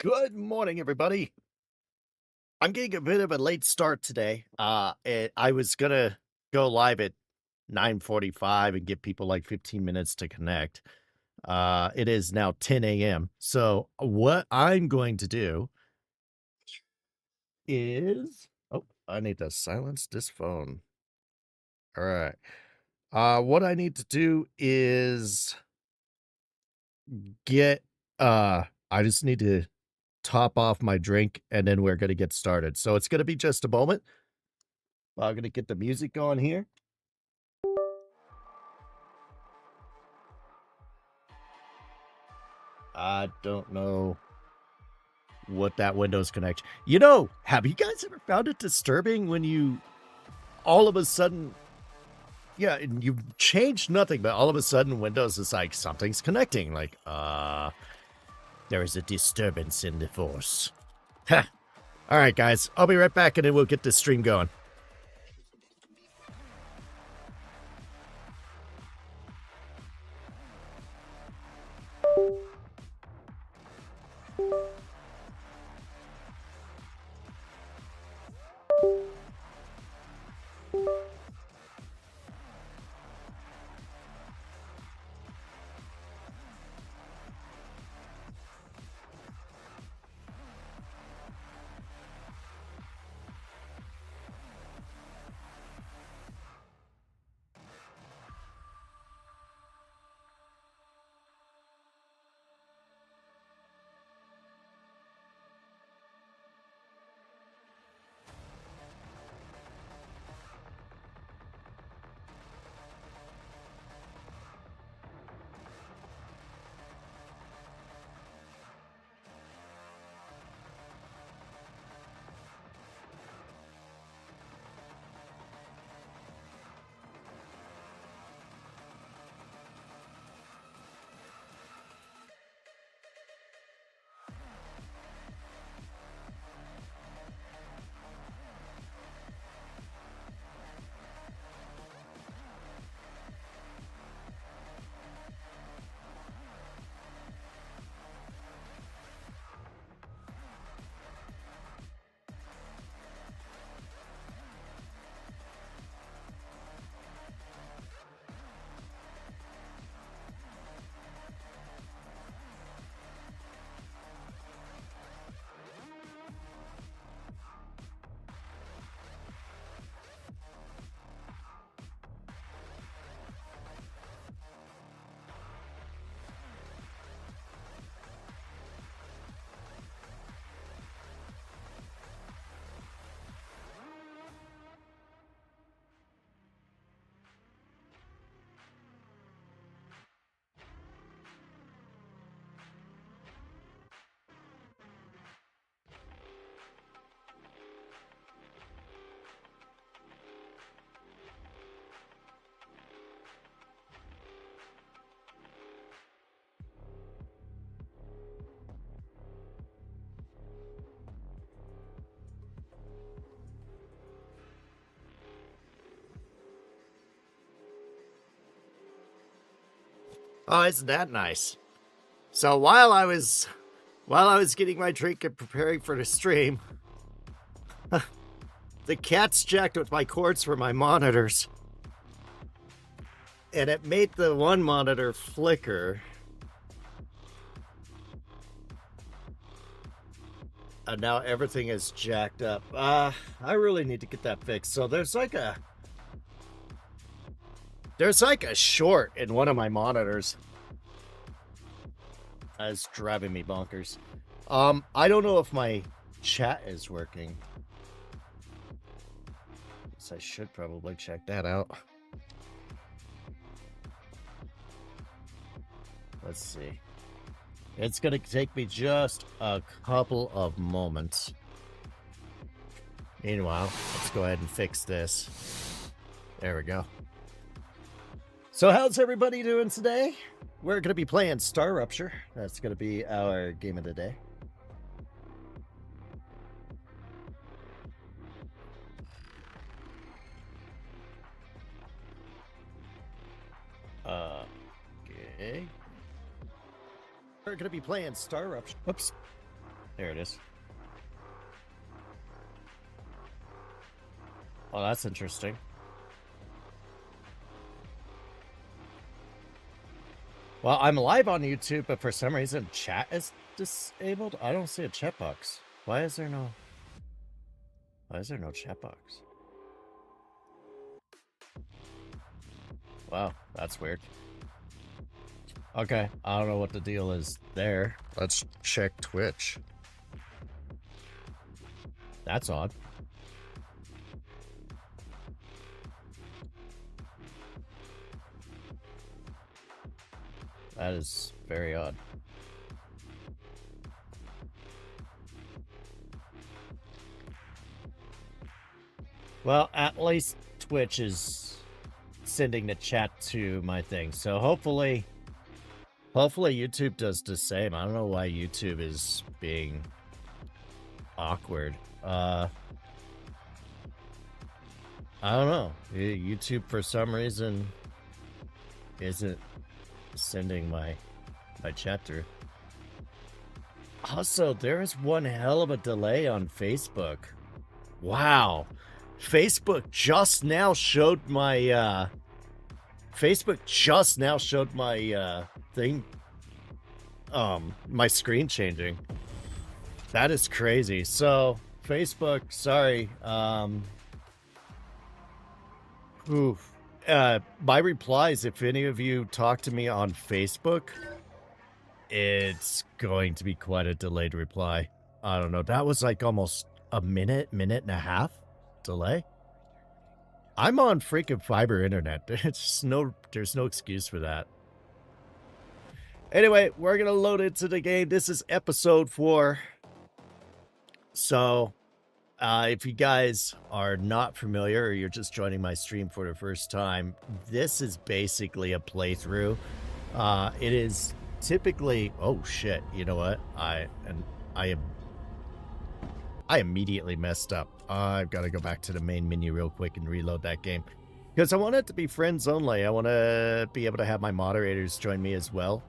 Good morning, everybody. I'm getting a bit of a late start today. I was gonna go live at 9:45 and give people like 15 minutes to connect. It is now 10 a.m. So what I'm going to do is, oh, I need to silence this phone. All right. What I need to do is get, I just need to top off my drink and then we're gonna get started. So it's gonna be just a moment. I'm gonna get the music going here. I don't know what that Windows connection. Have you guys ever found it disturbing when you all of a sudden, yeah, and you've changed nothing, but all of a sudden Windows is like something's connecting. Like, there is a disturbance in the force. Ha. All right, guys, I'll be right back and then we'll get this stream going. Oh, isn't that nice? So while I was getting my drink and preparing for the stream, the cat's jacked with my cords for my monitors. And it made the one monitor flicker. And now everything is jacked up. I really need to get that fixed. So there's like a short in one of my monitors. That's driving me bonkers. I don't know if my chat is working. So I should probably check that out. Let's see. It's gonna take me just a couple of moments. Meanwhile, let's go ahead and fix this. There we go. So how's everybody doing today? We're going to be playing StarRupture. That's going to be our game of the day. Okay. We're going to be playing StarRupture. Whoops. There it is. Oh, that's interesting. Well, I'm live on YouTube, but for some reason chat is disabled. I don't see a chat box. Why is there no chat box? Wow, that's weird. Okay, I don't know what the deal is there. Let's check Twitch. That's odd. That is very odd. Well, at least Twitch is sending the chat to my thing. So hopefully YouTube does the same. I don't know why YouTube is being awkward. I don't know. YouTube for some reason isn't sending my chat through. Also, there is one hell of a delay on Facebook. Wow. Facebook just now showed my thing, my screen changing. That is crazy. So Facebook, sorry. My replies, if any of you talk to me on Facebook, it's going to be quite a delayed reply. I don't know. That was like almost a minute and a half delay. I'm on freaking fiber internet. There's no excuse for that. Anyway, we're gonna load into the game. This is episode 4. So if you guys are not familiar or you're just joining my stream for the first time, this is basically a playthrough. It is typically, oh shit, you know what? I immediately messed up. I've got to go back to the main menu real quick and reload that game. Because I want it to be friends only. I want to be able to have my moderators join me as well.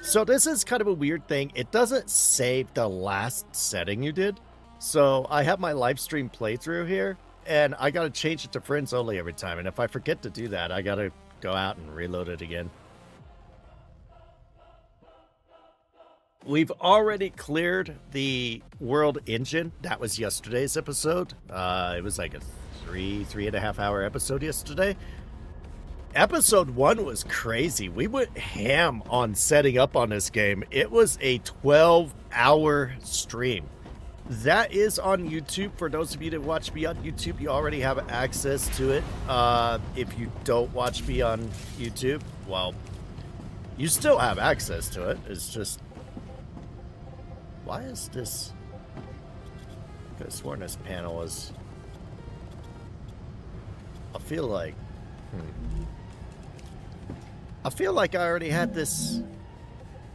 So this is kind of a weird thing. It doesn't save the last setting you did. So I have my live stream playthrough here, and I got to change it to friends only every time. And if I forget to do that, I got to go out and reload it again. We've already cleared the world engine. That was yesterday's episode. It was like a three and a half hour episode yesterday. Episode 1 was crazy. We went ham on setting up on this game. It was a 12-hour stream. That is on YouTube. For those of you that watch me on YouTube, you already have access to it. If you don't watch me on YouTube, well, you still have access to it. It's just... Why is this? I could have sworn this panel was... I feel like... I feel like I already had this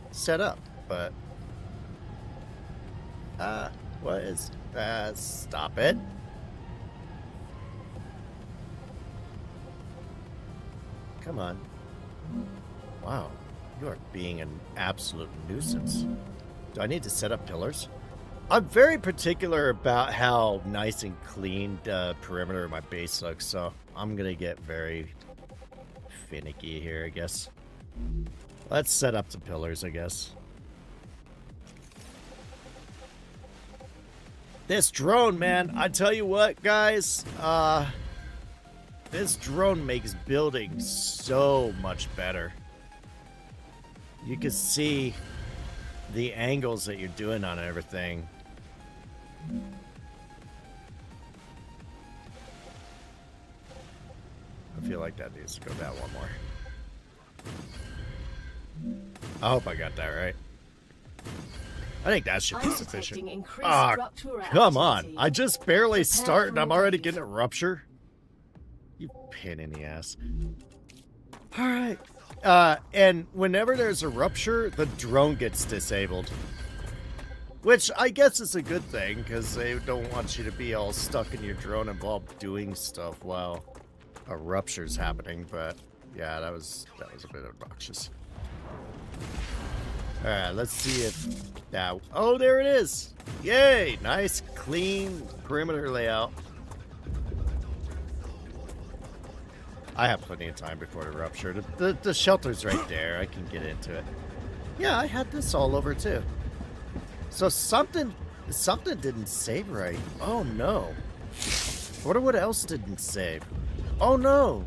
set up, but... what is... stop it. Come on. Wow. You are being an absolute nuisance. Do I need to set up pillars? I'm very particular about how nice and clean the perimeter of my base looks, so I'm going to get very finicky here, I guess. Let's set up the pillars, I guess. This drone, man, I tell you what, guys, this drone makes building so much better. You can see the angles that you're doing on everything. I feel like that needs to go down one more. I hope I got that right. I think that should be sufficient. Ah, come on. I just barely start and I'm already getting a rupture. You pain in the ass. Alright. And whenever there's a rupture, the drone gets disabled. Which I guess is a good thing, because they don't want you to be all stuck in your drone involved doing stuff while a rupture's happening. But yeah, that was a bit obnoxious. All right, let's see if that... Oh, there it is. Yay, nice, clean perimeter layout. I have plenty of time before the rupture. The shelter's right there. I can get into it. Yeah, I had this all over too. So something didn't save right. Oh no. I wonder what else didn't save. Oh no.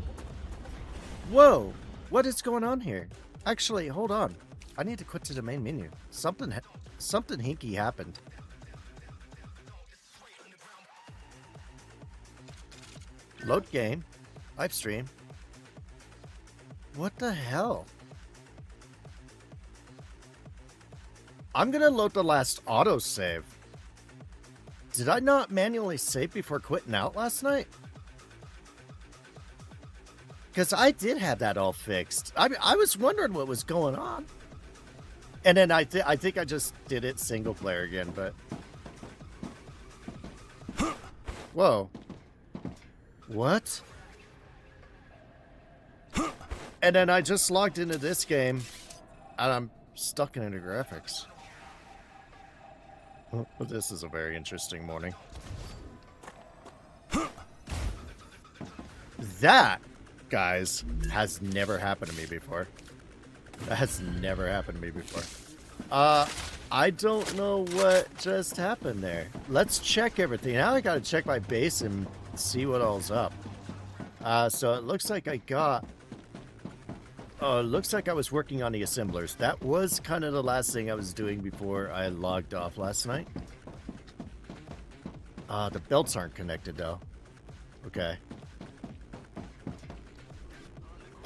Whoa. What is going on here? Actually, hold on. I need to quit to the main menu. Something hinky happened. Load game. Live stream. What the hell? I'm gonna load the last autosave. Did I not manually save before quitting out last night? Because I did have that all fixed. I was wondering what was going on. And then I think I just did it single player again, but... Whoa. What? And then I just logged into this game, and I'm stuck in the graphics. Well, this is a very interesting morning. That, guys, has never happened to me before. That has never happened to me before. I don't know what just happened there. Let's check everything. Now I gotta check my base and see what all's up. So it looks like I got... Oh, it looks like I was working on the assemblers. That was kind of the last thing I was doing before I logged off last night. The belts aren't connected, though. Okay.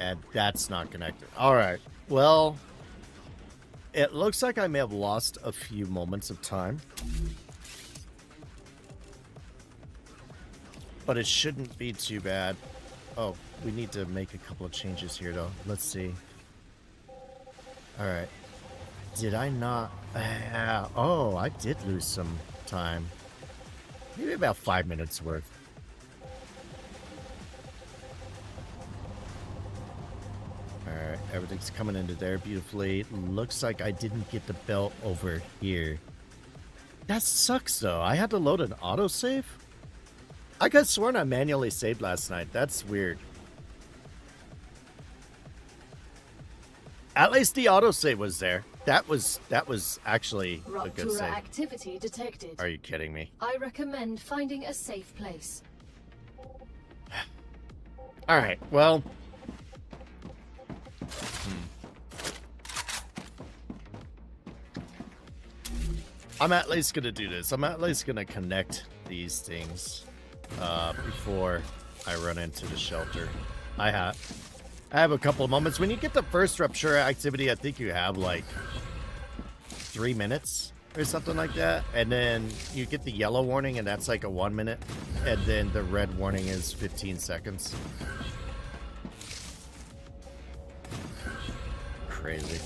And that's not connected. Alright. Well, it looks like I may have lost a few moments of time. But it shouldn't be too bad. Oh, we need to make a couple of changes here, though. Let's see. Alright. Did I not... oh, I did lose some time. Maybe about 5 minutes worth. Alright, everything's coming into there beautifully. Looks like I didn't get the belt over here. That sucks, though. I had to load an autosave? I could have sworn I manually saved last night. That's weird. At least the autosave was there. That was actually a good Rupture save. activity detected. Are you kidding me? I recommend finding a safe place. All right. Well. I'm at least gonna do this. I'm at least gonna connect these things before I run into the shelter. I have a couple of moments. When you get the first rupture activity, I think you have like 3 minutes or something like that. And then you get the yellow warning, and that's like a 1 minute. And then the red warning is 15 seconds. Crazy.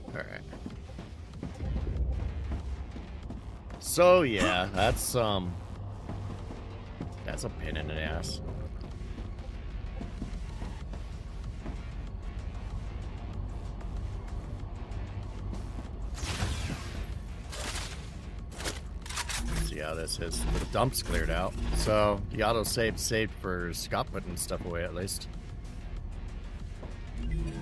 All right. So yeah, that's a pain in the ass. See how this is. The dump's cleared out, so the autosave saved for Scott putting stuff away at least.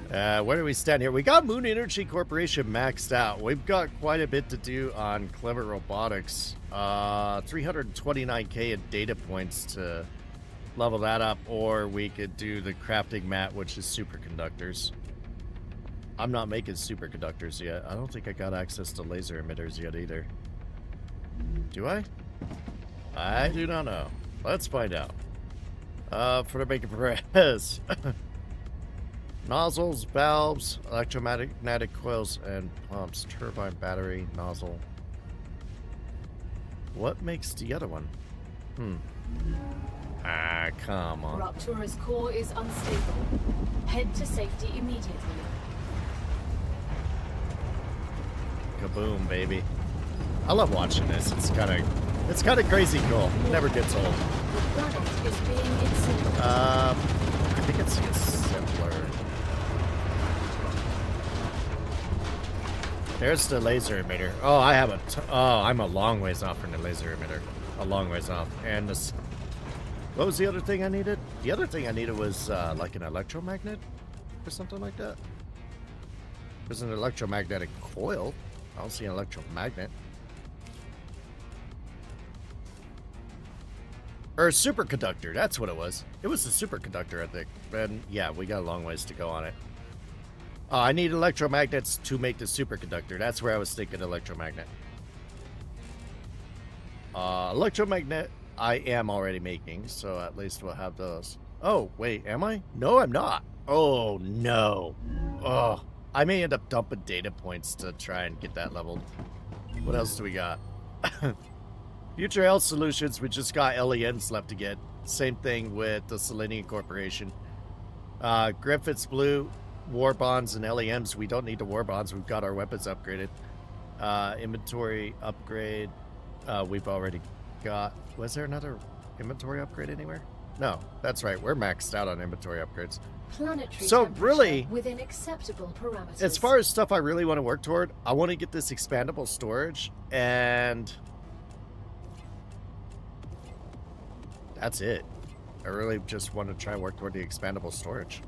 Where do we stand here? We got Moon Energy Corporation maxed out. We've got quite a bit to do on Clever Robotics. 329k in data points to level that up, or we could do the crafting mat, which is superconductors. I'm not making superconductors yet. I don't think I got access to laser emitters yet either. Do I? I do not know. Let's find out. For the making press. Nozzles, valves, electromagnetic coils, and pumps. Turbine, battery, nozzle. What makes the other one? Ah, come on. Rupture's core is unstable. Head to safety immediately. Kaboom, baby. I love watching this. It's kind of crazy cool. Never gets old. planet is being encircled. I think it's simpler. There's the laser emitter. Oh, I have I'm a long ways off from the laser emitter. A long ways off. And this... What was the other thing I needed? The other thing I needed was like an electromagnet or something like that. There's an electromagnetic coil. I don't see an electromagnet. Or a superconductor, that's what it was. It was a superconductor, I think. And yeah, we got a long ways to go on it. Oh, I need electromagnets to make the superconductor. That's where I was thinking electromagnet. Electromagnet I am already making, so at least we'll have those. Oh, wait, am I? No, I'm not. Oh, no. Oh, I may end up dumping data points to try and get that leveled. What else do we got? Future Health Solutions, we just got LENs left to get. Same thing with the Selenium Corporation. Griffiths Blue, War Bonds, and LEMs. We don't need the War Bonds. We've got our weapons upgraded. Inventory upgrade. We've already got... Was there another inventory upgrade anywhere? No, that's right. We're maxed out on inventory upgrades. Planetary So really, within acceptable parameters. as far as stuff I really want to work toward, I want to get this expandable storage, and that's it. I really just want to try and work toward the expandable storage.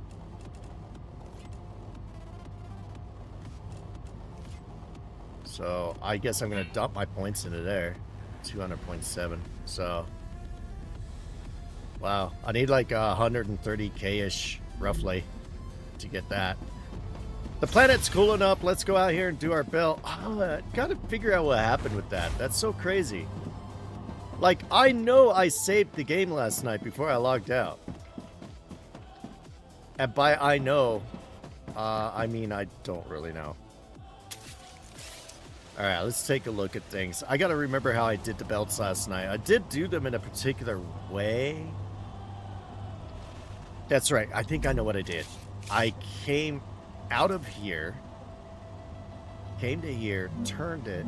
So I guess I'm going to dump my points into there. 200.7. So, wow. I need like 130k-ish, roughly, to get that. The planet's cooling up. Let's go out here and do our build. Oh, gotta figure out what happened with that. That's so crazy. Like, I know I saved the game last night before I logged out. And by I know, I mean I don't really know. Alright, let's take a look at things. I gotta remember how I did the belts last night. I did do them in a particular way. That's right. I think I know what I did. I came out of here, came to here, turned it,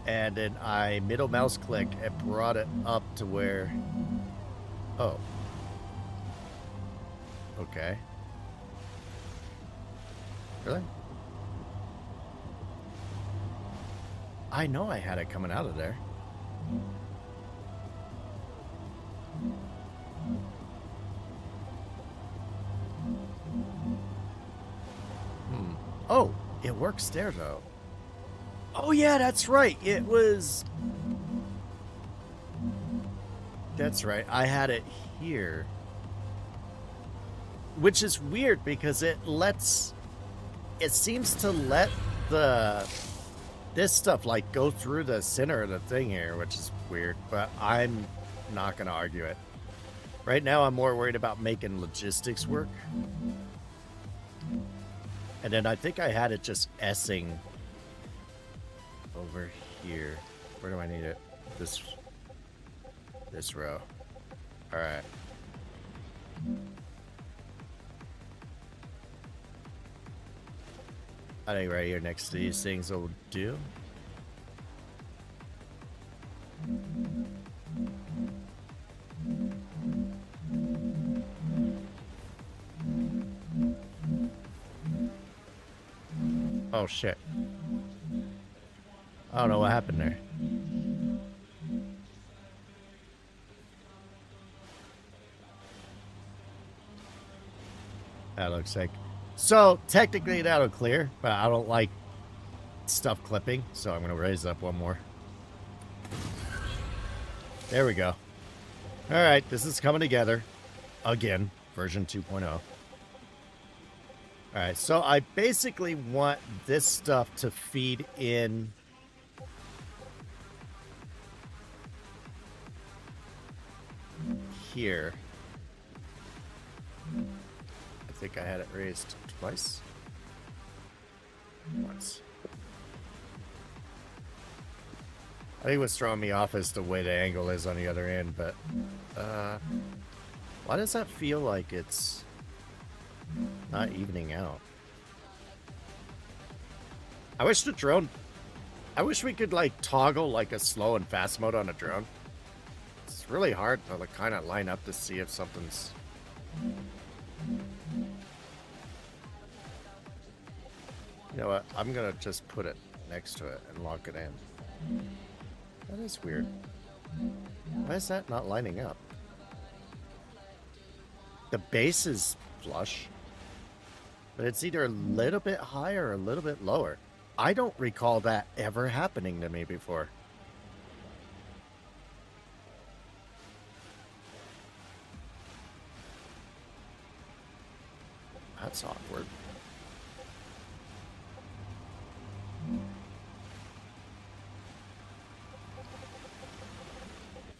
and then I middle mouse clicked and brought it up to where... Oh. Okay. Really? I know I had it coming out of there. Oh, it works there though. Oh yeah, that's right. It was... That's right. I had it here. Which is weird because it lets... It seems to let this stuff like go through the center of the thing here, which is weird, but I'm not going to argue it. Right now, I'm more worried about making logistics work. And then I think I had it just S-ing over here. Where do I need it? This row. All right. I think right here next to these things will do. Oh shit. I don't know what happened there. That looks like... So, technically that'll clear, but I don't like stuff clipping, so I'm going to raise up one more. There we go. Alright, this is coming together. Again, version 2.0. Alright, so I basically want this stuff to feed in... here. I think I had it raised twice. Once. I think what's throwing me off is the way the angle is on the other end, but why does that feel like it's not evening out? I wish the drone I wish we could like toggle like a slow and fast mode on a drone. It's really hard to like, kind of line up to see if something's... You know what? I'm gonna just put it next to it and lock it in. That is weird. Why is that not lining up? The base is flush, but it's either a little bit higher or a little bit lower. I don't recall that ever happening to me before. That's awkward.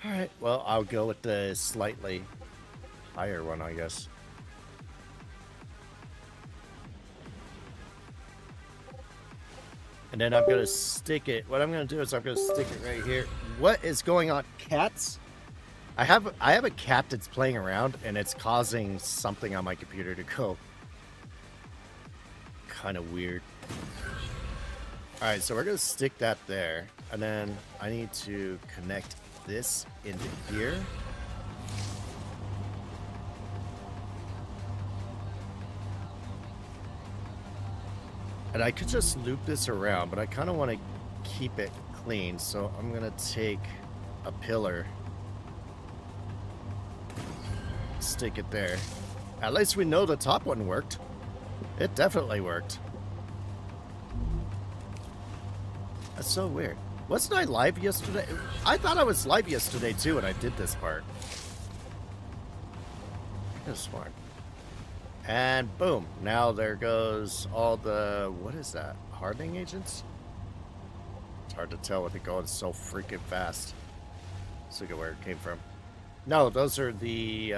Alright, well, I'll go with the slightly higher one, I guess. And then I'm going to stick it. What I'm going to do is I'm going to stick it right here. What is going on? Cats? I have a cat that's playing around, and it's causing something on my computer to go kind of weird. Alright, so we're going to stick that there. And then I need to connect this into here. And I could just loop this around, but I kind of want to keep it clean. So I'm going to take a pillar, stick it there. At least we know the top one worked. It definitely worked. That's so weird. Wasn't I live yesterday? I thought I was live yesterday too when I did this part. That's smart. And boom, now there goes all the, what is that? Hardening agents? It's hard to tell with it going so freaking fast. Let's look at where it came from. No, those are the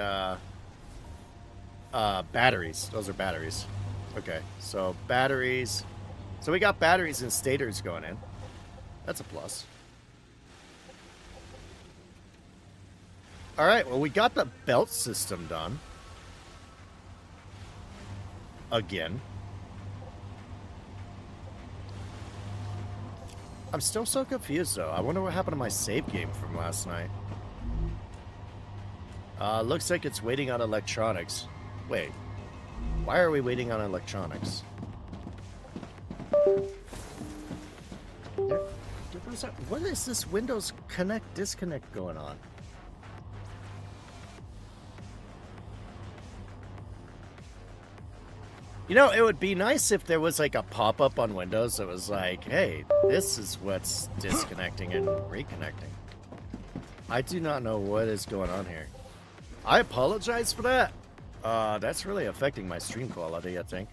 batteries. Those are batteries. Okay, so batteries. So we got batteries and stators going in. That's a plus. All right, well, we got the belt system done. Again. I'm still so confused, though. I wonder what happened to my save game from last night. Looks like it's waiting on electronics. Wait. Why are we waiting on electronics? What is this Windows Connect disconnect going on? You know, it would be nice if there was like a pop-up on Windows that was like, hey, this is what's disconnecting and reconnecting. I do not know what is going on here. I apologize for that. That's really affecting my stream quality, I think.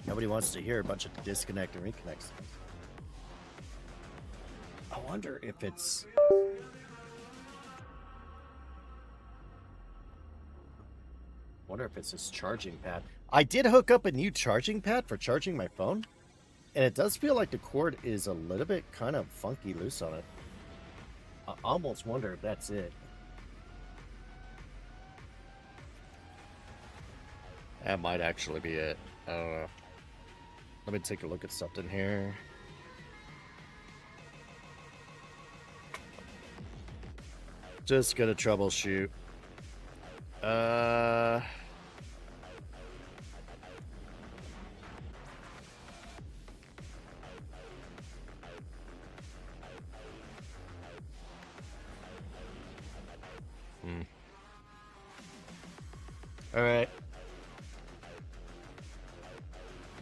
Nobody wants to hear a bunch of disconnect and reconnects. I wonder if it's... this charging pad. I did hook up a new charging pad for charging my phone, and it does feel like the cord is a little bit kind of funky loose on it. I almost wonder if that's it. That might actually be it. I don't know. Let me take a look at something here. Just gonna troubleshoot. All right.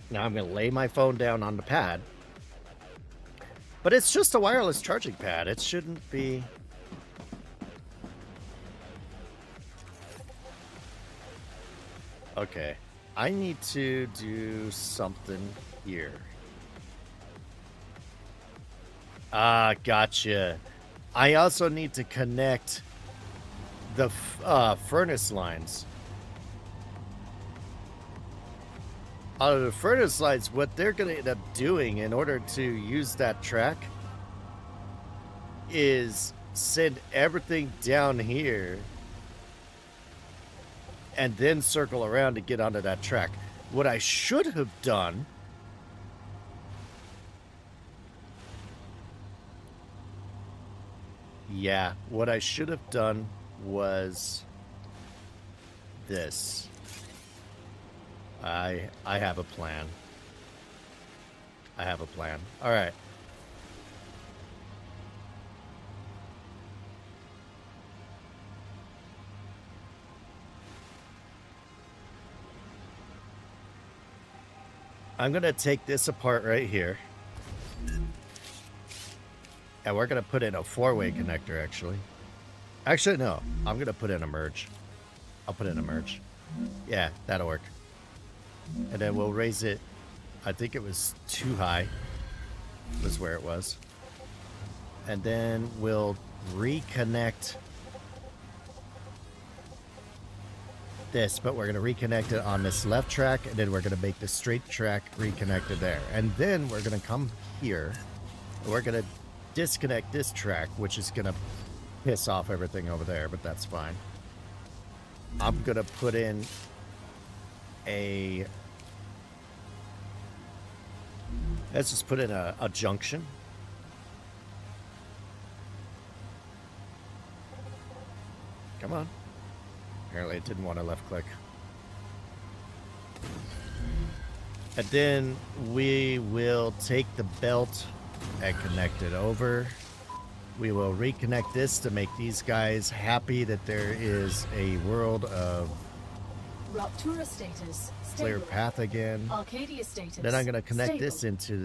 Now I'm going to lay my phone down on the pad. But it's just a wireless charging pad. It shouldn't be... Okay. I need to do something here. Ah, gotcha. I also need to connect the furnace lines. The furnace lines, what they're going to end up doing in order to use that track is send everything down here and then circle around to get onto that track. What I should have done Yeah, what I should have done was this. I have a plan. I have a plan. All right. I'm going to take this apart right here. And we're going to put in a 4-way connector, actually. Actually, no. I'm going to put in a merge. I'll put in a merge. Yeah, that'll work. And then we'll raise it. I think it was too high. Was where it was. And then we'll reconnect this, but we're going to reconnect it on this left track, and then we're going to make the straight track reconnected there. And then we're going to come here, and we're going to disconnect this track, which is going to piss off everything over there, but that's fine. I'm going to put in a... Let's just put in a junction. Come on. Apparently it didn't want to left click. And then we will take the belt and connect it over. We will reconnect this to make these guys happy that there is a world of Ruptura status. clear Stable. path again. Arcadia status. Then I'm going to connect Stable. this into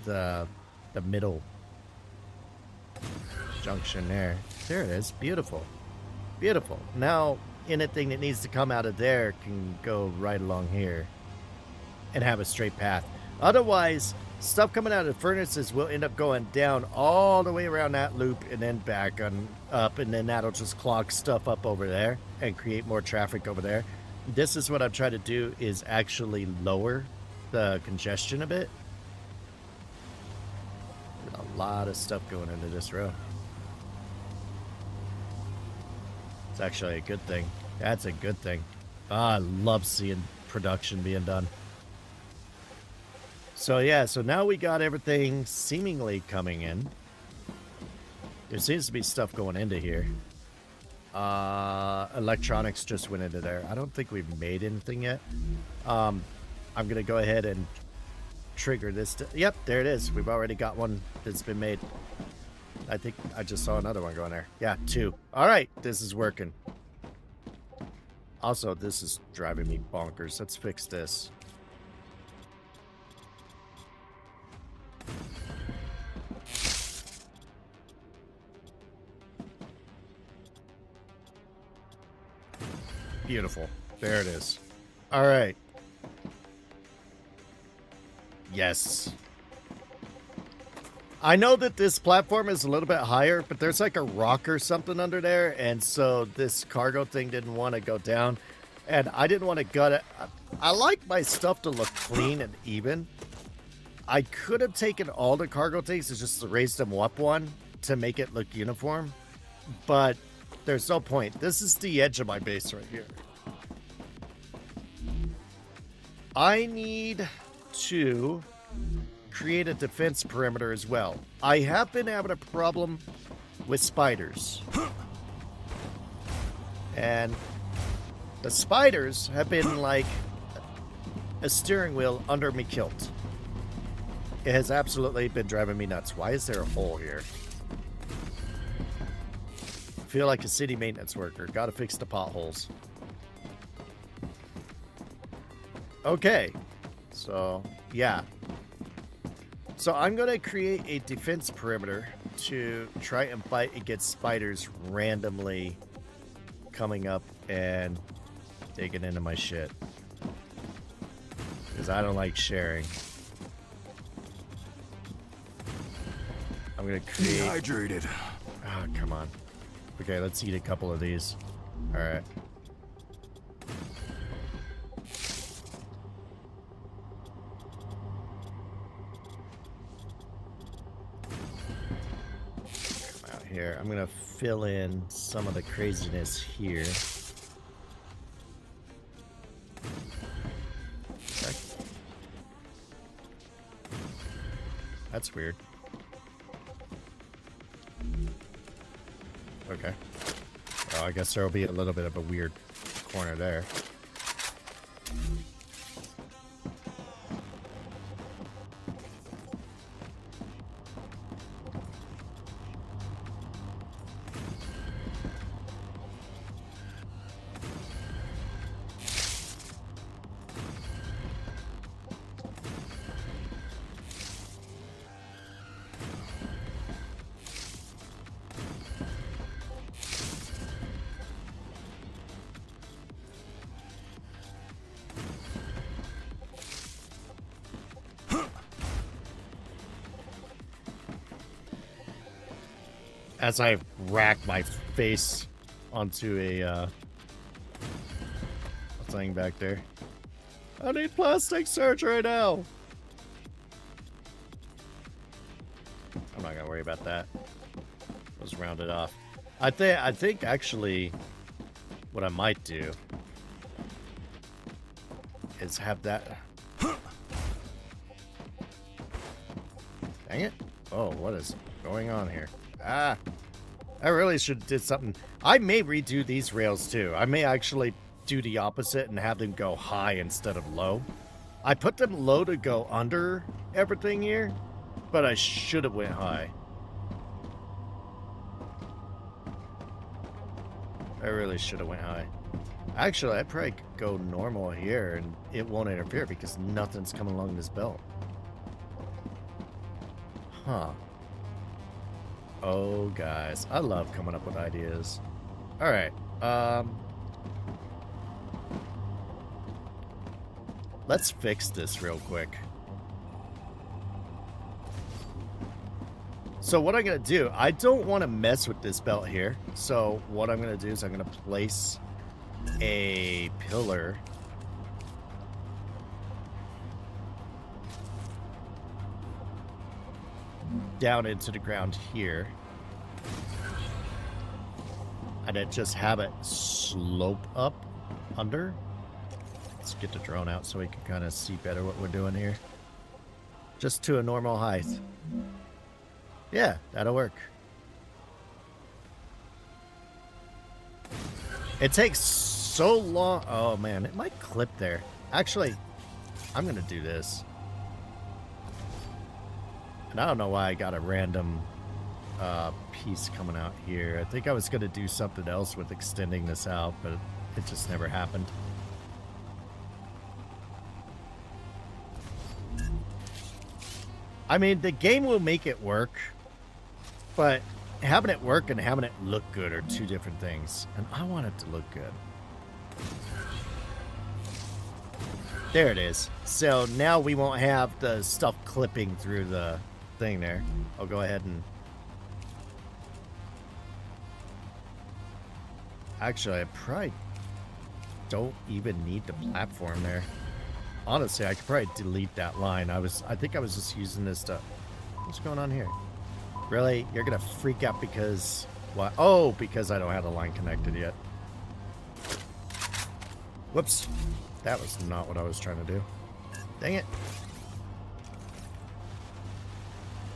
the middle junction there. There it is. Beautiful. Beautiful. Now, anything that needs to come out of there can go right along here and have a straight path. Otherwise, stuff coming out of the furnaces will end up going down all the way around that loop and then back on up, and then that'll just clog stuff up over there and create more traffic over there. This is what I'm trying to do, is actually lower the congestion a bit. A lot of stuff going into this road. It's actually a good thing. That's a good thing. I love seeing production being done. So yeah, so now we got everything seemingly coming in. There seems to be stuff going into here. Electronics just went into there. I don't think we've made anything yet. I'm going to go ahead and trigger this. Yep, there it is. We've already got one that's been made. I think I just saw another one going there. Yeah, 2. All right, this is working. Also, this is driving me bonkers. Let's fix this. Beautiful. There it is. All right. Yes. I know that this platform is a little bit higher, but there's like a rock or something under there, and so this cargo thing didn't want to go down, and I didn't want to gut it. I like my stuff to look clean and even. I could have taken all the cargo things and just raised them up one to make it look uniform, but there's no point. This is the edge of my base right here. I need to create a defense perimeter as well. I have been having a problem with spiders. And the spiders have been like a steering wheel under me kilt. It has absolutely been driving me nuts. Why is there a hole here? I feel like a city maintenance worker. Gotta fix the potholes. Okay. So, yeah. So I'm going to create a defense perimeter to try and fight against spiders randomly coming up and digging into my shit. Because I don't like sharing. I'm going to create... Dehydrated. Oh, come on. Okay, let's eat a couple of these. All right. Here, I'm gonna fill in some of the craziness here. Okay. That's weird. Okay. Well, I guess there will be a little bit of a weird corner there. As I rack my face onto a thing back there. I need plastic surgery now. I'm not gonna worry about that. Let's round it off. I think actually what I might do is have that. Dang it. Oh, what is going on here? Ah, I really should have did something. I may redo these rails too. I may actually do the opposite and have them go high instead of low. I put them low to go under everything here, but I should have went high. I really should have went high. Actually, I'd probably go normal here and it won't interfere because nothing's coming along this belt. Huh. Oh, guys, I love coming up with ideas. All right, let's fix this real quick. So what I'm gonna do, I don't want to mess with this belt here. So what I'm gonna do is I'm gonna place a pillar down into the ground here, and then just have it slope up under. Let's get the drone out so we can kind of see better what we're doing here. Just to a normal height. Yeah, that'll work. It takes so long. Oh man, it might clip there. Actually, I'm gonna do this. And I don't know why I got a random piece coming out here. I think I was going to do something else with extending this out, but it just never happened. I mean, the game will make it work, but having it work and having it look good are two different things. And I want it to look good. There it is. So now we won't have the stuff clipping through the thing there. I'll go ahead and... Actually, I probably don't even need the platform there. Honestly, I could probably delete that line. I think I was just using this to... What's going on here? Really? You're gonna freak out because... What? Oh, because I don't have the line connected yet. Whoops. That was not what I was trying to do. Dang it.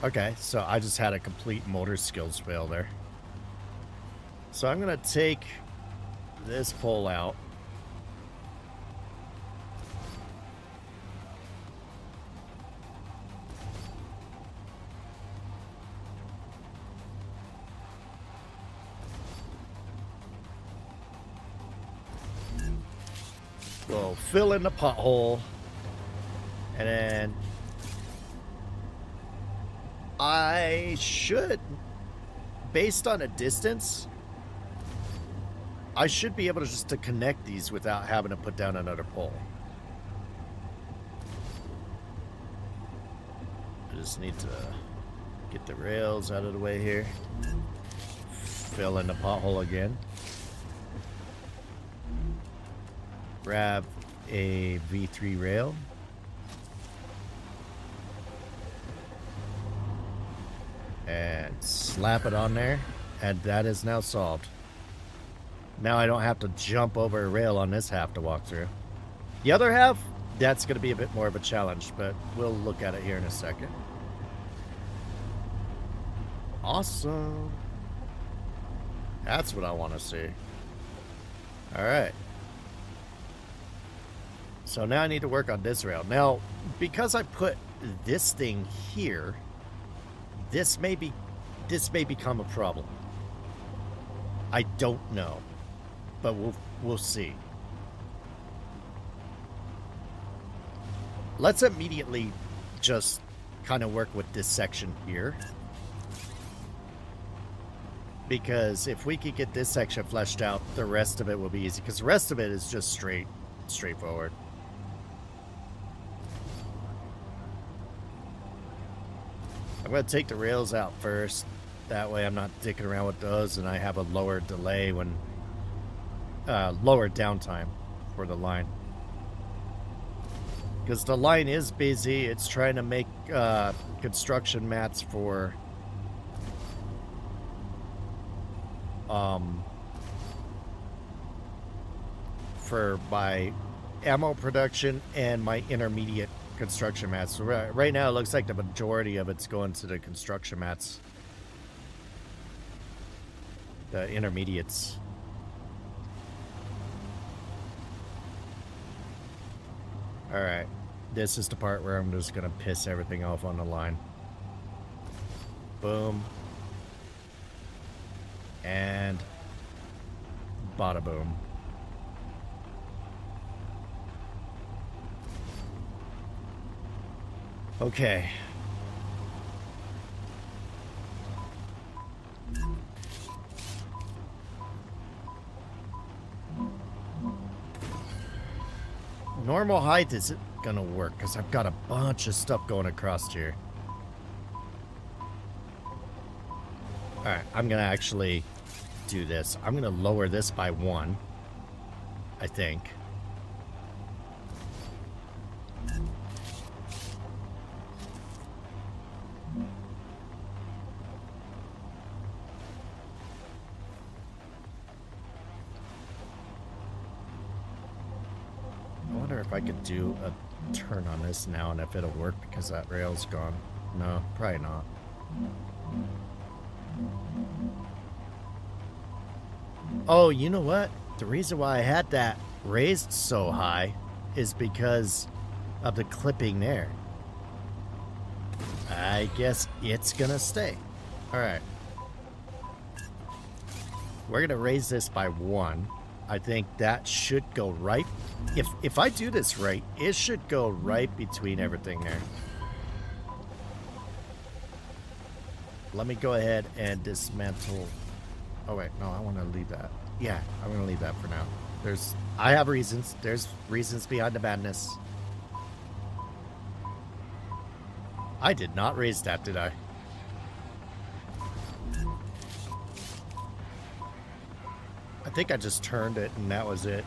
Okay, so I just had a complete motor skills fail there. So I'm going to take this pole out. We'll fill in the pothole. And then I should, based on a distance, I should be able to just to connect these without having to put down another pole. I just need to get the rails out of the way here. Fill in the pothole again. Grab a V3 rail. And slap it on there. And that is now solved. Now I don't have to jump over a rail on this half to walk through. The other half, that's going to be a bit more of a challenge, but we'll look at it here in a second. Awesome. That's what I want to see. All right. So now I need to work on this rail. Now, because I put this thing here, this may become a problem. I don't know, but we'll see. Let's immediately just kind of work with this section here. Because if we could get this section fleshed out, the rest of it will be easy. Because the rest of it is just straightforward. I'm going to take the rails out first. That way I'm not dicking around with those, and I have a lower delay when... lower downtime for the line. Because the line is busy. It's trying to make construction mats for... for my ammo production and my intermediate construction mats. So right now it looks like the majority of it's going to the construction mats. The intermediates. Alright. This is the part where I'm just going to piss everything off on the line. Boom. And bada boom. Okay. Normal height isn't gonna work because I've got a bunch of stuff going across here. Alright, I'm gonna actually do this. I'm gonna lower this by 1, I think. I wonder if I could do a turn on this now and if it'll work because that rail's gone. No, probably not. Oh, you know what? The reason why I had that raised so high is because of the clipping there. I guess it's gonna stay. Alright. We're gonna raise this by 1. I think that should go right. If I do this right, it should go right between everything there. Let me go ahead and dismantle. Oh wait, no, I want to leave that. Yeah, I'm gonna leave that for now. I have reasons. There's reasons behind the madness. I did not raise that, did I? I think I just turned it and that was it.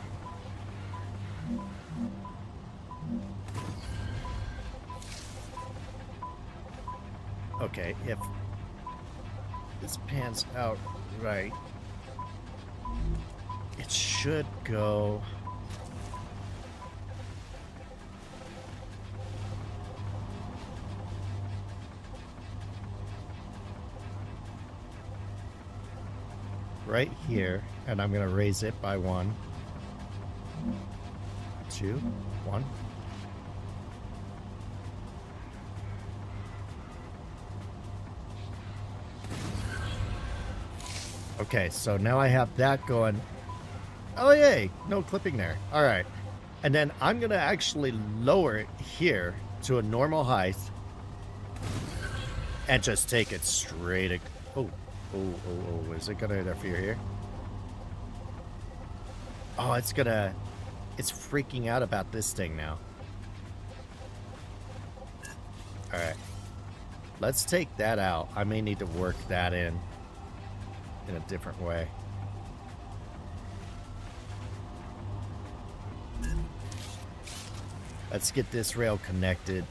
Okay, if this pans out right, it should go... right here, and I'm going to raise it by 1, 2, 1. Okay, so now I have that going. Oh, yay! No clipping there. All right. And then I'm going to actually lower it here to a normal height and just take it straight. Oh, is it going to interfere here? Oh, it's freaking out about this thing now. All right. Let's take that out. I may need to work that in a different way. Let's get this rail connected.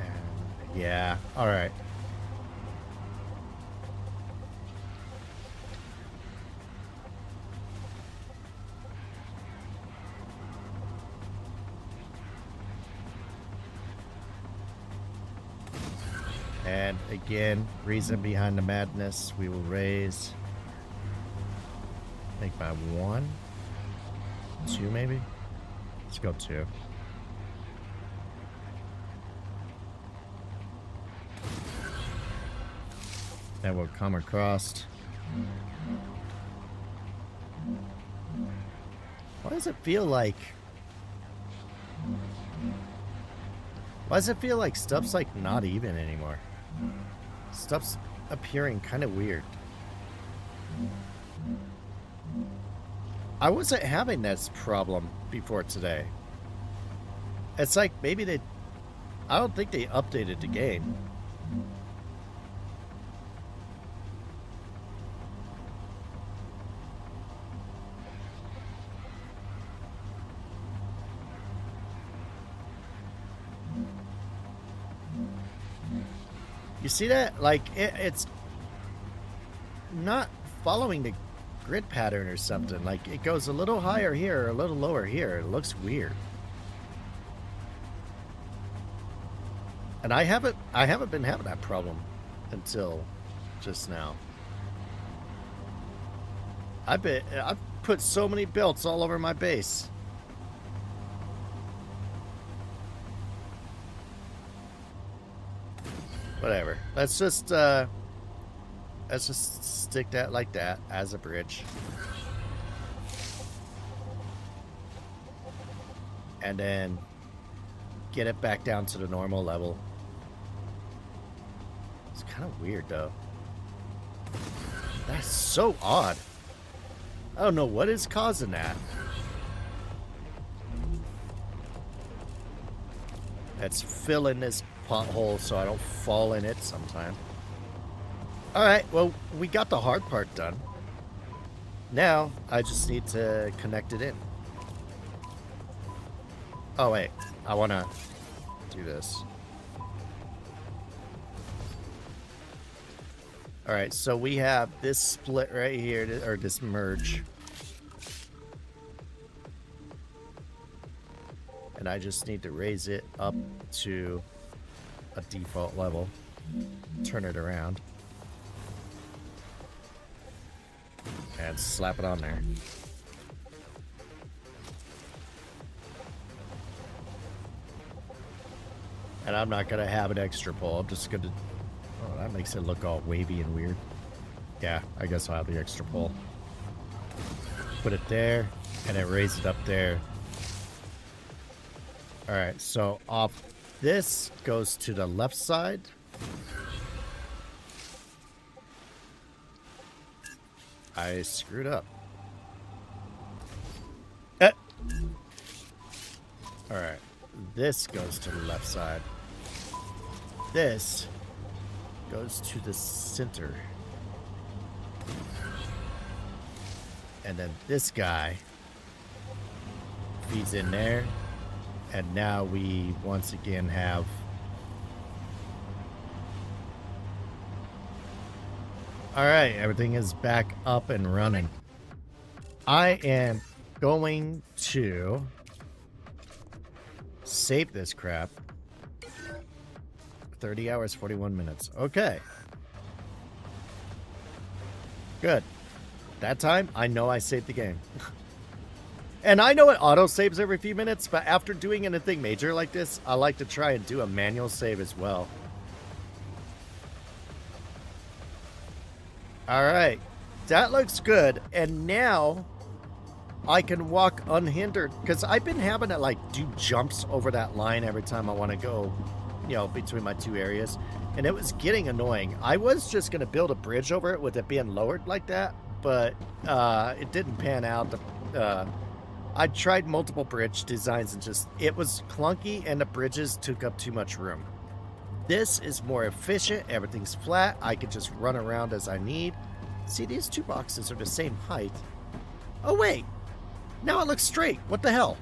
And yeah, all right. And again, reason behind the madness, we will raise, I think by 1, 2 maybe. Let's go 2. Then we'll come across. Why does it feel like... Why does it feel like stuff's like not even anymore? Stuff's appearing kind of weird. I wasn't having this problem before today. It's like maybe they... I don't think they updated the game. You see that? Like, it's not following the grid pattern or something. Like, it goes a little higher here or a little lower here. It looks weird. And I haven't been having that problem until just now. I've put so many builds all over my base. Whatever. Let's just stick that like that as a bridge. And then get it back down to the normal level. It's kind of weird though. That's so odd. I don't know what is causing that. Let's fill in this pothole so I don't fall in it sometime. Alright, well, we got the hard part done. Now, I just need to connect it in. Oh, wait. I want to do this. Alright, so we have this split right here, or this merge. And I just need to raise it up to a default level. Turn it around. And slap it on there. And I'm not going to have an extra pole. I'm just going to... Oh, that makes it look all wavy and weird. Yeah, I guess I'll have the extra pole. Put it there, and then raise it up there. Alright, so off this goes to the left side. I screwed up. Alright, this goes to the left side. This goes to the center. And then this guy feeds in there. And now we once again have alright, everything is back up and running. I am going to save this crap. 30 hours, 41 minutes. Okay. Good. That time, I know I saved the game. And I know it auto-saves every few minutes, but after doing anything major like this, I like to try and do a manual save as well. Alright. That looks good. And now, I can walk unhindered. Because I've been having to, like, do jumps over that line every time I want to go, you know, between my two areas. And it was getting annoying. I was just going to build a bridge over it with it being lowered like that. But it didn't pan out. I tried multiple bridge designs and just, it was clunky and the bridges took up too much room. This is more efficient. Everything's flat. I can just run around as I need. See, these two boxes are the same height. Oh, wait. Now it looks straight. What the hell?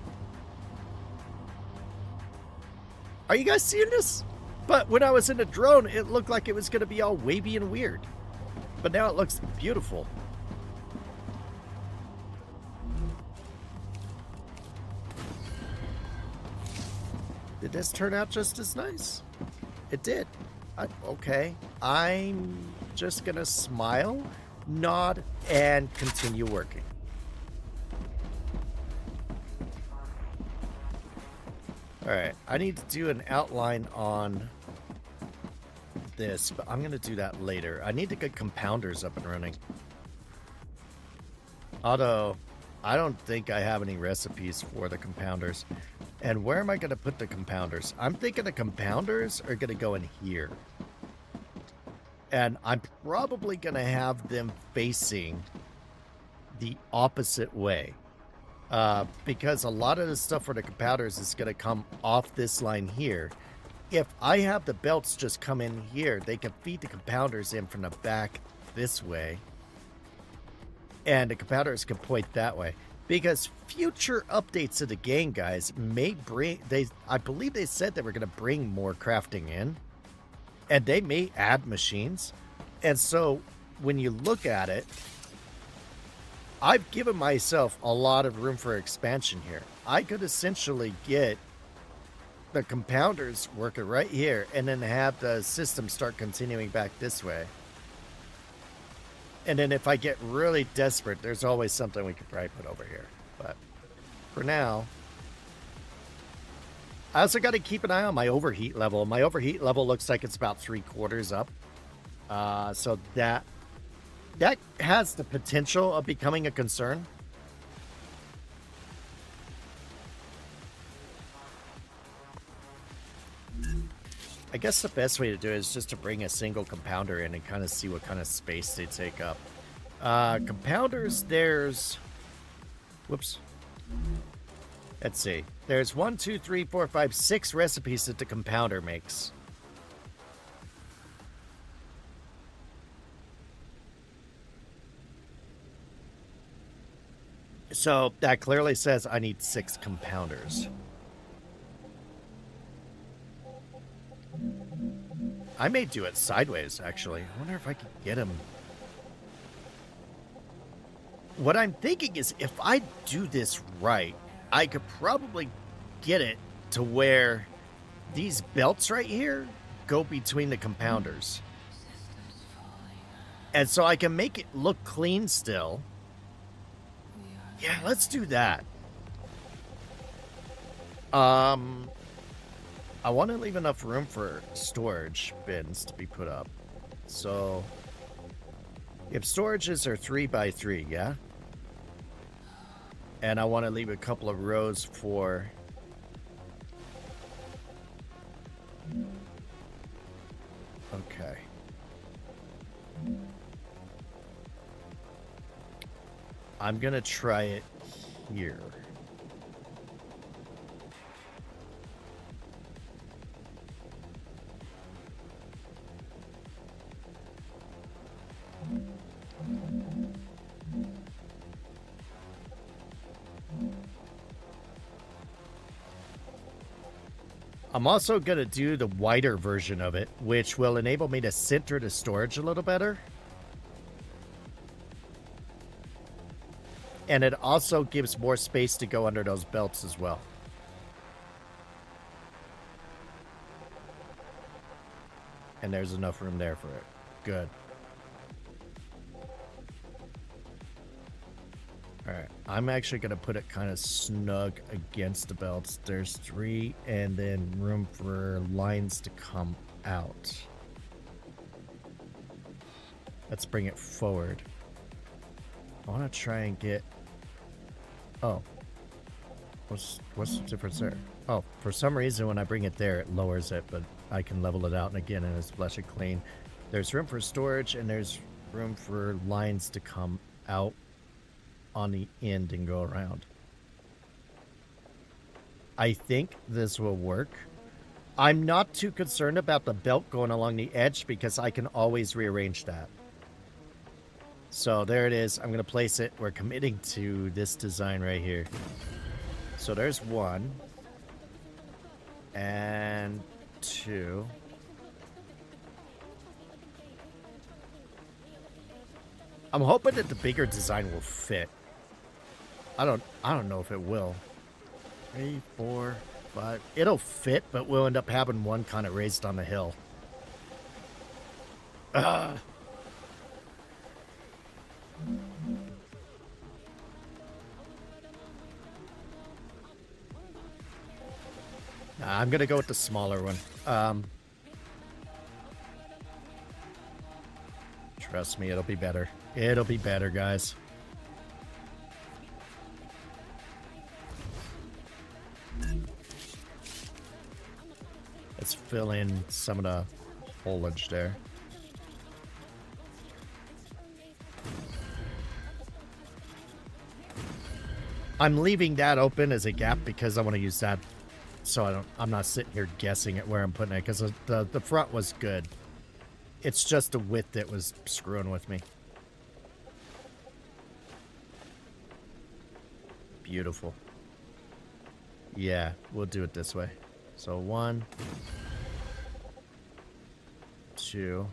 Are you guys seeing this? But when I was in the drone, it looked like it was going to be all wavy and weird. But now it looks beautiful. Did this turn out just as nice? It did. Okay. I'm just gonna smile, nod, and continue working. Alright, I need to do an outline on this, but I'm gonna do that later. I need to get compounders up and running. Although, I don't think I have any recipes for the compounders. And where am I going to put the compounders? I'm thinking the compounders are going to go in here. And I'm probably going to have them facing the opposite way. Because a lot of the stuff for the compounders is going to come off this line here. If I have the belts just come in here, they can feed the compounders in from the back this way. And the compounders can point that way. Because future updates to the game, guys, may bring... I believe they said they were going to bring more crafting in. And they may add machines. And so, when you look at it, I've given myself a lot of room for expansion here. I could essentially get the compounders working right here, and then have the system start continuing back this way. And then if I get really desperate, there's always something we could probably put over here. But for now, I also got to keep an eye on my overheat level. My overheat level looks like it's about 3/4 up. So that has the potential of becoming a concern. I guess the best way to do it is just to bring a single compounder in and kind of see what kind of space they take up. Compounders, there's... Whoops. Let's see. There's 1, 2, 3, 4, 5, 6 recipes that the compounder makes. So that clearly says I need 6 compounders. I may do it sideways, actually. I wonder if I could get him. What I'm thinking is if I do this right, I could probably get it to where these belts right here go between the compounders. And so I can make it look clean still. Yeah, let's do that. I want to leave enough room for storage bins to be put up. So, if storages are 3 by 3, yeah? And I want to leave a couple of rows for... Okay. I'm going to try it here. I'm also going to do the wider version of it, which will enable me to center the storage a little better. And it also gives more space to go under those belts as well. And there's enough room there for it. Good. Alright, I'm actually going to put it kind of snug against the belts. There's 3, and then room for lines to come out. Let's bring it forward. I want to try and get... Oh. What's the difference there? Oh, for some reason when I bring it there, it lowers it, but I can level it out, and again, and it's flush it clean. There's room for storage, and there's room for lines to come out on the end and go around. I think this will work. I'm not too concerned about the belt going along the edge because I can always rearrange that. So there it is. I'm going to place it. We're committing to this design right here. So there's 1 and 2. I'm hoping that the bigger design will fit. I don't know if it will. 3, 4, 5. It'll fit, but we'll end up having one kind of raised on the hill. Nah, I'm gonna go with the smaller one. Trust me, it'll be better. It'll be better, guys. Let's fill in some of the foliage there. I'm leaving that open as a gap because I want to use that so I'm not sitting here guessing at where I'm putting it, because the front was good. It's just the width that was screwing with me. Beautiful. Yeah, we'll do it this way. So 1, 2,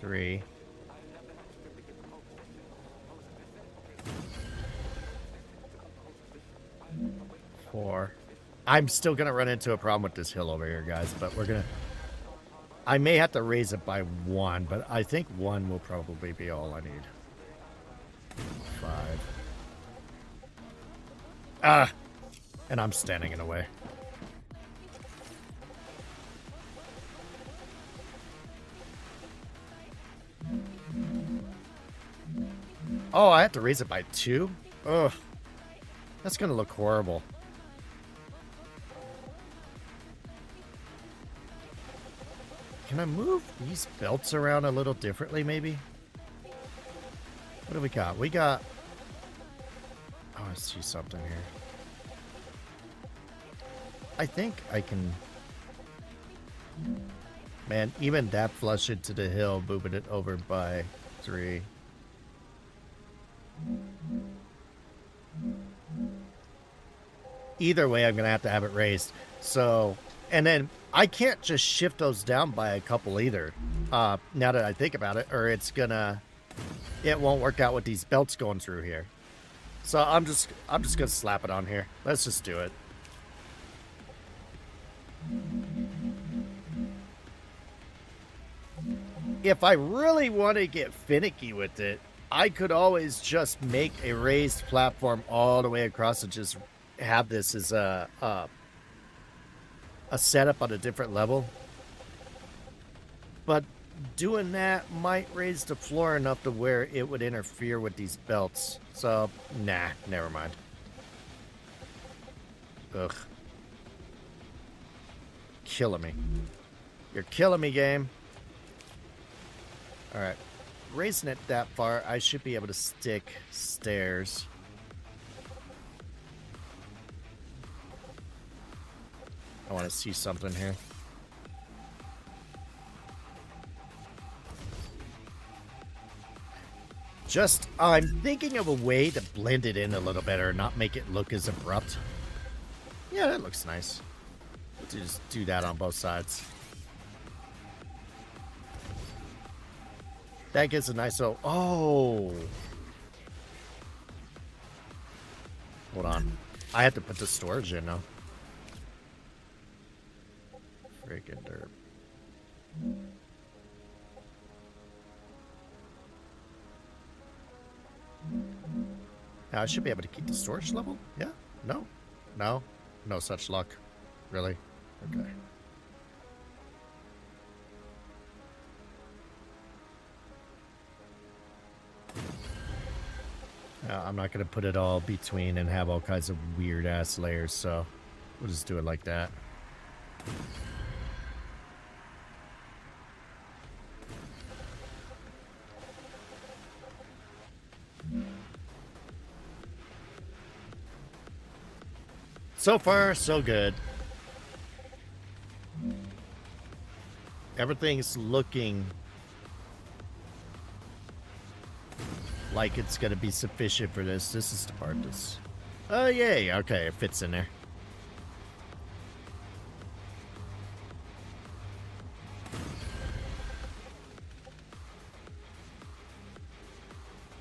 3, 4. I'm still gonna run into a problem with this hill over here, guys, but I may have to raise it by 1, but I think 1 will probably be all I need. 5. And I'm standing in the way. Oh, I have to raise it by 2? Ugh. That's gonna look horrible. Can I move these belts around a little differently, maybe? What do we got? We got... Oh, I see something here. I think I can... Man, even that flush into the hill, moving it over by 3. Either way, I'm going to have it raised. So, and then I can't just shift those down by a couple either. Now that I think about it, or it won't work out with these belts going through here. So I'm just going to slap it on here. Let's just do it. If I really want to get finicky with it, I could always just make a raised platform all the way across and just have this as a setup on a different level. But doing that might raise the floor enough to where it would interfere with these belts. So, nah, never mind. Ugh. Killing me. You're killing me, game. Alright. Raising it that far, I should be able to stick stairs. I want to see something here. I'm thinking of a way to blend it in a little better, not make it look as abrupt. Yeah, that looks nice. Just do that on both sides. That gives a nice little... Oh! Hold on. I have to put the storage in now. Freaking derp. Now I should be able to keep the storage level? Yeah? No? No? No such luck. Really? Okay. I'm not going to put it all between and have all kinds of weird-ass layers, so we'll just do it like that. So far, so good. Everything's looking like it's going to be sufficient for this. This is the part that's... Oh, yay. Okay, it fits in there.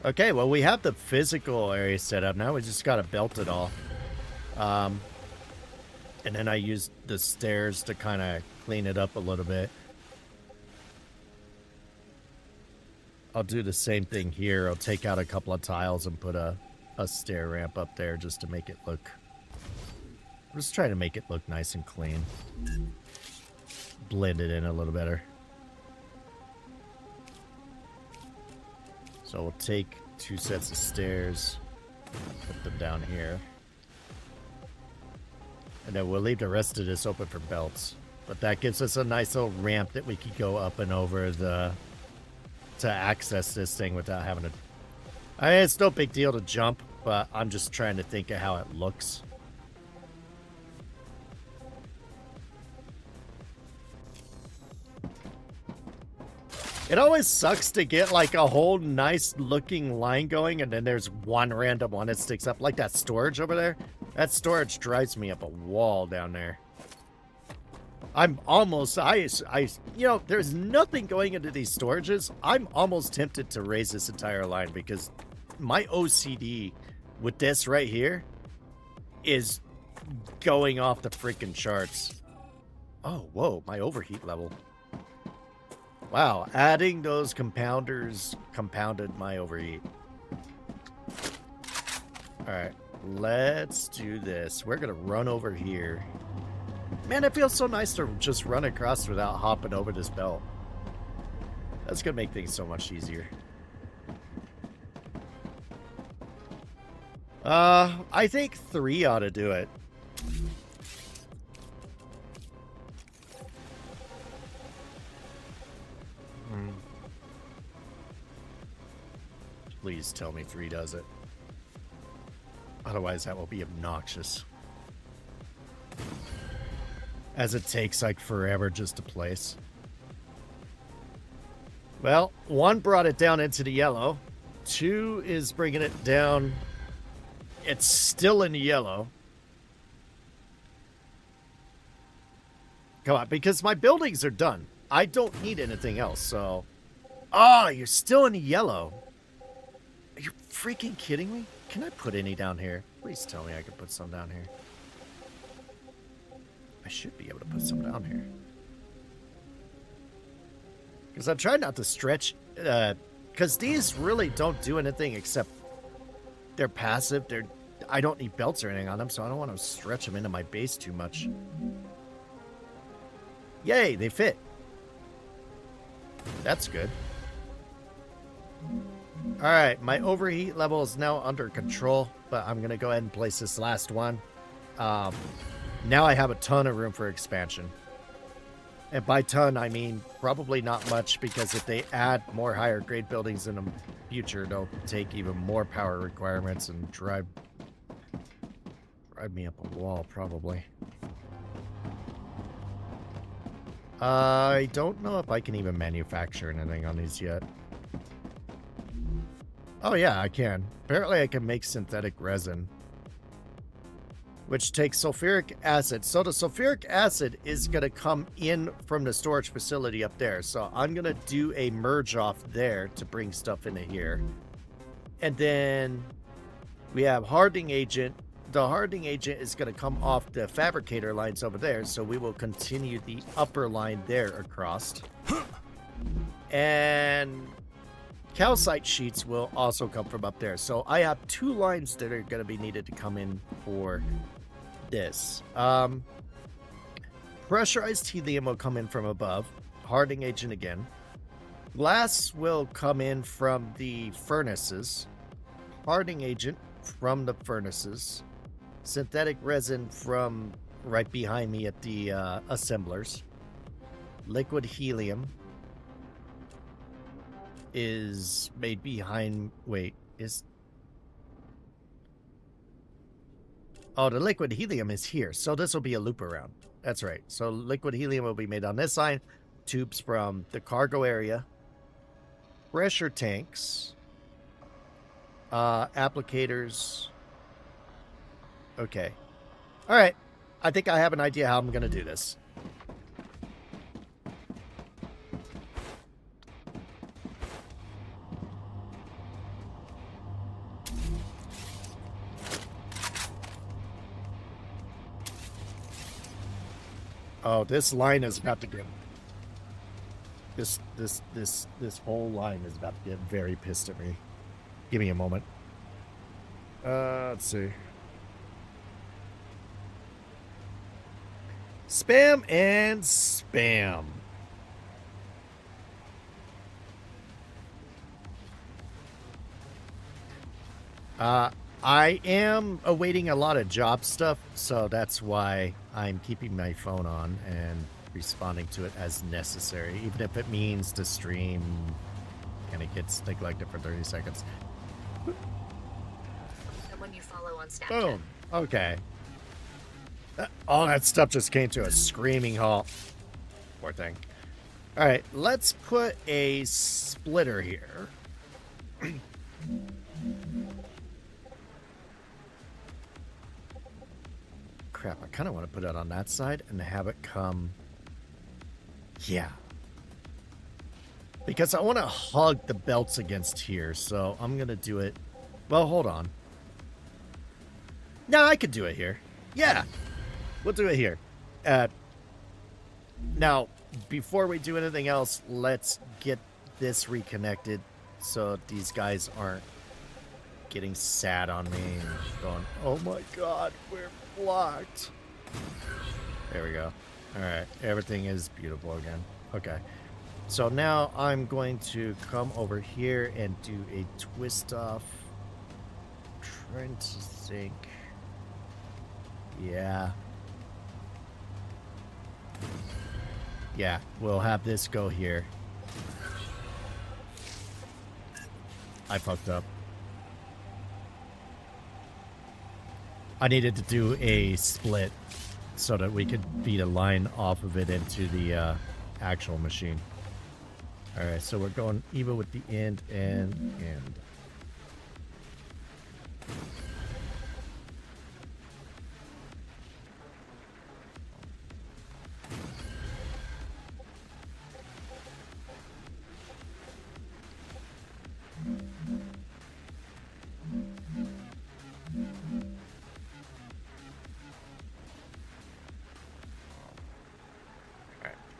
Okay, well, we have the physical area set up. Now we just got to belt it all. And then I used the stairs to kind of clean it up a little bit. I'll do the same thing here. I'll take out a couple of tiles and put a stair ramp up there just to make it look... I'm just trying to make it look nice and clean. Blend it in a little better. So we'll take 2 sets of stairs, put them down here. And then we'll leave the rest of this open for belts. But that gives us a nice little ramp that we can go up and over to access this thing without having to... I mean, it's no big deal to jump, but I'm just trying to think of how it looks. It always sucks to get like a whole nice looking line going and then there's one random one that sticks up, like that storage over there. That storage drives me up a wall down there. I'm almost, you know, there's nothing going into these storages. I'm almost tempted to raise this entire line because my OCD with this right here is going off the freaking charts. Oh, whoa, my overheat level. Wow, adding those compounders compounded my overheat. Alright, let's do this. We're gonna run over here. Man, it feels so nice to just run across without hopping over this belt. That's gonna make things so much easier. I think 3 ought to do it. Please tell me 3 does it. Otherwise, that will be obnoxious. As it takes, like, forever just to place. Well, 1 brought it down into the yellow. 2 is bringing it down. It's still in the yellow. Come on, because my buildings are done. I don't need anything else, so... Oh, you're still in the yellow. Are you freaking kidding me? Can I put any down here? Please tell me I can put some down here. I should be able to put some down here. Because I'm trying not to stretch... because these really don't do anything except... They're passive. I don't need belts or anything on them, so I don't want to stretch them into my base too much. Yay, they fit. That's good. Alright, my overheat level is now under control, but I'm going to go ahead and place this last one. Now I have a ton of room for expansion. And by ton, I mean probably not much, because if they add more higher grade buildings in the future, they'll take even more power requirements and drive me up a wall, probably. I don't know if I can even manufacture anything on these yet. Oh yeah, I can. Apparently I can make synthetic resin, which takes sulfuric acid. So the sulfuric acid is going to come in from the storage facility up there. So I'm going to do a merge off there to bring stuff into here. And then we have hardening agent. The hardening agent is going to come off the fabricator lines over there. So we will continue the upper line there across. And calcite sheets will also come from up there. So I have 2 lines that are going to be needed to come in for this. Pressurized helium will come in from above. Hardening agent again. Glass will come in from the furnaces. Hardening agent from the furnaces. Synthetic resin from right behind me at the assemblers. Liquid helium is made behind... Wait, is... Oh, the liquid helium is here. So this will be a loop around. That's right. So liquid helium will be made on this side. Tubes from the cargo area. Pressure tanks. Applicators. Okay. All right. I think I have an idea how I'm going to do this. Oh, this line is about to get... This whole line is about to get very pissed at me. Give me a moment. Let's see. Spam and spam. I am awaiting a lot of job stuff, so that's why I'm keeping my phone on and responding to it as necessary, even if it means the stream kind of gets neglected for 30 seconds. Someone you follow on Snapchat. Boom. Okay. All that stuff just came to a screaming halt. Poor thing. All right, let's put a splitter here. Crap, I kind of want to put it on that side and have it come... Yeah. Because I want to hug the belts against here, so I'm going to do it... Well, hold on. No, I could do it here. Yeah. We'll do it here. Now, before we do anything else, let's get this reconnected so these guys aren't getting sad on me and going, oh my god, we're blocked. There we go. Alright, everything is beautiful again. Okay. So now I'm going to come over here and do a twist off. Trying to think. Yeah. Yeah, we'll have this go here. I fucked up. I needed to do a split so that we could feed a line off of it into the actual machine. Alright, so we're going even with the end and end.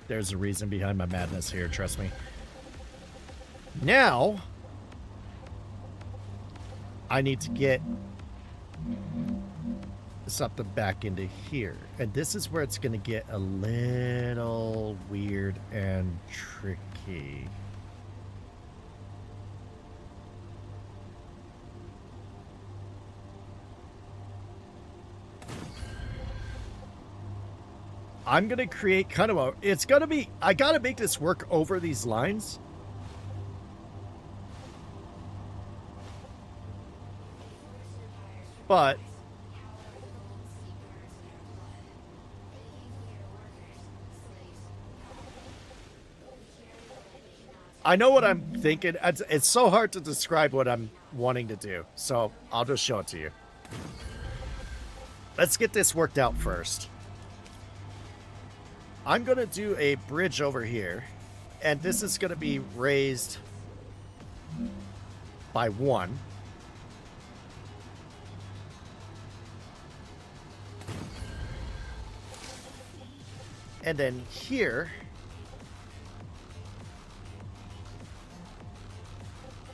There's a reason behind my madness here, trust me. Now, I need to get something back into here. And this is where it's going to get a little weird and tricky. I'm going to create kind of a... It's going to be... I got to make this work over these lines. But... I know what I'm thinking. It's so hard to describe what I'm wanting to do. So I'll just show it to you. Let's get this worked out first. I'm going to do a bridge over here, and this is going to be raised by 1. And then here,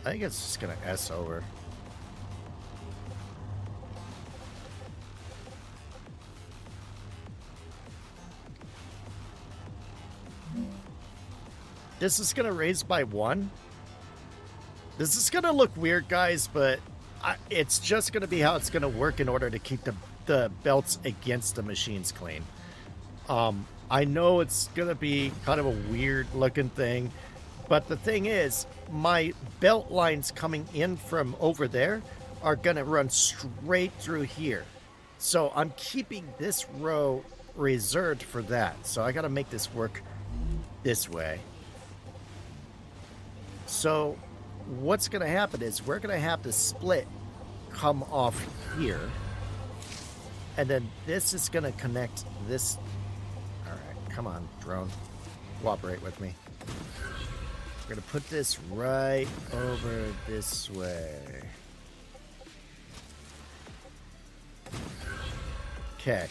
I think it's just going to S over. This is going to raise by 1. This is going to look weird, guys, but it's just going to be how it's going to work in order to keep the belts against the machines clean. I know it's going to be kind of a weird looking thing, but the thing is, my belt lines coming in from over there are going to run straight through here. So I'm keeping this row reserved for that. So I got to make this work this way. So what's going to happen is we're going to have the split come off here. And then this is going to connect this. All right, come on, drone. Cooperate with me. We're going to put this right over this way. Okay.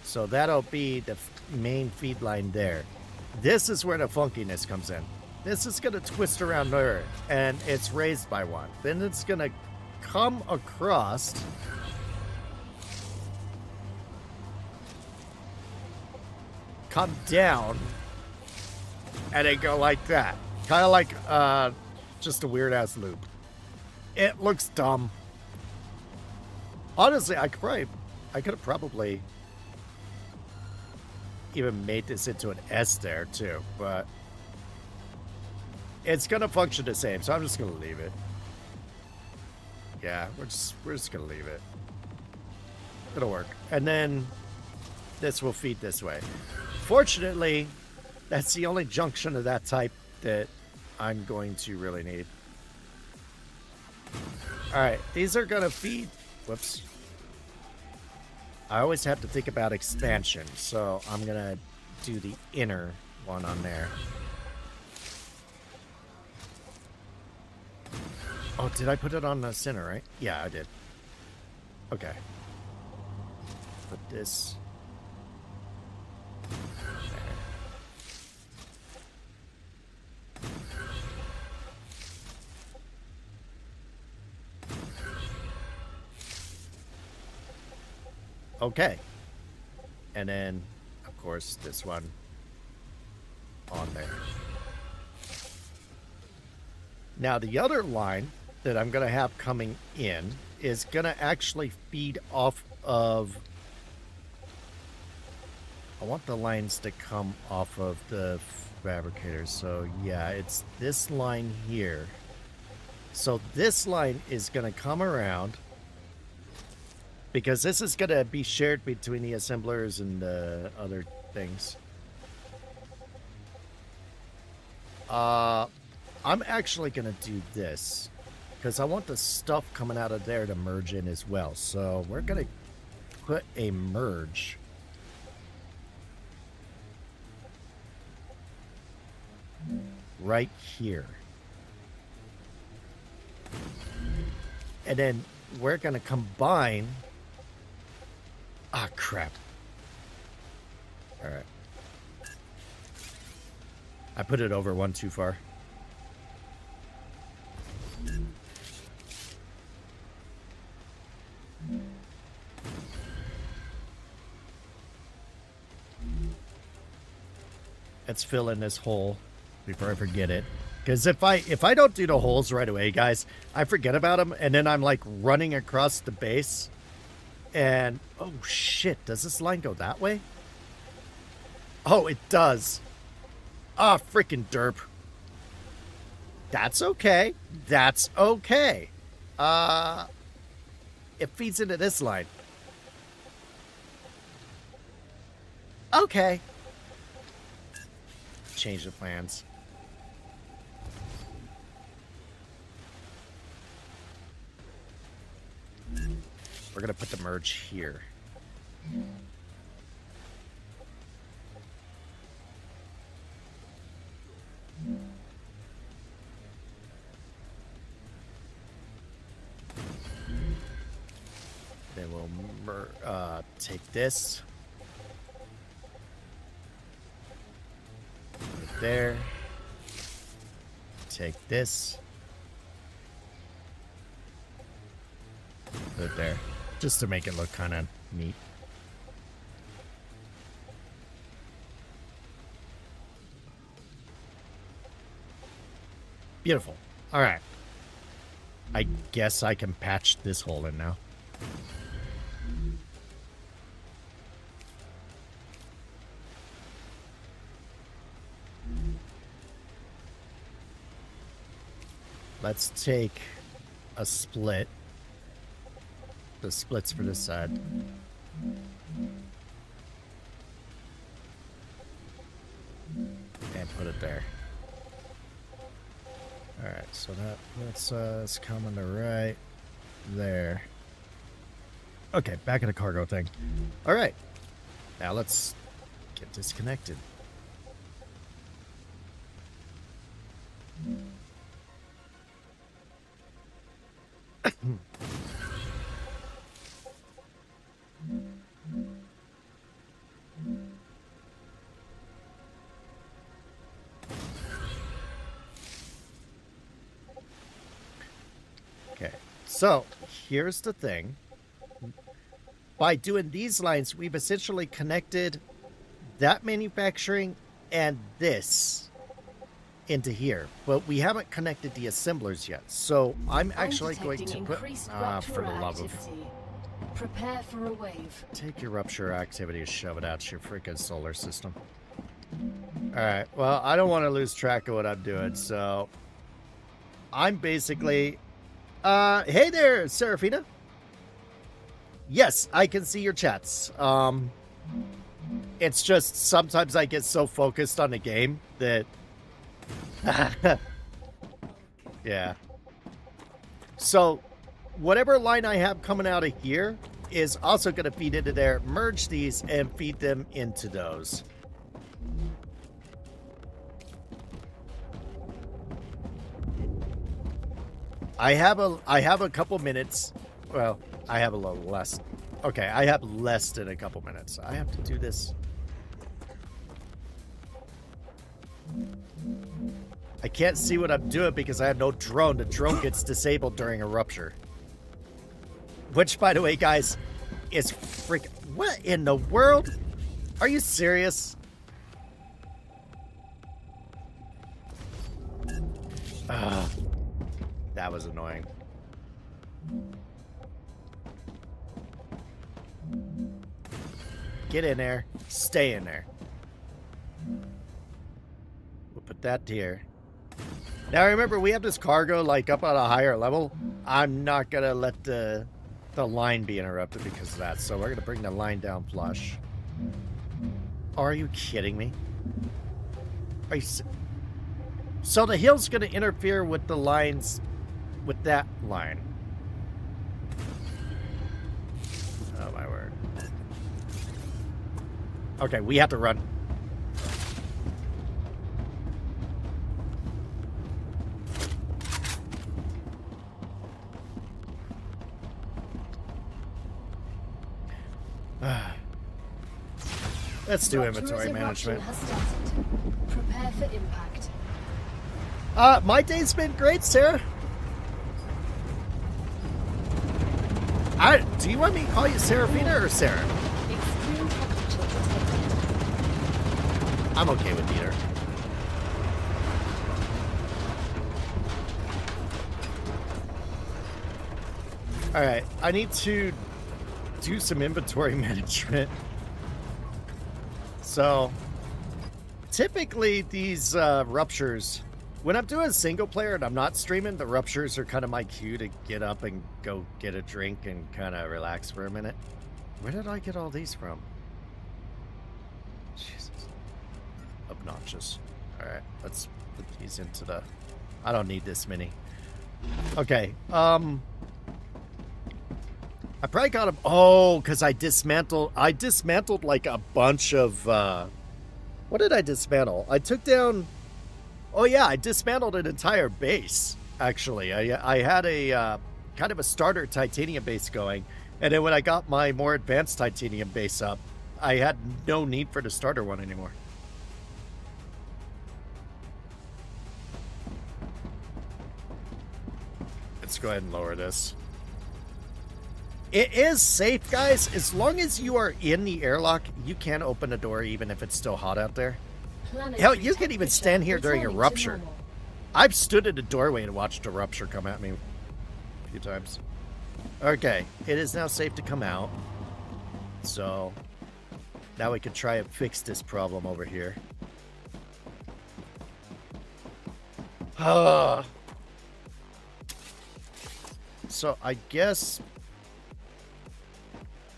So that'll be the main feed line there. This is where the funkiness comes in. This is going to twist around there, and it's raised by one. Then it's going to come across. Come down, and then go like that. Kind of like just a weird-ass loop. It looks dumb. Honestly, I could have probably even made this into an S there too, but it's gonna function the same, so I'm just gonna leave it. Yeah, we're just gonna leave it. It'll work. And then this will feed this way. Fortunately, that's the only junction of that type that I'm going to really need. Alright, these are gonna feed. Whoops. I always have to think about expansion, so I'm gonna do the inner one on there. Oh, did I put it on the center, right? Yeah, I did. Okay. Put this there. Okay. And then, of course, this one on there. Now, the other line that I'm going to have coming in is going to actually feed off of... I want the lines to come off of the fabricator. So, yeah, it's this line here. So, this line is going to come around, because this is going to be shared between the assemblers and the other things. I'm actually going to do this, because I want the stuff coming out of there to merge in as well. So we're going to put a merge right here. And then we're going to combine... Ah, crap. All right. I put it over one too far. Let's fill in this hole before I forget it. Because if I don't do the holes right away, guys, I forget about them, and then I'm like running across the base. And, oh shit, does this line go that way? Oh, it does. Ah, freaking derp. That's okay. That's okay. It feeds into this line. Okay. Change the plans. We're going to put the merge here. Then we'll take this. Put it there. Take this. Put it there. Just to make it look kind of neat. Beautiful. All right. I guess I can patch this hole in now. Let's take a split. The splits for this side. And put it there. Alright, so that's coming to right there. Okay, back in the cargo thing. Alright. Now let's get disconnected. Okay, so here's the thing. By doing these lines, we've essentially connected that manufacturing and this into here, but we haven't connected the assemblers yet. So I'm actually going to put, for the love of... Prepare for a wave. Take your rupture activity and shove it out your freaking solar system. Alright, well, I don't want to lose track of what I'm doing, so... I'm basically... hey there, Serafina! Yes, I can see your chats. It's just sometimes I get so focused on the game that... yeah. So, whatever line I have coming out of here is also going to feed into there, merge these, and feed them into those. I have a couple minutes. Well, I have a little less. Okay, I have less than a couple minutes. I have to do this. I can't see what I'm doing because I have no drone. The drone gets disabled during a rupture. Which, by the way, guys, is freaking... What in the world? Are you serious? That was annoying. Get in there. Stay in there. We'll put that here. Now remember, we have this cargo like up on a higher level. I'm not gonna let the line be interrupted because of that. So we're gonna bring the line down flush. Are you kidding me? Are you? So the hill's gonna interfere with the lines, with that line. Oh my word. Okay, we have to run. Let's do inventory management. Prepare for impact. My day's been great, Sarah. Do you want me to call you Serafina or Sarah? Extreme temperature detected. I'm okay with either. Alright, I need to do some inventory management. So, typically these ruptures, when I'm doing single player and I'm not streaming, the ruptures are kind of my cue to get up and go get a drink and kind of relax for a minute. Where did I get all these from? Jesus. Obnoxious. Alright, let's put these into the... I don't need this many. Okay, I probably got them... Oh, because I dismantled like a bunch of... what did I dismantle? I took down... Oh yeah, I dismantled an entire base, actually. I had a kind of a starter titanium base going, and then when I got my more advanced titanium base up, I had no need for the starter one anymore. Let's go ahead and lower this. It is safe, guys. As long as you are in the airlock, you can open the door even if it's still hot out there. Hell, you can even stand here during a rupture. I've stood in the doorway and watched a rupture come at me a few times. Okay, it is now safe to come out. So, now we can try and fix this problem over here. So, I guess...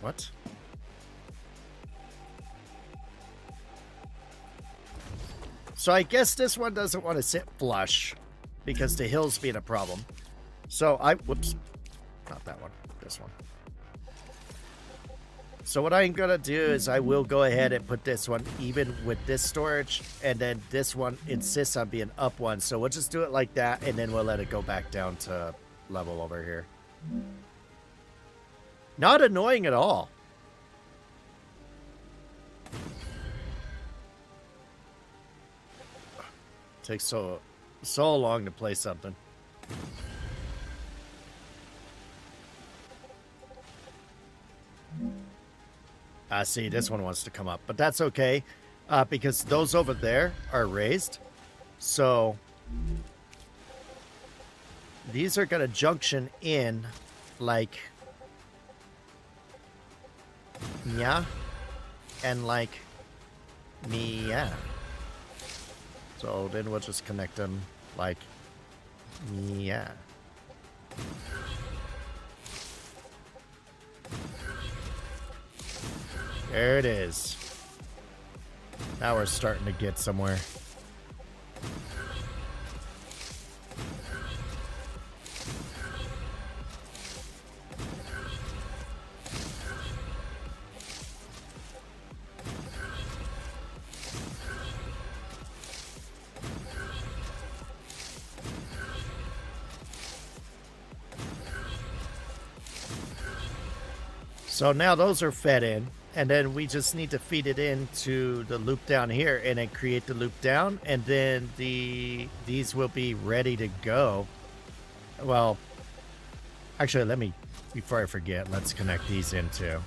What? So I guess this one doesn't want to sit flush because the hill's being a problem. So whoops, not that one, this one. So what I'm going to do is I will go ahead and put this one even with this storage, and then this one insists on being up one. So we'll just do it like that, and then we'll let it go back down to level over here. Not annoying at all. Takes so long to play something. See, this one wants to come up, but that's okay, because those over there are raised. So these are going to junction in like, yeah, and like, yeah. So then we'll just connect them like, yeah. There it is. Now we're starting to get somewhere. So now those are fed in, and then we just need to feed it into the loop down here and then create the loop down, and then these will be ready to go. Well, actually, before I forget, let's connect these in too.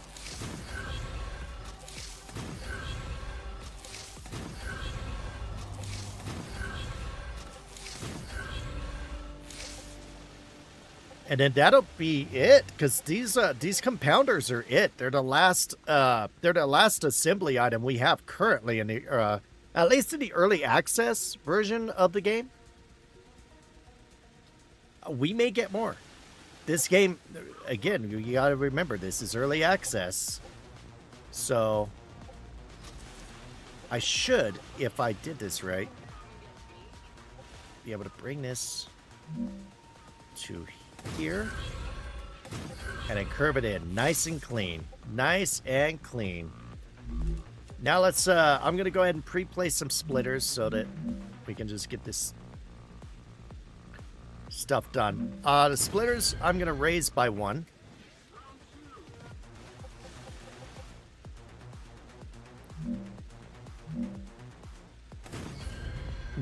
And then that'll be it, because these compounders are it. They're the last assembly item we have currently in the at least in the early access version of the game. We may get more. This game, again, you got to remember, this is early access. So I should, if I did this right, be able to bring this to here and then curve it in nice and clean. Now let's I'm gonna go ahead and pre-place some splitters so that we can just get this stuff done. The splitters I'm gonna raise by 1.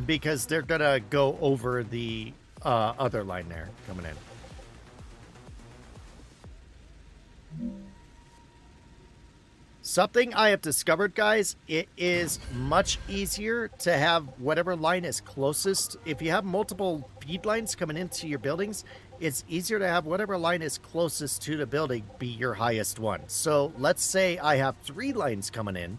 Because they're gonna go over the other line there coming in. Something I have discovered, guys, it is much easier to have whatever line is closest. If you have multiple feed lines coming into your buildings, it's easier to have whatever line is closest to the building be your highest one. So let's say I have 3 lines coming in.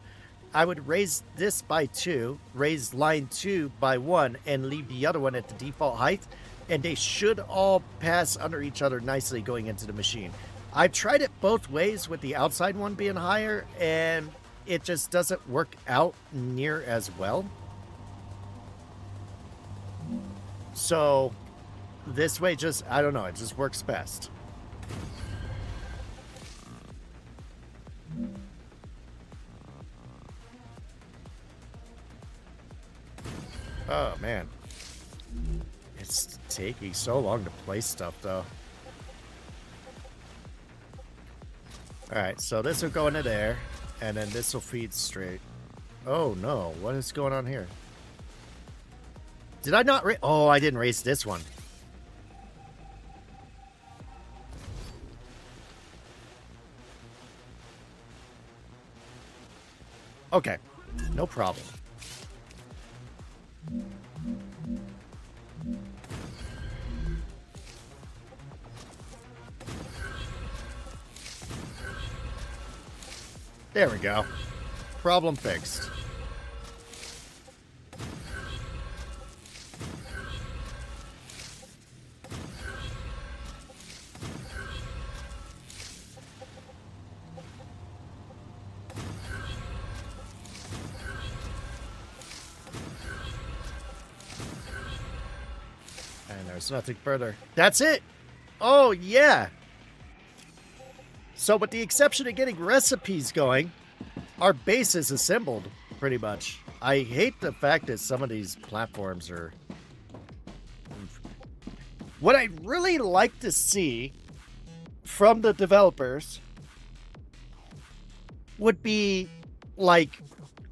I would raise this by 2, raise line 2 by 1, and leave the other one at the default height. And they should all pass under each other nicely going into the machine. I've tried it both ways with the outside one being higher, and it just doesn't work out near as well. So this way just, I don't know, it just works best. Oh, man. It's taking so long to place stuff, though. Alright, so this will go into there, and then this will feed straight. Oh, no. What is going on here? Did I not oh, I didn't raise this one. Okay. No problem. There we go. Problem fixed. And there's nothing further. That's it. Oh, yeah. So with the exception of getting recipes going, our base is assembled pretty much. I hate the fact that some of these platforms are... What I'd really like to see from the developers would be like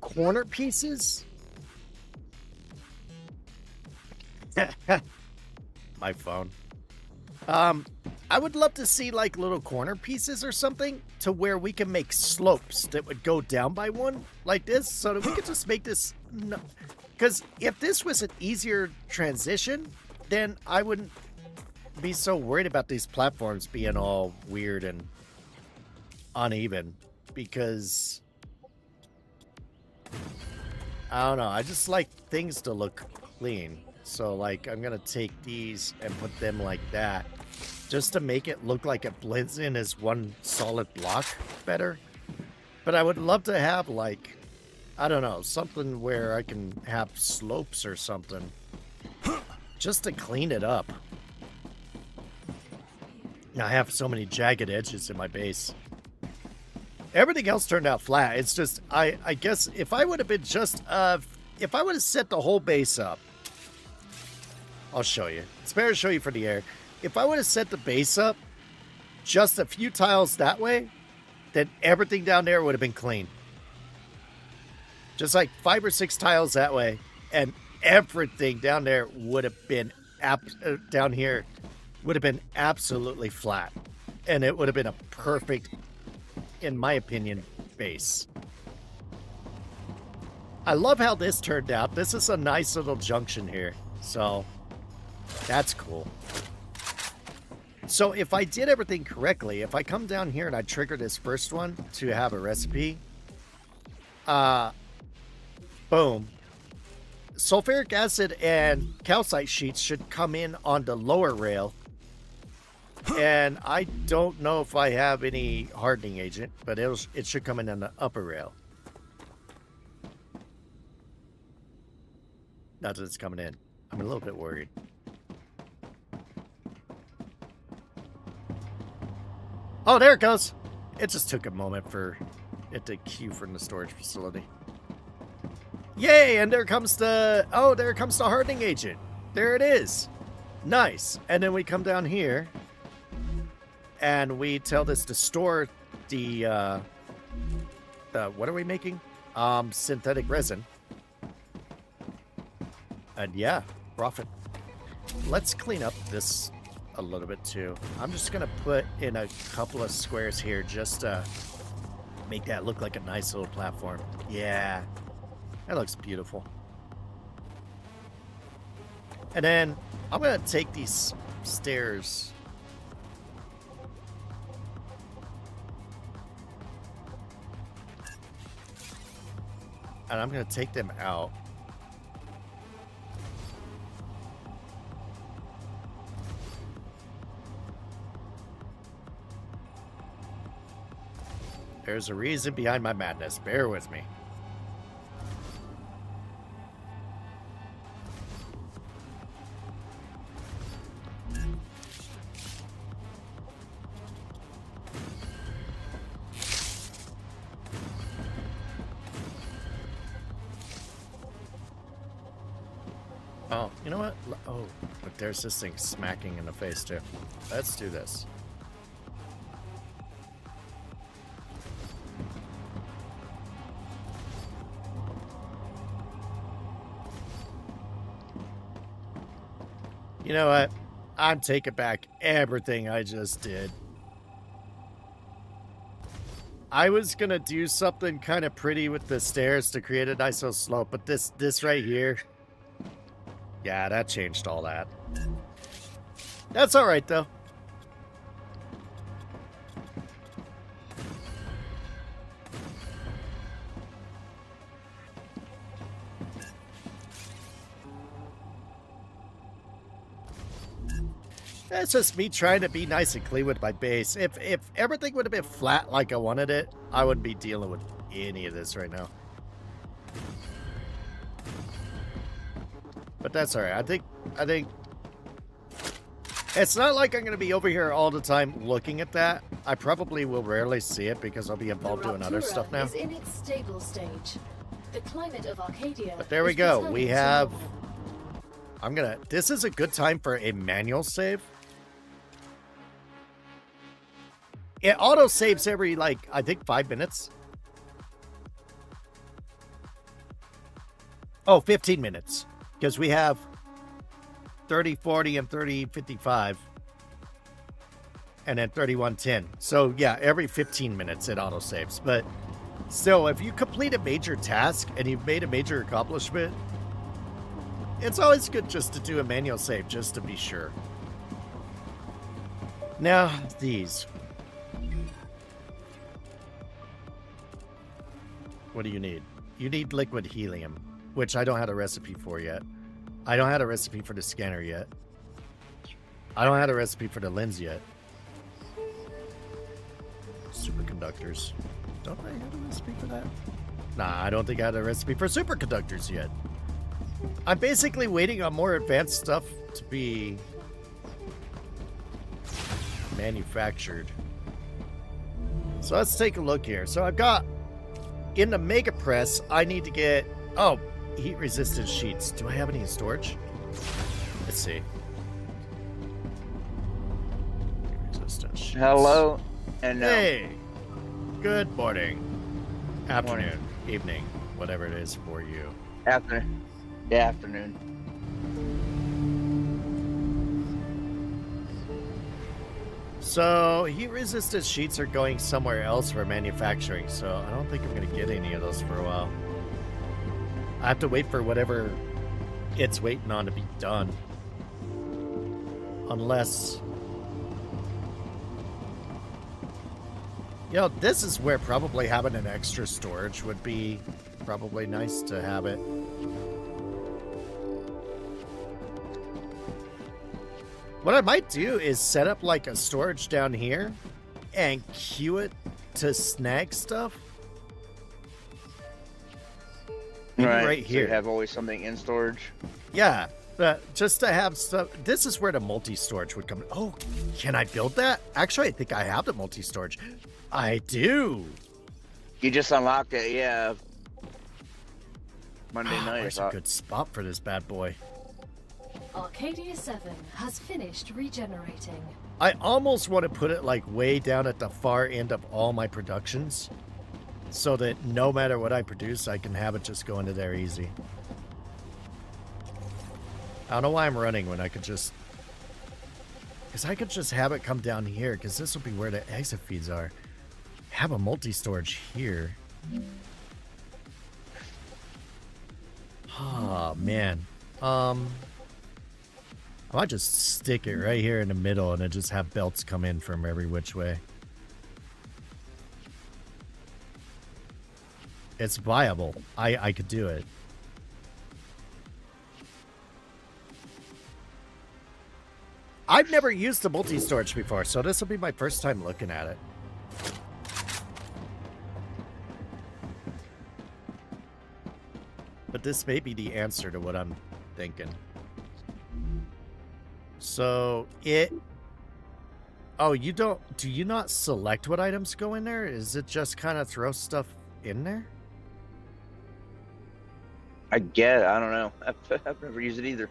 corner pieces. My phone. I would love to see like little corner pieces or something to where we can make slopes that would go down by one like this, so that we could just make this. Because if this was an easier transition, then I wouldn't be so worried about these platforms being all weird and uneven. Because I don't know, I just like things to look clean. So like I'm gonna take these and put them like that, just to make it look like it blends in as one solid block better. But I would love to have like, I don't know, something where I can have slopes or something, just to clean it up. Now I have so many jagged edges in my base. Everything else turned out flat. It's just, I guess if I would have been just, if I would have set the whole base up, I'll show you. It's better to show you for the air. If I would have set the base up just a few tiles that way, then everything down there would have been clean. Just like 5 or 6 tiles that way, and everything down there would have been, down here, would have been absolutely flat. And it would have been a perfect, in my opinion, base. I love how this turned out. This is a nice little junction here. So, that's cool. So if I did everything correctly, if I come down here and I trigger this first one to have a recipe, boom. Sulfuric acid and calcite sheets should come in on the lower rail. And I don't know if I have any hardening agent, but it should come in on the upper rail. Not that it's coming in. I'm a little bit worried. Oh, there it goes. It just took a moment for it to queue from the storage facility. Yay, and there comes the, oh, there comes the hardening agent. There it is. Nice. And then we come down here and we tell this to store the what are we making? Synthetic resin. And yeah, profit. Let's clean up this a little bit too. I'm just gonna put in a couple of squares here just to make that look like a nice little platform. Yeah, that looks beautiful. And then I'm gonna take these stairs and I'm gonna take them out. There's a reason behind my madness. Bear with me. Oh, you know what? Oh, but there's this thing smacking in the face too. Let's do this. You know what? I'm taking back everything I just did. I was gonna do something kind of pretty with the stairs to create a nice little slope, but this right here, yeah, that changed all that. That's all right though. That's just me trying to be nice and clean with my base. If everything would have been flat like I wanted it, I wouldn't be dealing with any of this right now. But that's all right. I think it's not like I'm going to be over here all the time looking at that. I probably will rarely see it because I'll be involved doing other stuff now. Is in its stable stage. The climate of Arcadia. But there we go. We have. This is a good time for a manual save. It auto saves every, like, I think 5 minutes. Oh, 15 minutes. Because we have 30, 40, and 30, 55. and then 3110. So yeah, every 15 minutes it autosaves. But still, if you complete a major task and you've made a major accomplishment, it's always good just to do a manual save just to be sure. Now, these. What do you need? You need liquid helium, which I don't have a recipe for yet. I don't have a recipe for the scanner yet. I don't have a recipe for the lens yet. Superconductors. Don't I have a recipe for that? Nah, I don't think I have a recipe for superconductors yet. I'm basically waiting on more advanced stuff to be manufactured. So let's take a look here. So I've got, in the Mega Press, I need to get, oh, heat resistant sheets. Do I have any in storage? Let's see. Heat resistant sheets. Hello and no. Hey, good morning, afternoon, evening, whatever it is for you. Afternoon. Yeah, afternoon. So heat resistant sheets are going somewhere else for manufacturing, so I don't think I'm going to get any of those for a while. I have to wait for whatever it's waiting on to be done. Unless... You know, this is where probably having an extra storage would be probably nice to have it. What I might do is set up like a storage down here and queue it to snag stuff. Maybe right here. So you have always something in storage. Yeah, just to have stuff. This is where the multi-storage would come. Oh, can I build that? Actually, I think I have the multi-storage. I do. You just unlocked it, yeah. Monday night. There's a good spot for this bad boy. Arcadia 7 has finished regenerating. I almost want to put it like way down at the far end of all my productions, so that no matter what I produce, I can have it just go into there easy. I don't know why I'm running when I could just... Because I could just have it come down here, because this will be where the exit feeds are. Have a multi-storage here. Oh, man. I might just stick it right here in the middle and then just have belts come in from every which way. It's viable. I could do it. I've never used the multi-storage before, so this will be my first time looking at it. But this may be the answer to what I'm thinking. So it... Oh, you don't... Do you not select what items go in there? Is it just kind of throw stuff in there? I get it. I don't know. I've never used it either.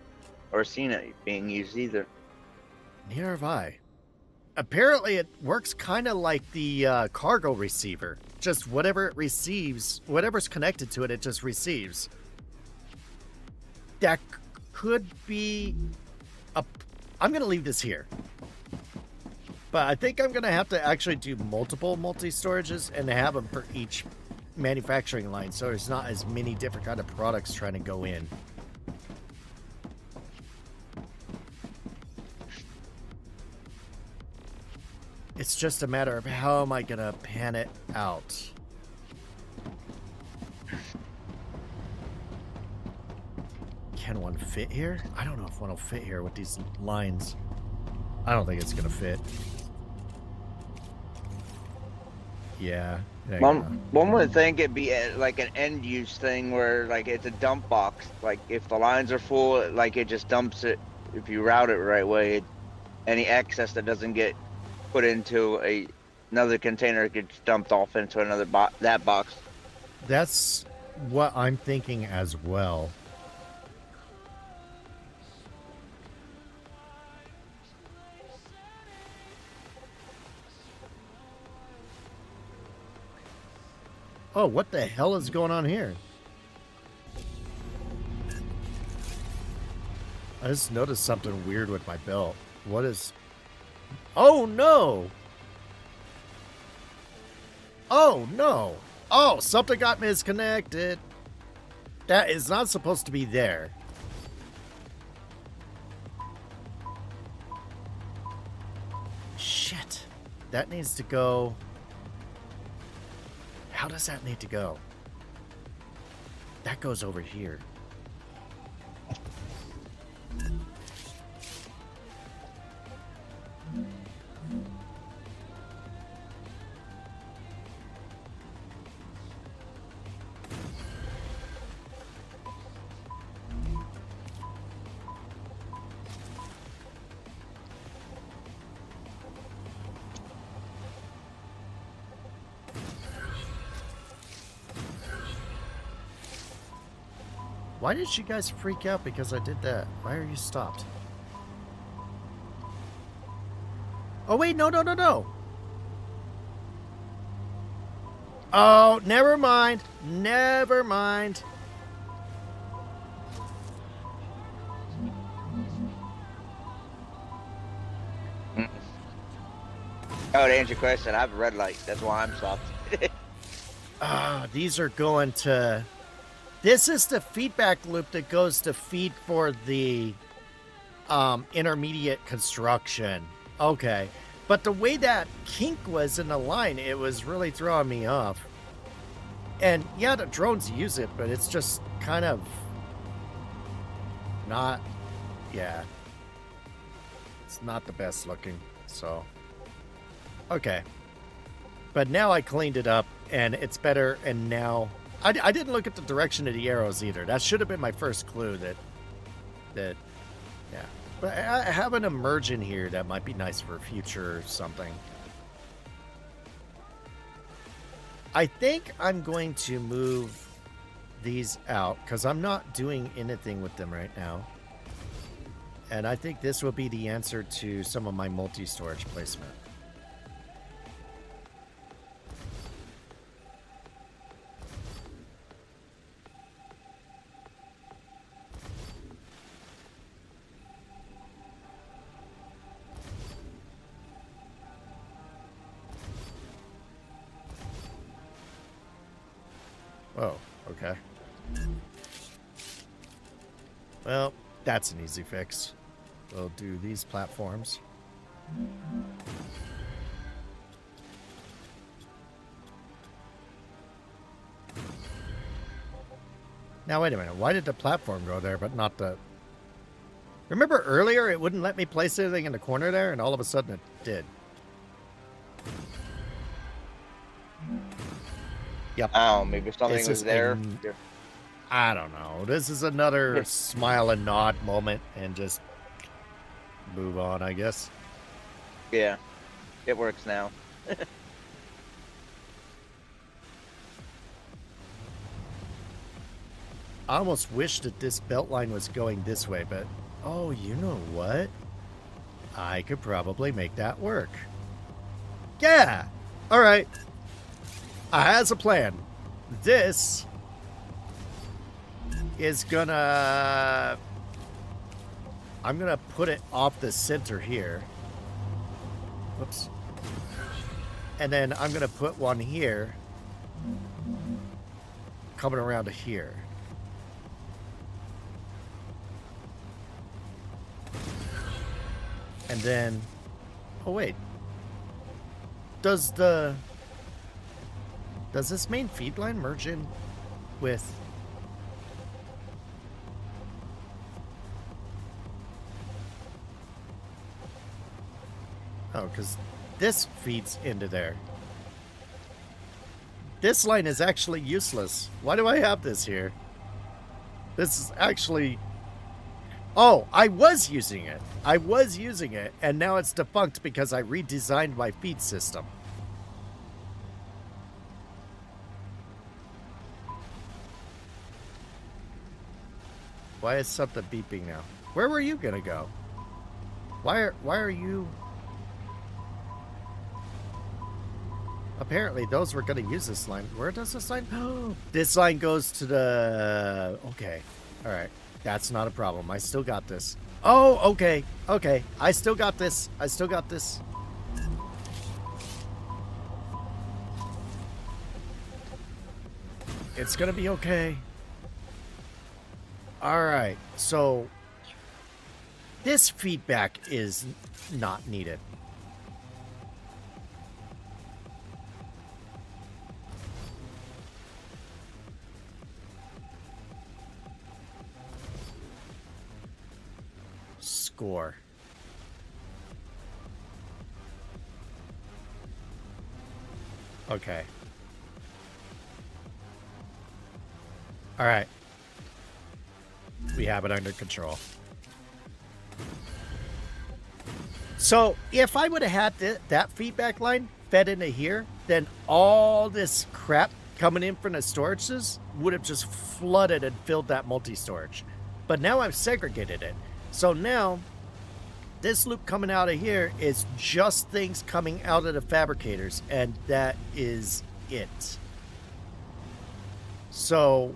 Or seen it being used either. Neither have I. Apparently it works kind of like the cargo receiver. Just whatever it receives, whatever's connected to it, it just receives. That could be a... I'm going to leave this here. But I think I'm going to have to actually do multiple multi-storages and have them for each manufacturing line, so there's not as many different kind of products trying to go in. It's just a matter of how am I going to pan it out. Can one fit here? I don't know if one will fit here with these lines. I don't think it's going to fit. Yeah. One would think it'd be like an end use thing where like it's a dump box. Like if the lines are full, like it just dumps it. If you route it the right way, any excess that doesn't get put into another container gets dumped off into another that box. That's what I'm thinking as well. Oh, what the hell is going on here? I just noticed something weird with my belt. What is... Oh, no. Oh, no. Oh, something got misconnected. That is not supposed to be there. Shit. That needs to go. How does that need to go? That goes over here. Why did you guys freak out because I did that? Why are you stopped? Oh, wait, no, no, no, no. Oh, never mind. Never mind. Oh, to answer your question, I have a red light. That's why I'm stopped. These are going to... This is the feedback loop that goes to feed for the intermediate construction. Okay. But the way that kink was in the line, it was really throwing me off. And yeah, the drones use it, but it's just kind of not... Yeah. It's not the best looking, so... Okay. But now I cleaned it up, and it's better, and now... I didn't look at the direction of the arrows either. That should have been my first clue that yeah. But I have an emerge in here that might be nice for a future or something. I think I'm going to move these out because I'm not doing anything with them right now. And I think this will be the answer to some of my multi-storage placement. Oh, okay. Well, that's an easy fix. We'll do these platforms. Now, wait a minute. Why did the platform go there, but not the... Remember earlier it wouldn't let me place anything in the corner there, and all of a sudden it did. Yep. Oh, maybe something was there. I don't know. This is another smile and nod moment and just move on, I guess. Yeah, it works now. I almost wish that this belt line was going this way, but oh, you know what? I could probably make that work. Yeah. All right. I has a plan. This is gonna... I'm gonna put it off the center here. Whoops. And then I'm gonna put one here, coming around to here. And then, oh wait, does this main feed line merge in with... Oh, because this feeds into there. This line is actually useless. Why do I have this here? This is actually... Oh, I was using it. I was using it, and now it's defunct because I redesigned my feed system. Why is something beeping now? Where were you gonna go? Why are you... Apparently those were gonna use this line. Where does this line? Oh, this line goes to the... Okay. Alright. That's not a problem. I still got this. Oh, okay. Okay. I still got this. I still got this. It's gonna be okay. Alright, so this feedback is not needed. Score. Okay. All right. We have it under control. So if I would have had that feedback line fed into here, then all this crap coming in from the storages would have just flooded and filled that multi-storage. But now I've segregated it. So now this loop coming out of here is just things coming out of the fabricators, and that is it. So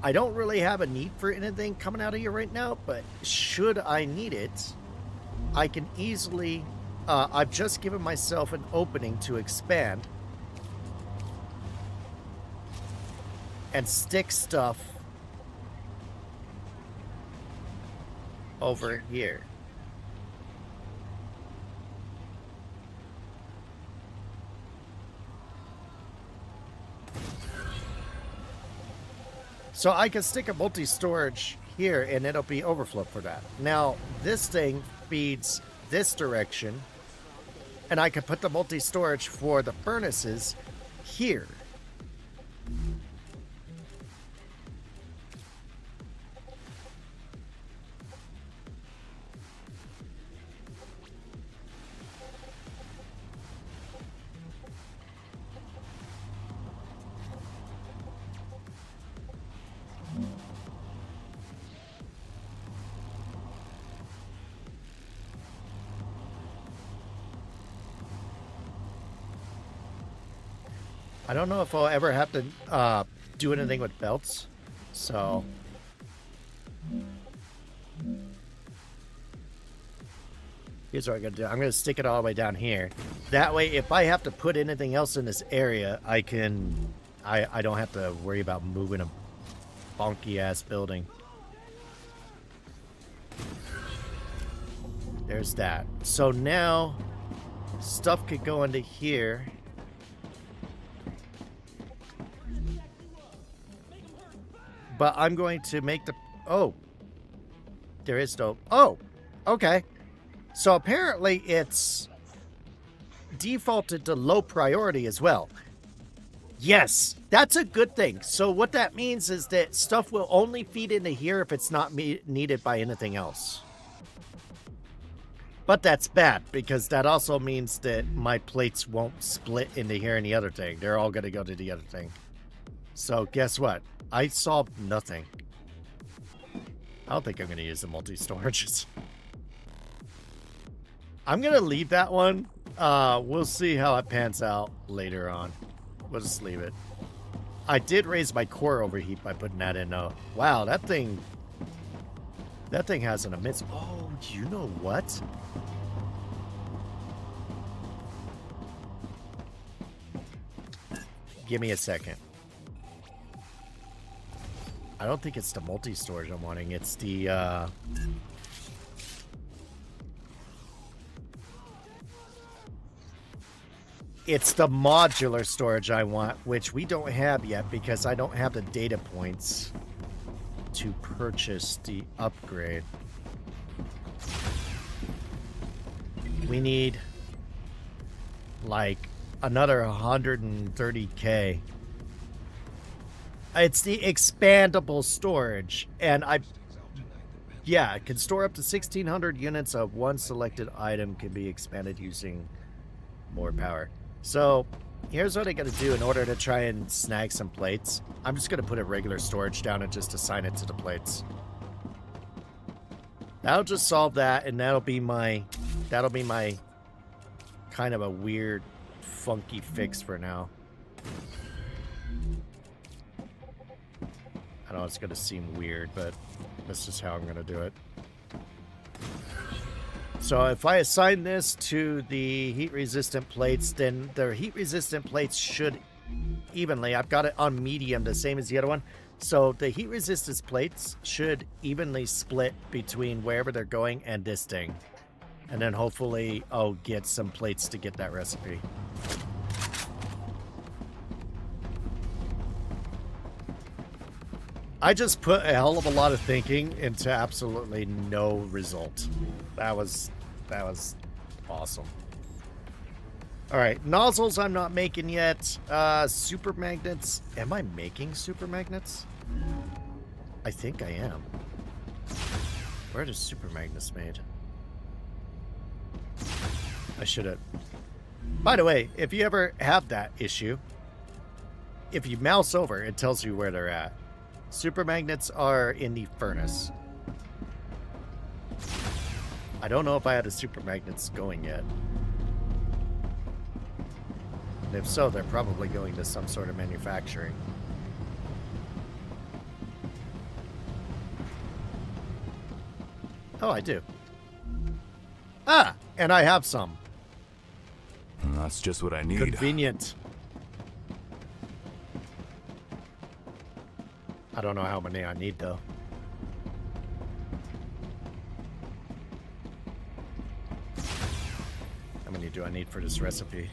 I don't really have a need for anything coming out of here right now, but should I need it, I can easily, I've just given myself an opening to expand and stick stuff over here. So I can stick a multi-storage here and it'll be overflow for that. Now, this thing feeds this direction, and I can put the multi-storage for the furnaces here. I don't know if I'll ever have to do anything with belts, so here's what I'm gonna do. I'm gonna stick it all the way down here. That way, if I have to put anything else in this area, I don't have to worry about moving a bonky ass building. There's that. So now stuff could go into here. But I'm going to make the... Oh. There is no... Oh. Okay. So apparently it's defaulted to low priority as well. Yes. That's a good thing. So what that means is that stuff will only feed into here if it's not needed by anything else. But that's bad, because that also means that my plates won't split into here and the other thing. They're all going to go to the other thing. So guess what? I solved nothing. I don't think I'm going to use the multi-storages. I'm going to leave that one. We'll see how it pans out later on. We'll just leave it. I did raise my core overheat by putting that in. Wow, that thing has an immense... Oh, you know what? Give me a second. I don't think it's the multi-storage I'm wanting. It's the, it's the modular storage I want, which we don't have yet because I don't have the data points to purchase the upgrade. We need, like, another 130K. It's the expandable storage, and yeah, it can store up to 1,600 units of one selected item can be expanded using more power. So here's what I gotta do in order to try and snag some plates. I'm just gonna put a regular storage down and just assign it to the plates. That'll just solve that, and that'll be my kind of a weird, funky fix for now. I know it's going to seem weird, but this is how I'm going to do it. So if I assign this to the heat-resistant plates, then the heat-resistant plates should evenly. I've got it on medium, the same as the other one. So the heat resistance plates should evenly split between wherever they're going and this thing. And then hopefully I'll get some plates to get that recipe. I just put a hell of a lot of thinking into absolutely no result. That was awesome. All right, nozzles I'm not making yet. Super magnets. Am I making super magnets? I think I am. Where are the super magnets made? I should have. By the way, if you ever have that issue, if you mouse over, it tells you where they're at. Super magnets are in the furnace. I don't know if I had the super magnets going yet. And if so, they're probably going to some sort of manufacturing. Oh, I do. Ah, and I have some. That's just what I need. Convenient. I don't know how many I need, though. How many do I need for this recipe?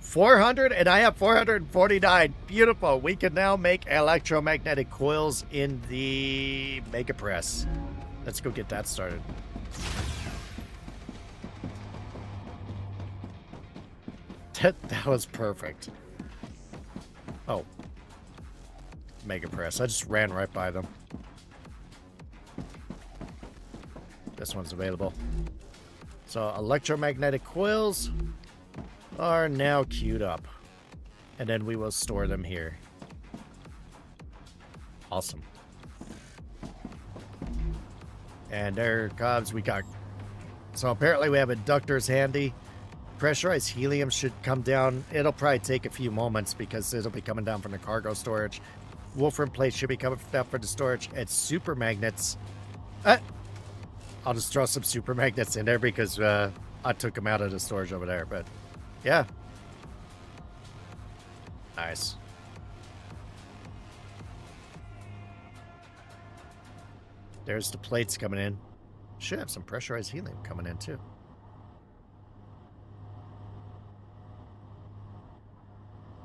400, and I have 449. Beautiful. We can now make electromagnetic coils in the Mega Press. Let's go get that started. That was perfect. Oh. Mega Press. I just ran right by them. This one's available. So electromagnetic coils are now queued up. And then we will store them here. Awesome. And there comes, we got... So apparently we have inductors handy. Pressurized helium should come down. It'll probably take a few moments because it'll be coming down from the cargo storage. Wolfram plates should be coming down for the storage. And super magnets. I'll just throw some super magnets in there because I took them out of the storage over there. But yeah. Nice. There's the plates coming in. Should have some pressurized helium coming in too.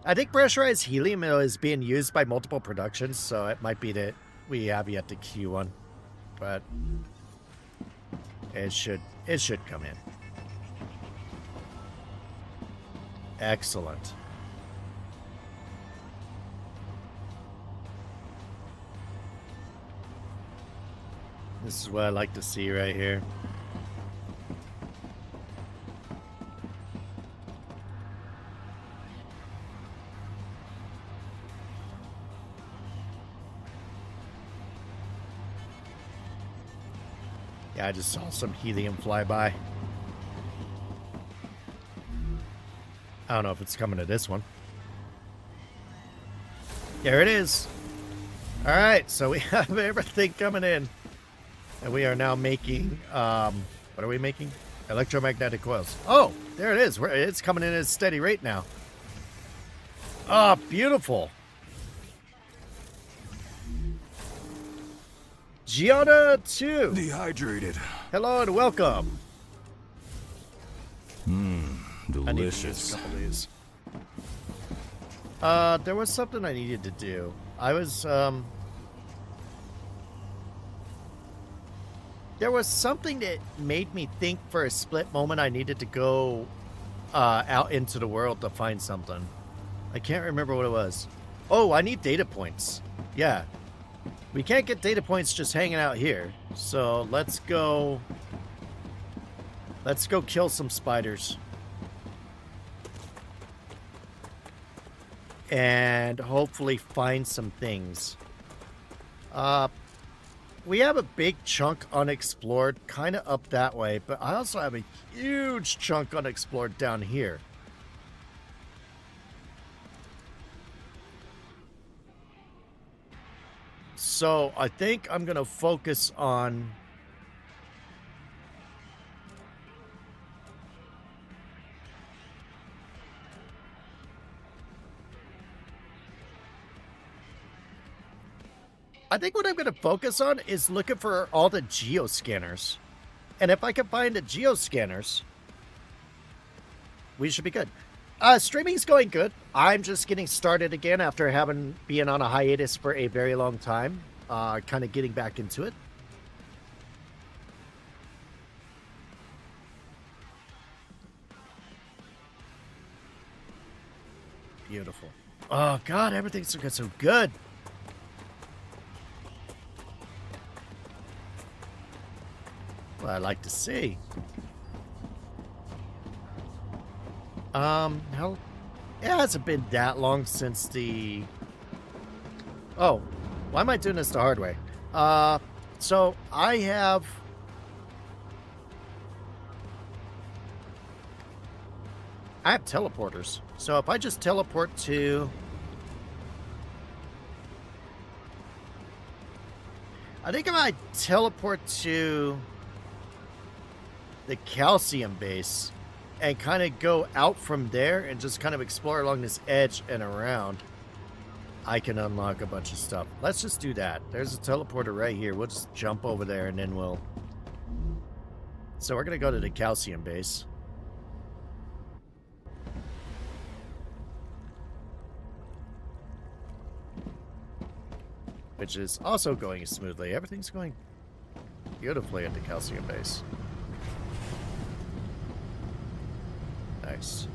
I think pressurized helium is being used by multiple productions, so it might be that we have yet to queue one, but it should come in. Excellent. This is what I like to see right here. Yeah, I just saw some helium fly by. I don't know if it's coming to this one. There it is. All right, so we have everything coming in. And we are now making, what are we making? Electromagnetic coils. Oh, there it is. It's coming in at a steady rate now. Oh, beautiful. Gianna 2. Dehydrated. Hello and welcome. Delicious. I need to use a couple of these. There was something I needed to do. I was, there was something that made me think for a split moment I needed to go out into the world to find something. I can't remember what it was. Oh, I need data points. Yeah. We can't get data points just hanging out here. So let's go kill some spiders. And hopefully find some things. We have a big chunk unexplored, kind of up that way, but I also have a huge chunk unexplored down here. So I think I'm going to focus on... I think what I'm going to focus on is looking for all the geoscanners. And if I can find the geoscanners, we should be good. Streaming's going good. I'm just getting started again after having been on a hiatus for a very long time. Kind of getting back into it. Beautiful. Oh, God, everything's looking so good. Well, I'd like to see. Hell, it hasn't been that long since the... Oh, why am I doing this the hard way? So I have... teleporters. So if I just teleport to... I think if I teleport to the calcium base and kind of go out from there and just kind of explore along this edge and around, I can unlock a bunch of stuff. Let's just do that. There's a teleporter right here. We'll just jump over there and then we'll... So we're going to go to the calcium base. Which is also going smoothly. Everything's going beautifully at the calcium base. Nice.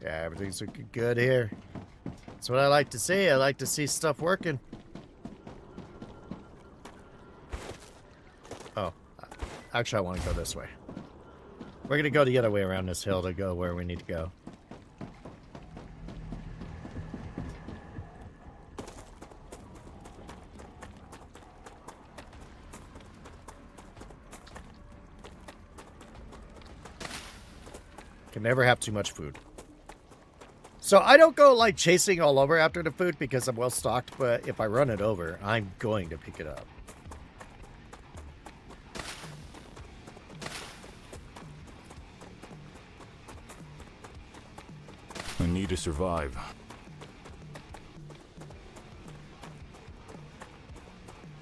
Yeah, everything's looking good here. That's what I like to see. I like to see stuff working. Oh, actually I want to go this way. We're going to go the other way around this hill to go where we need to go. Can never have too much food. So I don't go like chasing all over after the food because I'm well stocked, but if I run it over, I'm going to pick it up. I need to survive.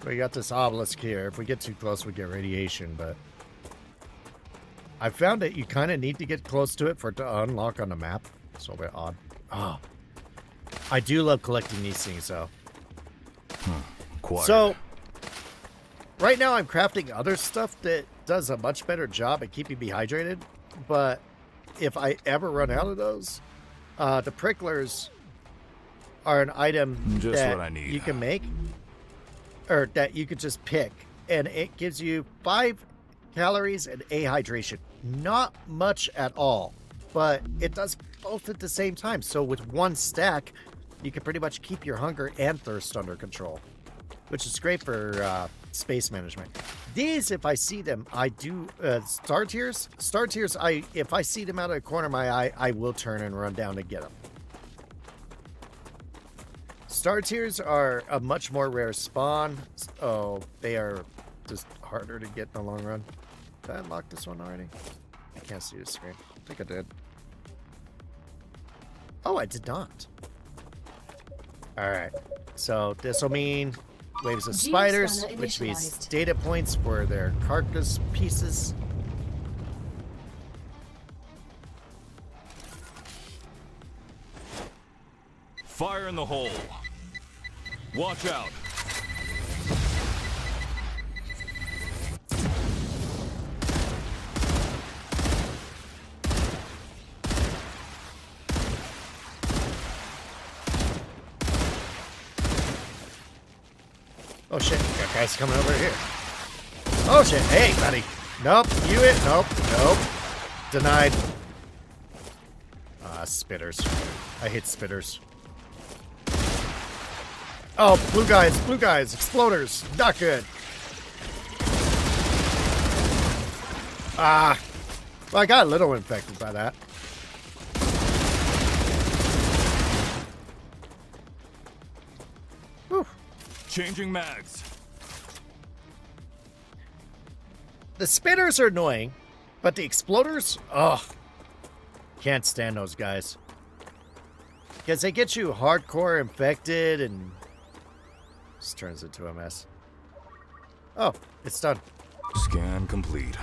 We got this obelisk here. If we get too close, we get radiation, but... I found that you kind of need to get close to it for it to unlock on the map. It's a bit odd. Oh. I do love collecting these things, though. Quiet. So, right now I'm crafting other stuff that does a much better job at keeping me hydrated. But if I ever run out of those, the pricklers are an item Just that what I need. you can make. Or that you could just pick. And it gives you 5 calories and a hydration. Not much at all, but it does both at the same time. So with one stack, you can pretty much keep your hunger and thirst under control, which is great for space management. These, if I see them, I do star tiers. Star tiers, if I see them out of the corner of my eye, I will turn and run down to get them. Star tiers are a much more rare spawn. Oh, they are just harder to get in the long run. Did I unlock this one already? I can't see the screen. I think I did. Oh, I did not. Alright. So this will mean waves of spiders, which means data points for their carcass pieces. Fire in the hole. Watch out. Oh shit, we got guys coming over here. Oh shit, hey buddy. Nope, you it. Nope, nope. Denied. Ah, spitters. I hate spitters. Oh, blue guys, exploders. Not good. Ah. Well, I got a little infected by that. Whew. Changing mags. The spitters are annoying, but the exploders, ugh. Can't stand those guys. Because they get you hardcore infected and just turns into a mess. Oh, it's done. Scan complete.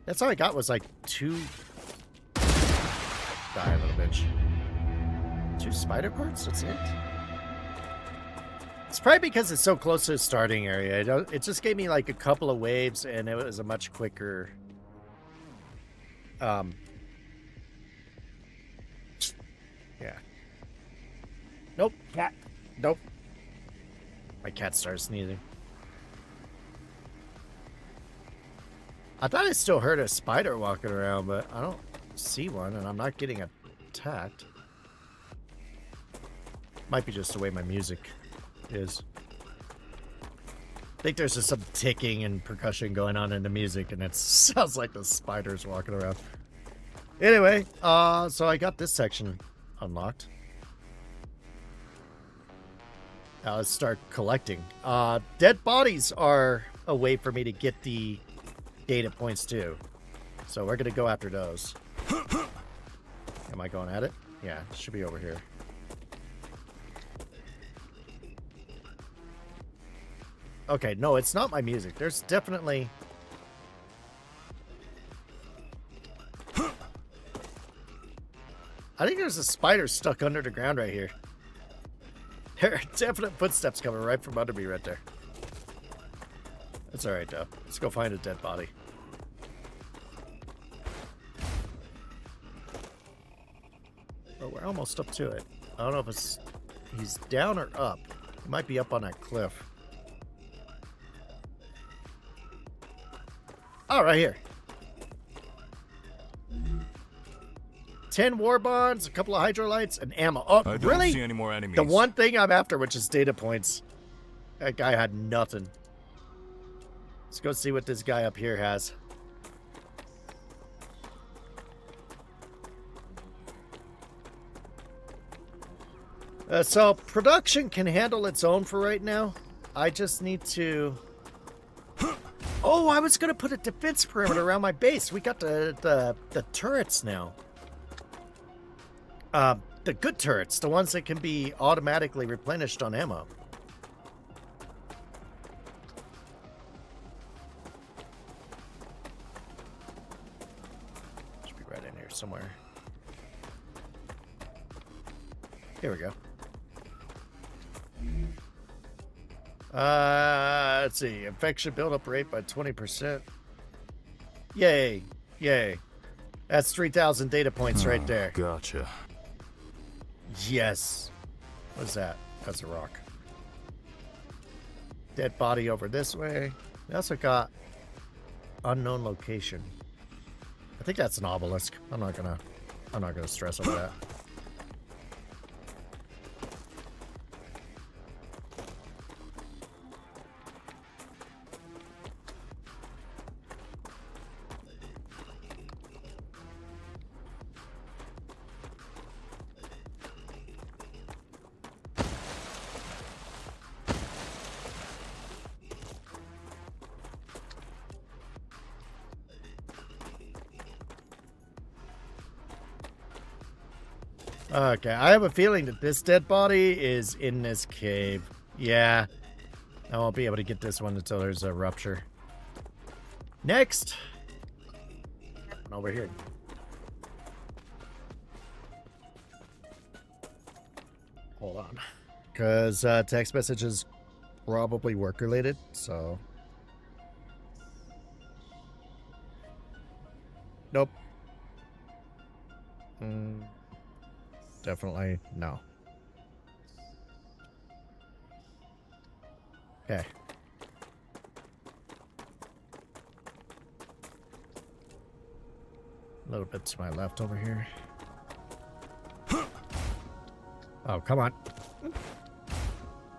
That's all I got was like 2... Die, little bitch. 2 spider parts? That's it? It's probably because it's so close to the starting area. It just gave me like a couple of waves and it was a much quicker... Yeah. Nope. Cat. Nope. My cat started sneezing. I thought I still heard a spider walking around, but I don't see one, and I'm not getting attacked. Might be just the way my music is. I think there's just some ticking and percussion going on in the music, and it sounds like the spiders walking around. Anyway, so I got this section unlocked. Now let's start collecting. Dead bodies are a way for me to get the data points too. So we're gonna go after those. Am I going at it? Yeah, it should be over here. Okay, no, it's not my music. There's definitely... I think there's a spider stuck under the ground right here. There are definite footsteps coming right from under me right there. That's alright though. Let's go find a dead body. Oh, we're almost up to it. I don't know if he's down or up. He might be up on that cliff. Oh, right here. 10 war bonds, a couple of hydrolytes, and ammo. Oh, I don't really? see any more enemies. The one thing I'm after, which is data points. That guy had nothing. Let's go see what this guy up here has. So production can handle its own for right now. I just need to... Oh, I was going to put a defense perimeter around my base. We got the turrets now. The good turrets. The ones that can be automatically replenished on ammo. Should be right in here somewhere. Here we go. Let's see. Infection buildup rate by 20%. Yay. Yay. That's 3,000 data points right there. Gotcha. Yes. What's that? That's a rock. Dead body over this way. We also got unknown location. I think that's an obelisk. I'm not gonna stress over that. Okay, I have a feeling that this dead body is in this cave. Yeah, I won't be able to get this one until there's a rupture. Next! Over here. Hold on. Because text messages probably work related, so... Nope. Definitely no. Okay. A little bit to my left over here. Oh, come on.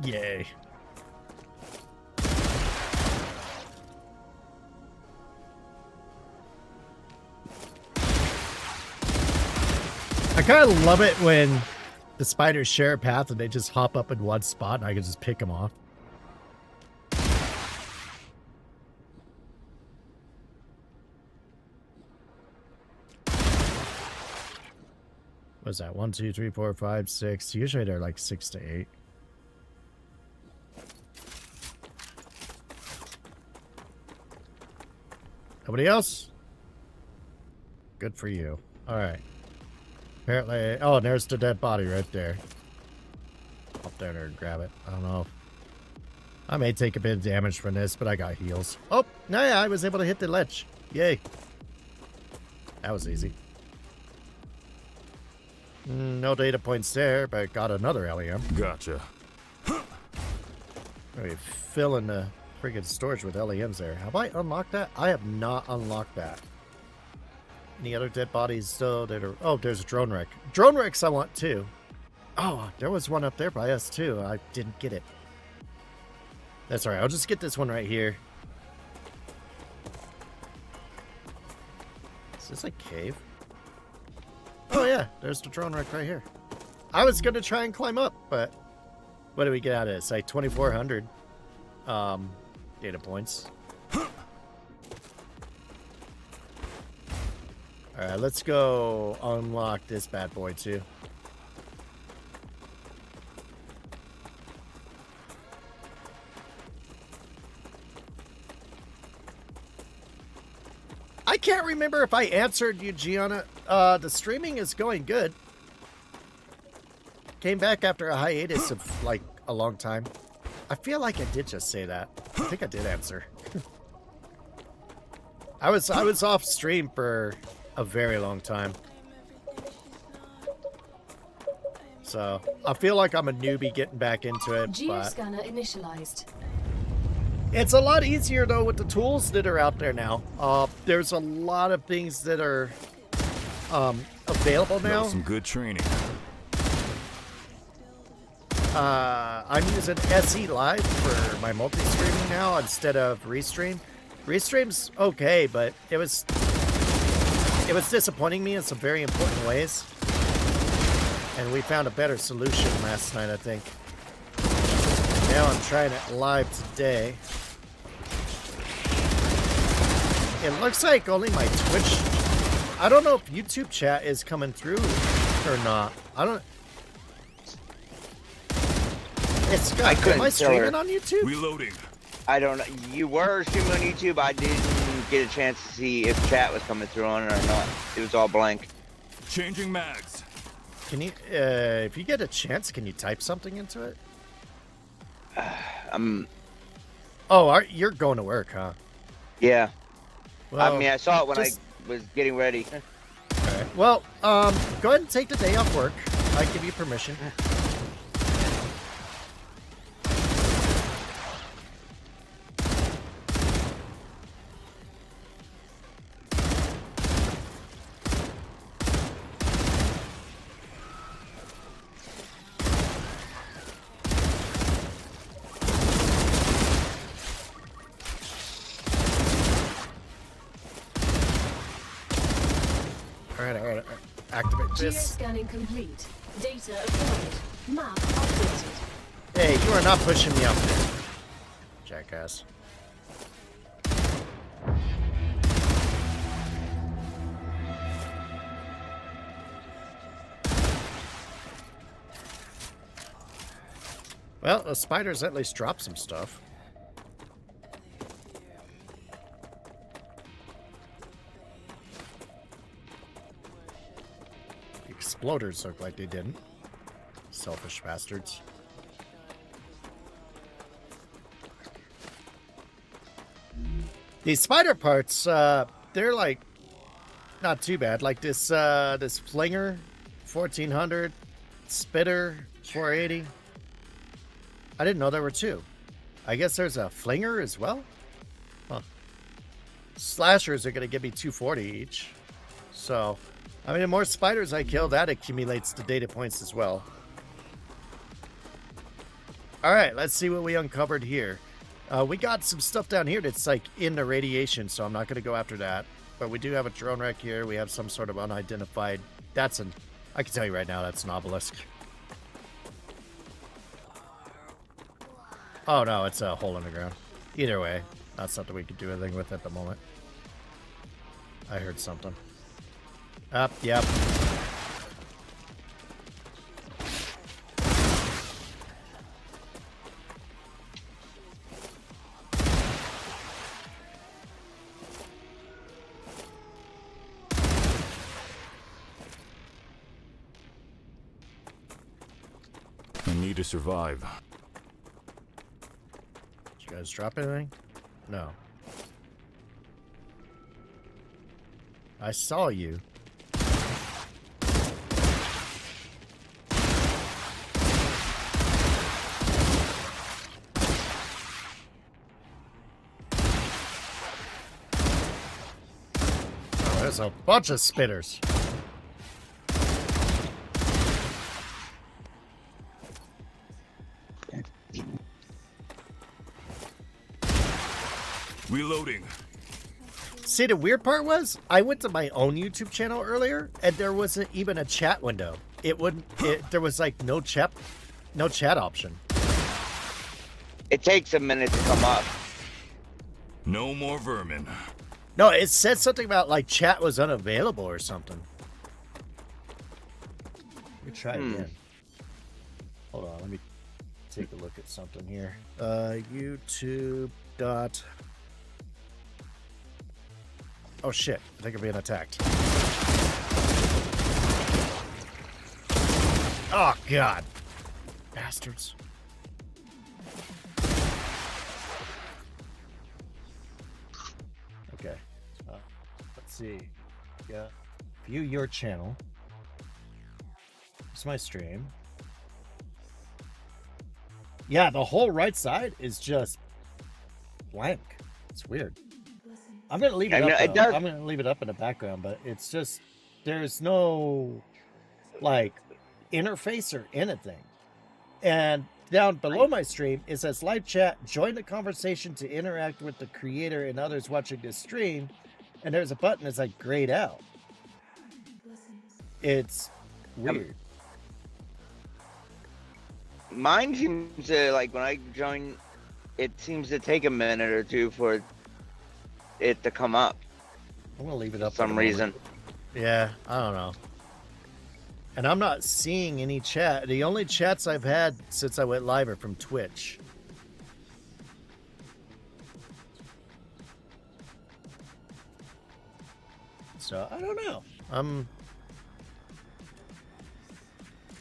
Yay. I kind of love it when the spiders share a path and they just hop up in one spot and I can just pick them off. What's that? 1, 2, 3, 4, 5, 6. Usually they're like 6 to 8. Nobody else? Good for you. Alright. Apparently... Oh, and there's the dead body right there. Up there and grab it. I don't know. I may take a bit of damage from this, but I got heals. Oh, no, yeah, I was able to hit the ledge. Yay. That was easy. No data points there, but got another LEM. Gotcha. Maybe filling the friggin' storage with LEMs there. Have I unlocked that? I have not unlocked that. Any other dead bodies still that are... Oh, there's a drone wreck. Drone wrecks I want too. Oh, there was one up there by us too. I didn't get it. That's alright. I'll just get this one right here. Is this a cave? Oh yeah, there's the drone wreck right here. I was gonna try and climb up, but what do we get out of this? Like 2,400 data points. Alright, let's go unlock this bad boy too. I can't remember if I answered you, Gianna. The streaming is going good. Came back after a hiatus of like a long time. I feel like I did just say that. I think I did answer. I was off stream for a very long time. So I feel like I'm a newbie getting back into it. Geoscanner initialized. It's a lot easier though with the tools that are out there now. There's a lot of things that are available now. Got some good training. I'm using SE Live for my multi-streaming now instead of Restream. Restream's okay, but it was disappointing me in some very important ways. And we found a better solution last night, I think. Now I'm trying it live today. It looks like only my Twitch... I don't know if YouTube chat is coming through or not. I don't... It's got... Am I streaming on YouTube? Reloading. I don't know. You were streaming on YouTube. I didn't get a chance to see if chat was coming through on it or not. It was all blank. Changing mags. Can you... if you get a chance, can you type something into it? Oh, you're going to work, huh? Yeah. Well, I mean, I saw it when I was getting ready. Okay. Well, go ahead and take the day off work. I give you permission. Alright. Activate this. Geoscanning complete. Data acquired. Map updated. Hey, you are not pushing me up there, jackass. Well, the spiders at least dropped some stuff. Exploders look like they didn't. Selfish bastards. These spider parts, they're like not too bad. Like this this flinger, 1400, spitter, 480. I didn't know there were two. I guess there's a flinger as well. Huh. Slashers are gonna give me 240 each. So, I mean, the more spiders I kill, that accumulates the data points as well. All right, let's see what we uncovered here. We got some stuff down here that's like in the radiation, so I'm not going to go after that. But we do have a drone wreck here. We have some sort of unidentified... I can tell you right now, that's an obelisk. Oh no, it's a hole in the ground. Either way, not something we could do anything with at the moment. I heard something. Yep. need to survive. Did you guys drop anything? No. I saw you. Oh, there's a bunch of spitters. Reloading. See, the weird part was, I went to my own YouTube channel earlier, and there wasn't even a chat window. There was like no chat option. It takes a minute to come up. No more vermin. No, it said something about like chat was unavailable or something. Let me try again. Hold on, let me take a look at something here. YouTube dot. Oh shit, I think I'm being attacked. Oh god. Bastards. Okay. Let's see. Yeah. View your channel. It's my stream. Yeah, the whole right side is just blank. It's weird. I'm gonna leave it up. I'm gonna leave it up in the background, but it's just there's no like interface or anything. And down below my stream, it says live chat. Join the conversation to interact with the creator and others watching this stream. And there's a button that's like grayed out. It's weird. Mine seems to, like, when I join, it seems to take a minute or two for it to come up. I'm gonna leave it up for some reason. Yeah, I don't know. And I'm not seeing any chat. The only chats I've had since I went live are from Twitch. So I don't know.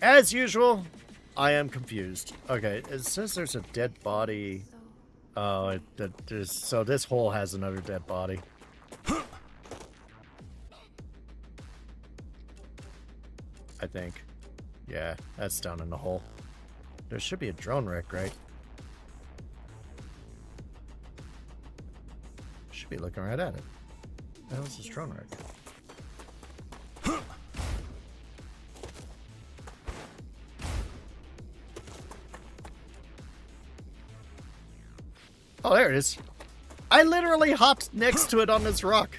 As usual, I am confused. Okay, it says there's a dead body. Oh, so this hole has another dead body. I think. Yeah, that's down in the hole. There should be a drone wreck, right? Should be looking right at it. That was this drone wreck. Oh, there it is. I literally hopped next to it on this rock.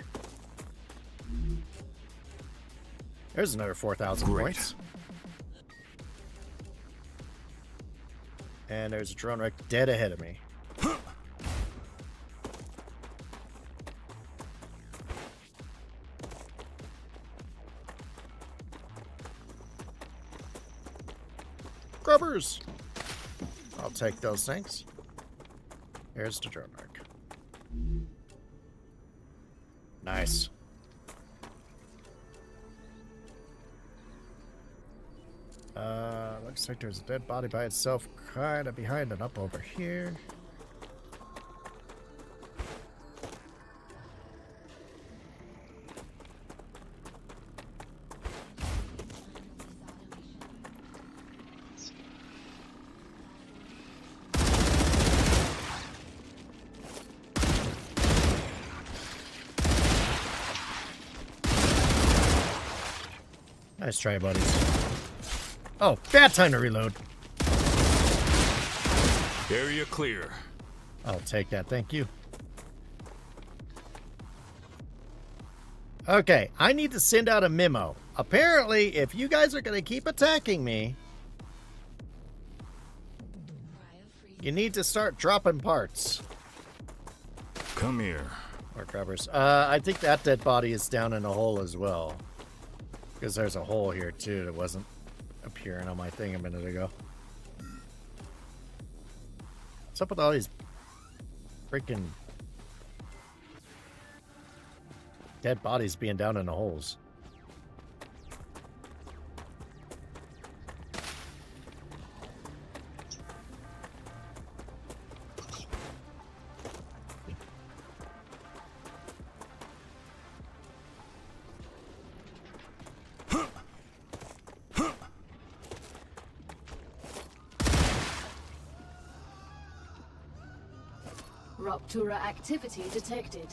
There's another 4,000 points. And there's a drone wreck dead ahead of me. Grubbers! I'll take those things. Here's the drone wreck. Nice. Looks like there's a dead body by itself, kind of behind and up over here. Nice try, buddies. Oh, bad time to reload. Area clear. I'll take that, thank you. Okay, I need to send out a memo. Apparently, if you guys are going to keep attacking me, you need to start dropping parts. Come here. Or grabbers. I think that dead body is down in a hole as well. Because there's a hole here too that wasn't appearing on my thing a minute ago. What's up with all these freaking dead bodies being down in the holes? Ruptura activity detected.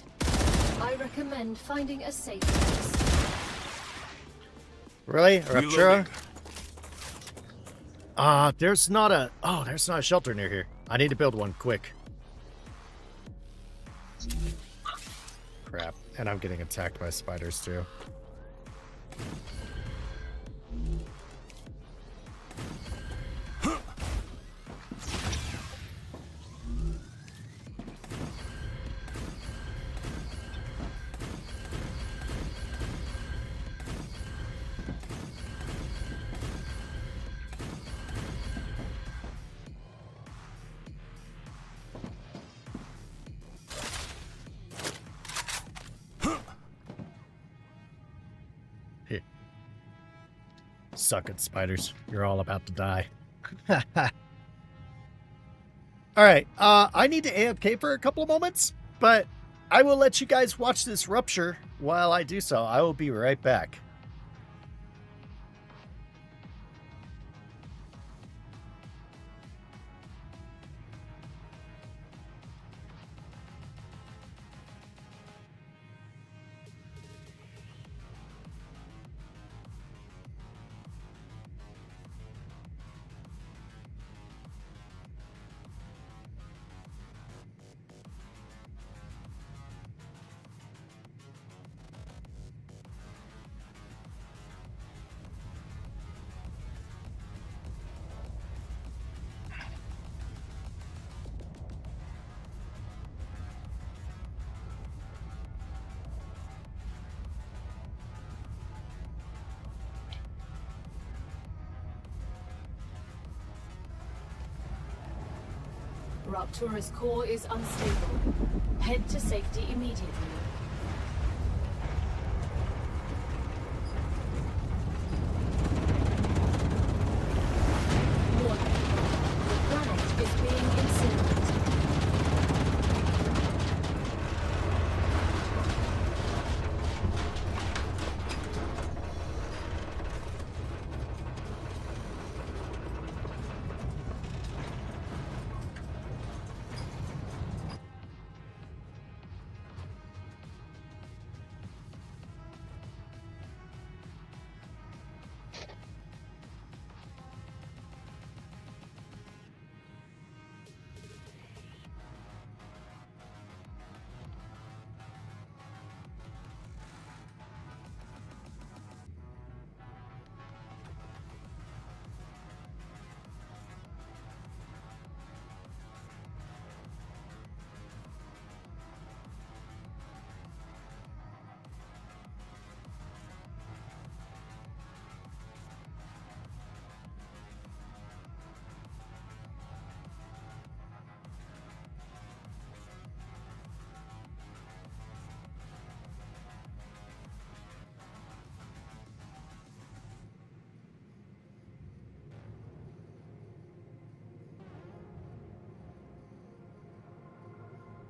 I recommend finding a safe place. Really? Rupture? Reloading. There's not a shelter near here. I need to build one quick. Crap. And I'm getting attacked by spiders too. Suck it, spiders. You're all about to die. Alright, I need to AFK for a couple of moments, but I will let you guys watch this rupture while I do so. I will be right back. Ruptura's core is unstable. Head to safety immediately. Warning. The planet is being incinerated.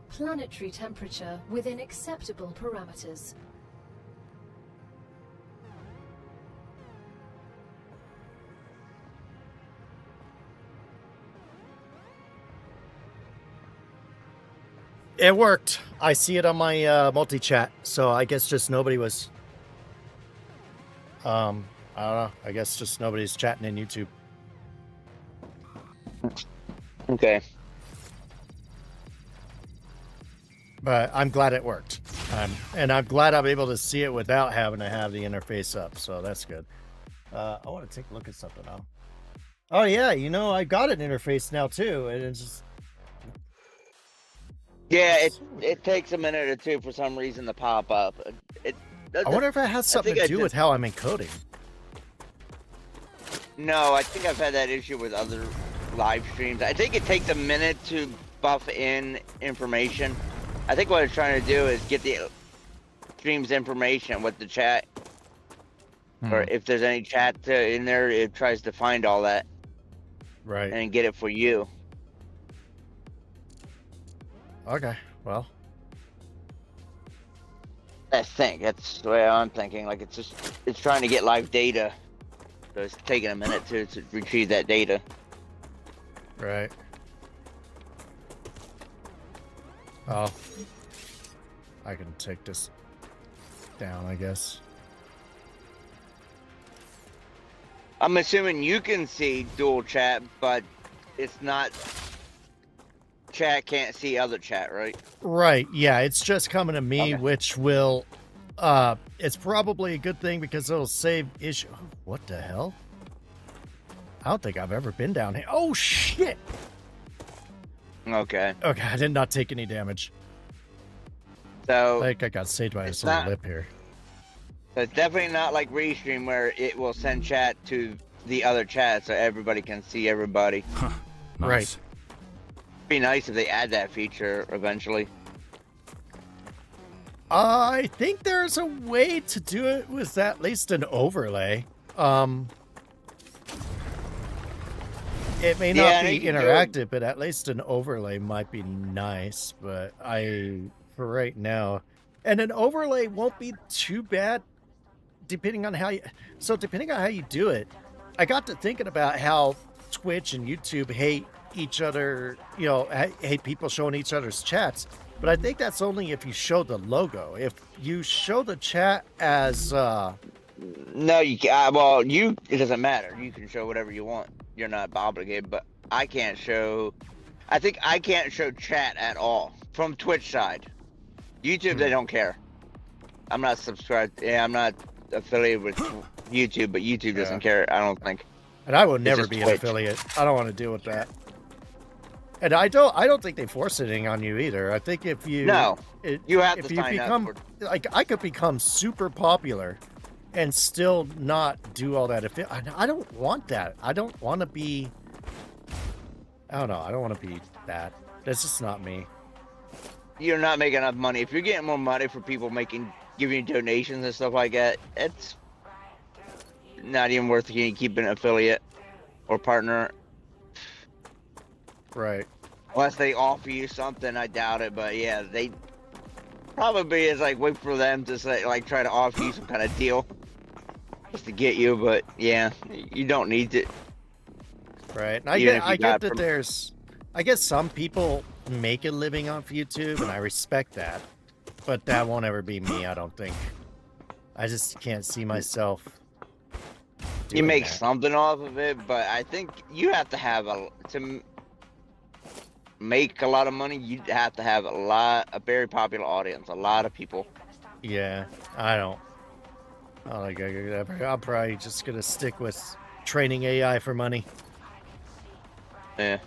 Planetary temperature within acceptable parameters. It worked. I see it on my multi-chat, so I guess just nobody was... I don't know. I guess just nobody's chatting in YouTube. Okay. But I'm glad it worked. And I'm glad I'm able to see it without having to have the interface up, so that's good. I want to take a look at something now. Oh yeah, you know, I got an interface now too, and it's just... Yeah, it takes a minute or two for some reason to pop up. I wonder if it has something to do with how I'm encoding. No, I think I've had that issue with other live streams. I think it takes a minute to buff in information. I think what it's trying to do is get the stream's information with the chat. Or if there's any chat in there, it tries to find all that. Right. And get it for you. Okay, well. I think that's the way I'm thinking. Like it's trying to get live data. So it's taking a minute to retrieve that data. Right. Oh. I can take this down, I guess. I'm assuming you can see dual chat, but it's not. Chat can't see other chat, right? Right, yeah, it's just coming to me, Okay. which will, it's probably a good thing because it'll save issue. Oh, what the hell? I don't think I've ever been down here. Oh, shit! Okay. Okay, I did not take any damage. So, I think I got saved by it's this little not- lip here. so it's definitely not like Restream where it will send chat to the other chat so everybody can see everybody. Huh. Nice. Right. Be nice if they add that feature eventually. I think there's a way to do it with at least an overlay. It may not Yeah, be you can do it. interactive, but at least an overlay might be nice. But for right now, and an overlay won't be too bad, depending on how you. So depending on how you do it, I got to thinking about how Twitch and YouTube hate each other. You know, hate people showing each other's chats. But I think that's only if you show the logo. If you show the chat as No, you can't. Well, it doesn't matter. You can show whatever you want. You're not obligated, but I can't show. I think I can't show chat at all from Twitch side. YouTube, they don't care. I'm not subscribed. Yeah, I'm not affiliated with YouTube, but YouTube doesn't care. I don't think. And I will never just be an Twitch. affiliate. I don't want to deal with that. And I don't think they force anything on you either. I think if you You have if to you sign become up. like I could become super popular and still not do all that. If I don't want that. I don't want to be. I don't know. I don't want to be that. That's just not me. You're not making enough money. If you're getting more money for people giving you donations and stuff like that, it's not even worth keeping an affiliate or partner. Right. Unless they offer you something, I doubt it. But yeah, they probably is like wait for them to say like try to offer you some kind of deal just to get you. But yeah, you don't need it. Right. And I Even get if you I got get that I guess some people make a living off YouTube, and I respect that. But that won't ever be me, I don't think. I just can't see myself. You doing make that. something off of it, but I think you have to have to make a lot of money. You have to have a very popular audience, a lot of people. Yeah, I don't think I could ever. I'm probably just gonna stick with training AI for money. Yeah.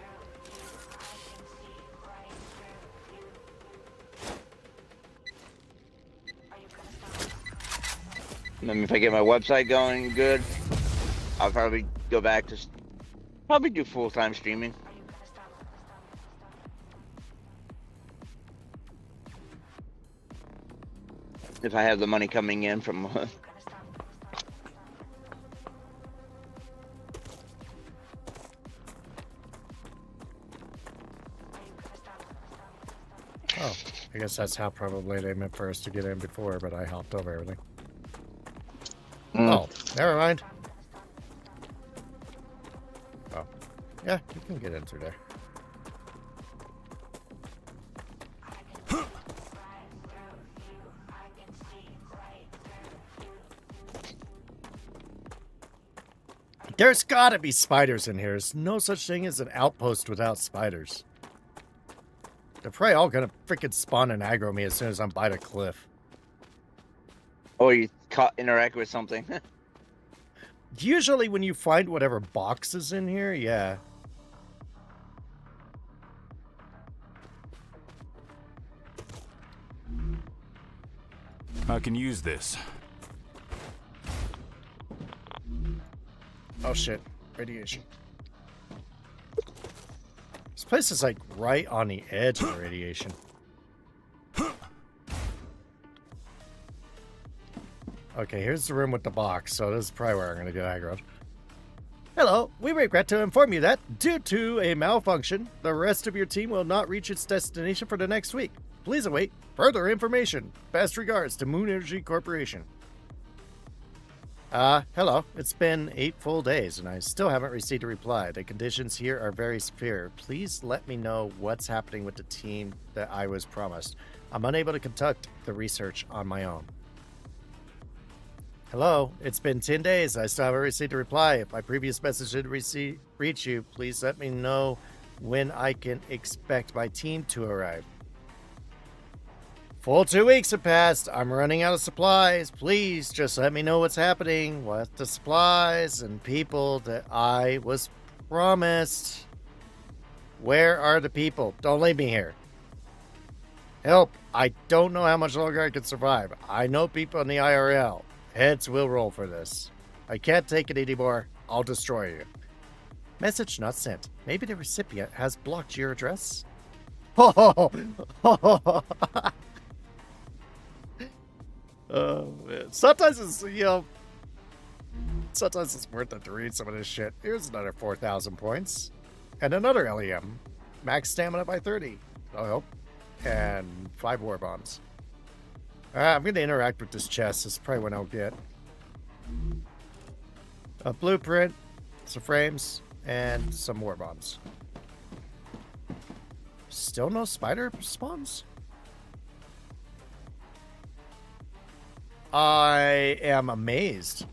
Maybe if I get my website going good, I'll probably go back to probably do full-time streaming. If I have the money coming in from Oh, I guess that's how probably they meant for us to get in before, but I hopped over everything. Oh, never mind. Oh, yeah, you can get in through there. There's gotta be spiders in here. There's no such thing as an outpost without spiders. They're probably all gonna freaking spawn and aggro me as soon as I'm by the cliff. or you interact with something. Usually when you find whatever box is in here, yeah. I can use this. Oh shit, radiation. This place is like right on the edge of radiation. Okay, here's the room with the box, so this is probably where I'm gonna go aggro. Hello, we regret to inform you that, due to a malfunction, the rest of your team will not reach its destination for the next week. Please await further information. Best regards to Moon Energy Corporation. Hello. It's been 8 full days, and I still haven't received a reply. The conditions here are very severe. Please let me know what's happening with the team that I was promised. I'm unable to conduct the research on my own. Hello. It's been 10 days. I still haven't received a reply. If my previous message didn't reach you, please let me know when I can expect my team to arrive. Full 2 weeks have passed. I'm running out of supplies. Please just let me know what's happening with the supplies and people that I was promised. Where are the people? Don't leave me here. Help. I don't know how much longer I can survive. I know people in the IRL. Heads will roll for this. I can't take it anymore. I'll destroy you. Message not sent. Maybe the recipient has blocked your address? Oh, man. Sometimes it's, sometimes it's worth it to read some of this shit. Here's another 4,000 points. And another LEM. Max stamina by 30. Oh, and 5 war bombs. I'm going to interact with this chest. This is probably what I'll get. A blueprint, some frames, and some war bombs. Still no spider spawns? I am amazed.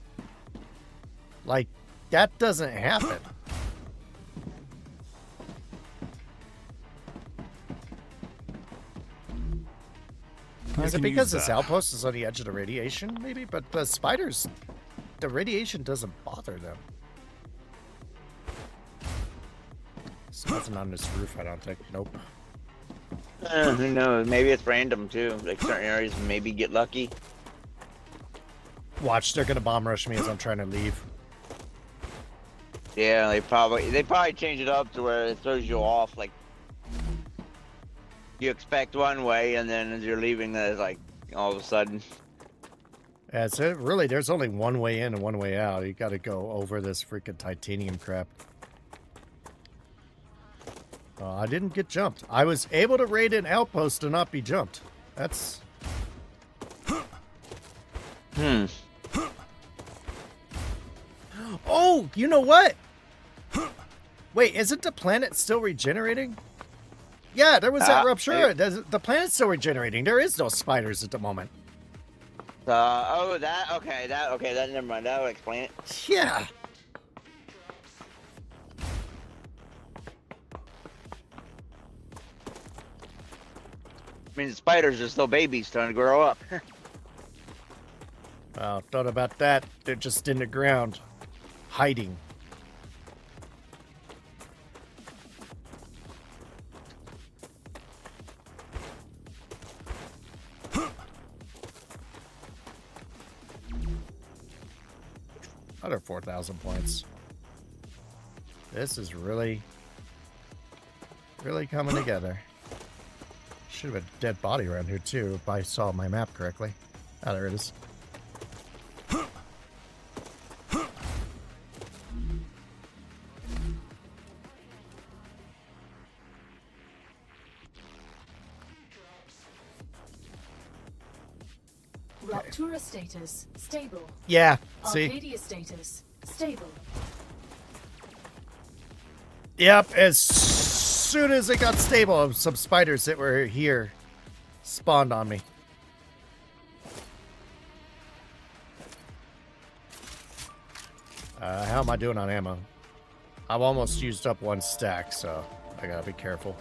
Like, that doesn't happen. Is it because this outpost is on the edge of the radiation, maybe? But the spiders, the radiation doesn't bother them. There's nothing on this roof, I don't think. Nope. Who knows? Maybe it's random too. Like certain areas maybe get lucky. Watch, they're gonna bomb rush me as I'm trying to leave. Yeah, they probably change it up to where it throws you off. Like you expect one way, and then as you're leaving, there's like all of a sudden. Yeah, so really, there's only one way in and one way out. You got to go over this freaking titanium crap. I didn't get jumped. I was able to raid an outpost and not be jumped. That's. Oh, you know what? Wait, isn't the planet still regenerating? Yeah, there was that rupture. The planet's still regenerating. There is no spiders at the moment. Okay, never mind. That would explain it. Yeah. I mean, the spiders are still babies trying to grow up. Well, thought about that. They're just in the ground, hiding. Another 4,000 points. This is really coming together. Should have a dead body around here too, if I saw my map correctly. Ah, there it is. Ruptura status stable. Yeah, see? Arcadia status stable. Yep, as soon as it got stable, some spiders that were here spawned on me. How am I doing on ammo? I've almost used up one stack, so I gotta be careful.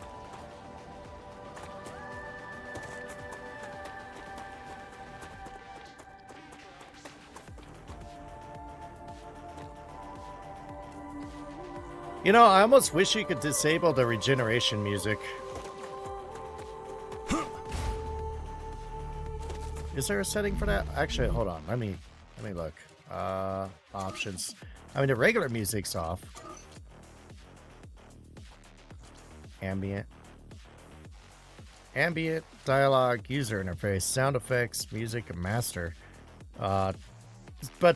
You know, I almost wish you could disable the regeneration music. Is there a setting for that? Actually, hold on. Let me look. Options. I mean, the regular music's off. Ambient, dialogue, user interface, sound effects, music, and master. But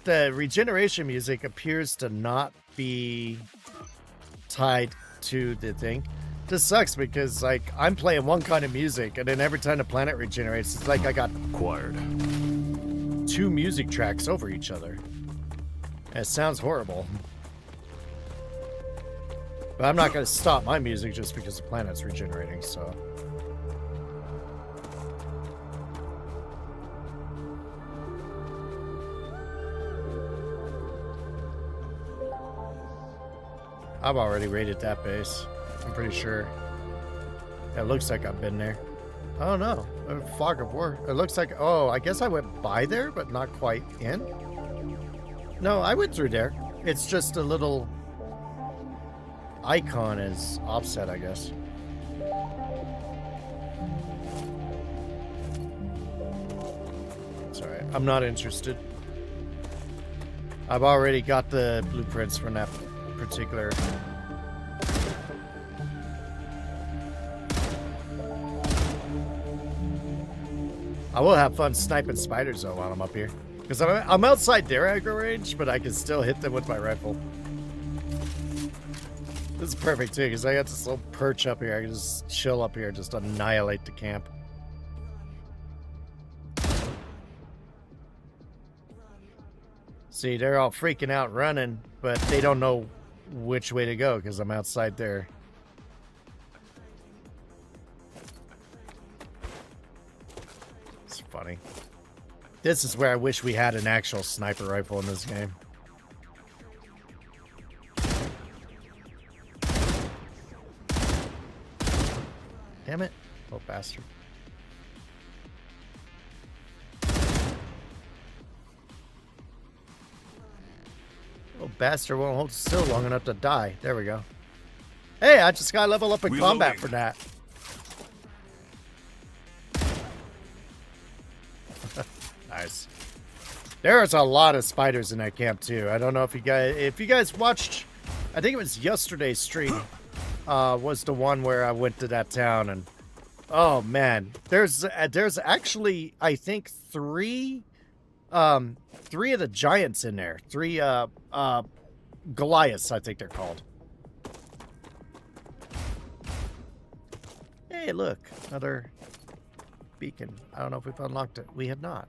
the regeneration music appears to not be tied to the thing. This sucks because, like, I'm playing one kind of music, and then every time the planet regenerates, it's like I got Acquired. 2 music tracks over each other. It sounds horrible. But I'm not going to stop my music just because the planet's regenerating, so... I've already raided that base. I'm pretty sure. It looks like I've been there. Oh no, a fog of war. It looks like, oh, I guess I went by there, but not quite in. No, I went through there. It's just a little icon is offset, I guess. Sorry, I'm not interested. I've already got the blueprints from that particular. I will have fun sniping spiders though while I'm up here, because I'm outside their aggro range, but I can still hit them with my rifle. This is perfect too, because I got this little perch up here. I can just chill up here, just annihilate the camp. See, they're all freaking out running, but they don't know which way to go because I'm outside there. It's funny. This is where I wish we had an actual sniper rifle in this game. Damn it. Oh, bastard. Oh, bastard won't hold still long enough to die. There we go. Hey, I just got to level up in combat for that. Nice. There's a lot of spiders in that camp too. I don't know if you guys watched, I think it was yesterday's stream, was the one where I went to that town, and oh man, there's actually I think three of the giants in there. Three Goliaths, I think they're called. Hey, look, another beacon. I don't know if we've unlocked it. We have not.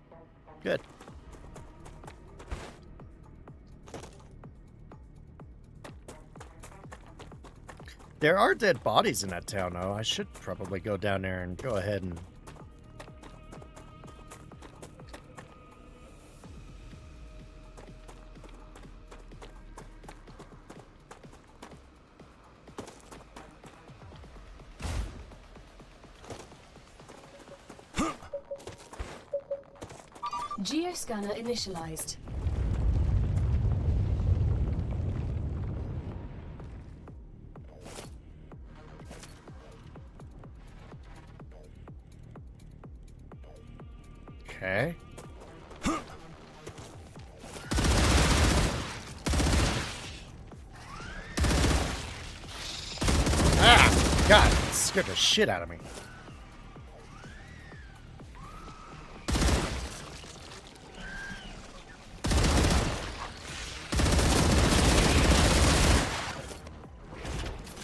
Good. There are dead bodies in that town, though. I should probably go down there and go ahead and... Geoscanner initialized. Okay. Ah! God, it scared the shit out of me.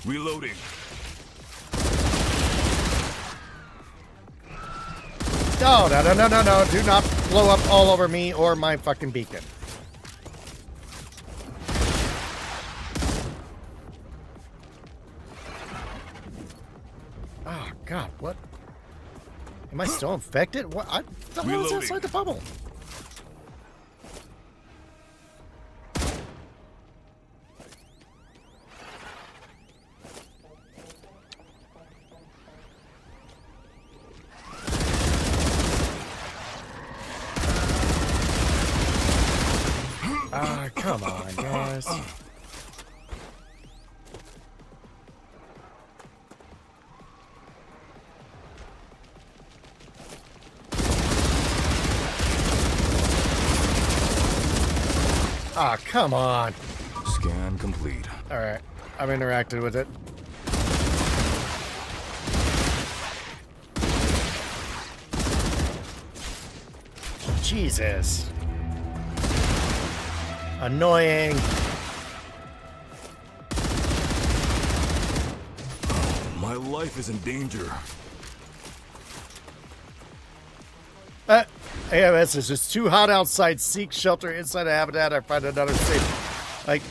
Reloading. No, no, no, no, no, no. Do not blow up all over me or my fucking beacon. Oh, God, what? Am I still infected? What? The hell is outside the bubble? Ah, come on, guys. Ah, come on. Scan complete. All right, I've interacted with it. Jesus. Annoying. My life is in danger. AMS is just too hot outside. Seek shelter inside a habitat. I find another safe. Like,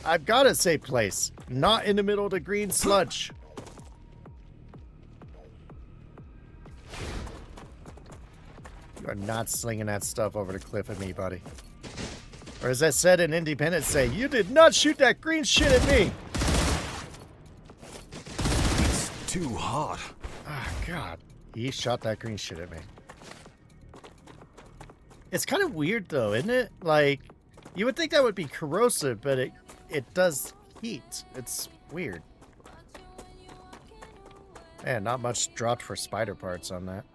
I've got a safe place. Not in the middle of the green sludge. You are not slinging that stuff over the cliff at me, buddy. Or as I said in Independence Day, you did not shoot that green shit at me. It's too hot. Oh, God. He shot that green shit at me. It's kind of weird, though, isn't it? Like, you would think that would be corrosive, but it does heat. It's weird. Man, not much dropped for spider parts on that.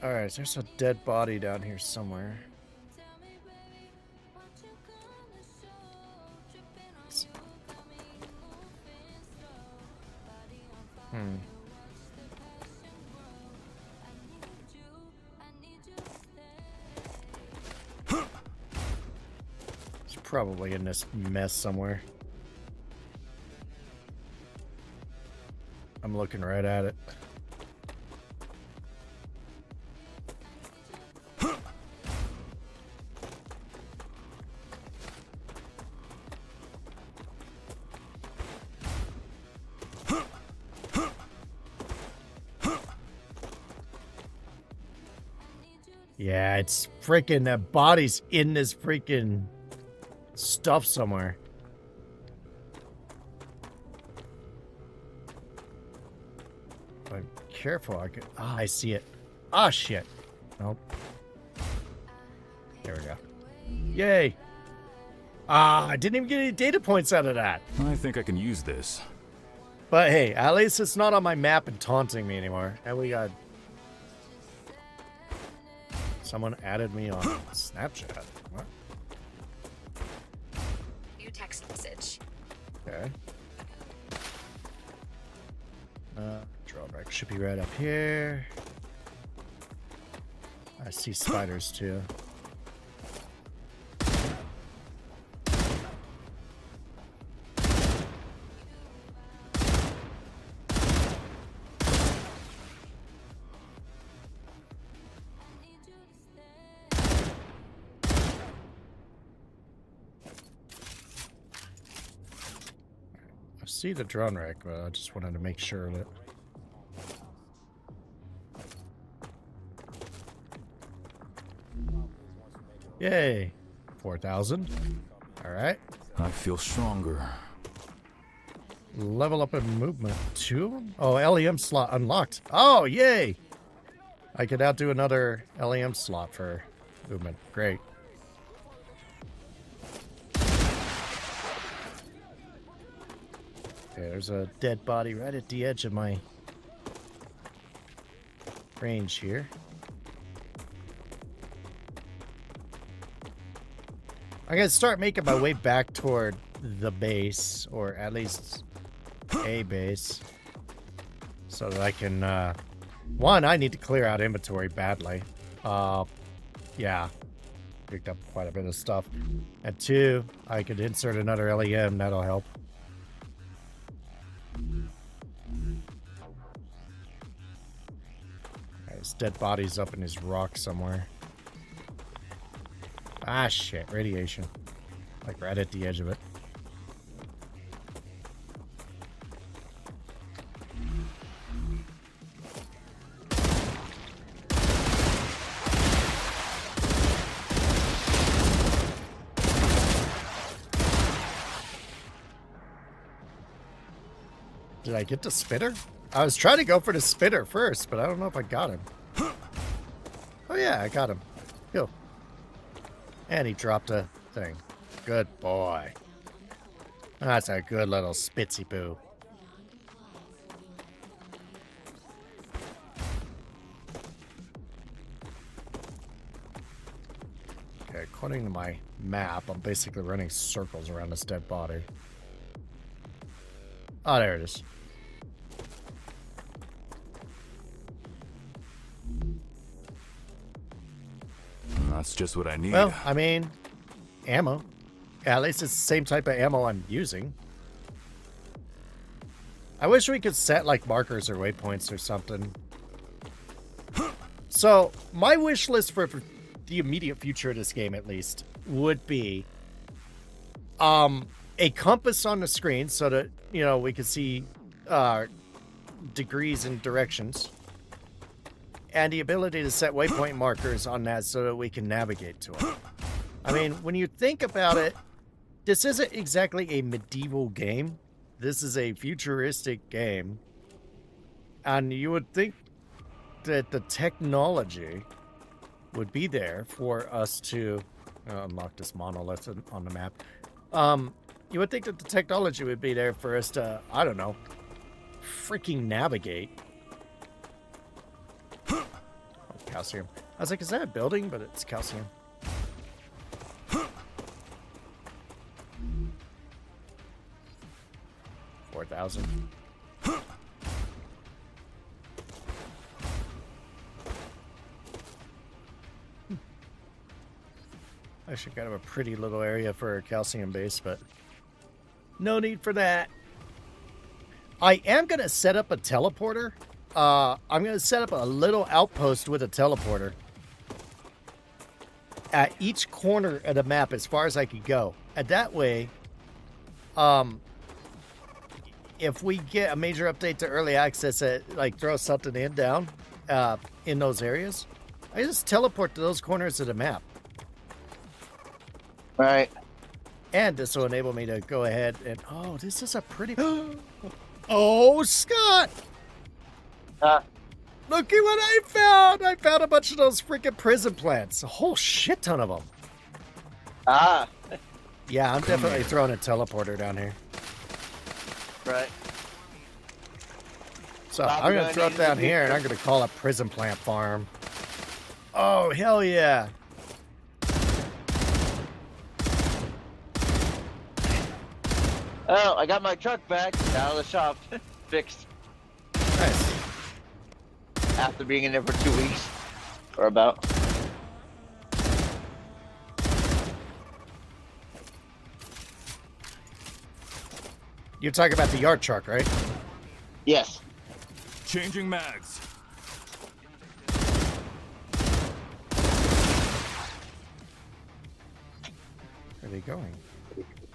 Alright, there's a dead body down here somewhere. It's probably in this mess somewhere. I'm looking right at it. Yeah, it's freaking, that body's in this freaking stuff somewhere. But careful, I could. Ah, I see it. Ah, shit. Nope. There we go. Yay. Ah, I didn't even get any data points out of that. I think I can use this. But hey, at least it's not on my map and taunting me anymore. And we got... Someone added me on Snapchat. What? New text message. Okay. Drawback should be right up here. I see spiders too. I see the drone rack, but I just wanted to make sure of it. Yay! 4,000. Alright. I feel stronger. Level up in movement. 2? Oh, LEM slot unlocked. Oh, yay! I could outdo another LEM slot for movement. Great. Okay, there's a dead body right at the edge of my range here. I'm gonna start making my way back toward the base, or at least a base, so that I can, one, I need to clear out inventory badly. Yeah, picked up quite a bit of stuff. And two, I could insert another LEM, that'll help. His dead body's up in his rock somewhere. Ah, shit. Radiation. Like right at the edge of it. Did I get the spitter? I was trying to go for the spitter first, but I don't know if I got him. Oh yeah, I got him. Cool. And he dropped a thing. Good boy. That's a good little spitsy poo. Okay, according to my map, I'm basically running circles around this dead body. Oh, there it is. That's just what I need. Well, I mean, ammo. At least it's the same type of ammo I'm using. I wish we could set like markers or waypoints or something. So my wish list for the immediate future of this game, at least, would be a compass on the screen so that, you know, we can see degrees and directions, and the ability to set waypoint markers on that so that we can navigate to it. I mean, when you think about it, this isn't exactly a medieval game. This is a futuristic game. And you would think that the technology would be there for us to unlock this monolith on the map. You would think that the technology would be there for us to, I don't know, freaking navigate. Oh, calcium. I was like, is that a building? But it's calcium. $4,000. Actually, kind of a pretty little area for a calcium base, but no need for that. I am going to set up a teleporter. I'm going to set up a little outpost with a teleporter at each corner of the map as far as I can go. And that way, if we get a major update to early access, like throw something down in those areas, I just teleport to those corners of the map. Right. And this will enable me to go ahead and... Oh, this is a pretty... Oh, Scott! Look at what I found! I found a bunch of those freaking prison plants. A whole shit ton of them. Ah. Yeah, I'm definitely throwing a teleporter down here. Right. So I'm going to throw it down here, and I'm going to call it Prison Plant Farm. Oh, hell yeah. Oh, I got my truck back out of the shop. Fixed. Nice. After being in there for 2 weeks. Or about. You're talking about the yard truck, right? Yes. Changing mags. Where are they going?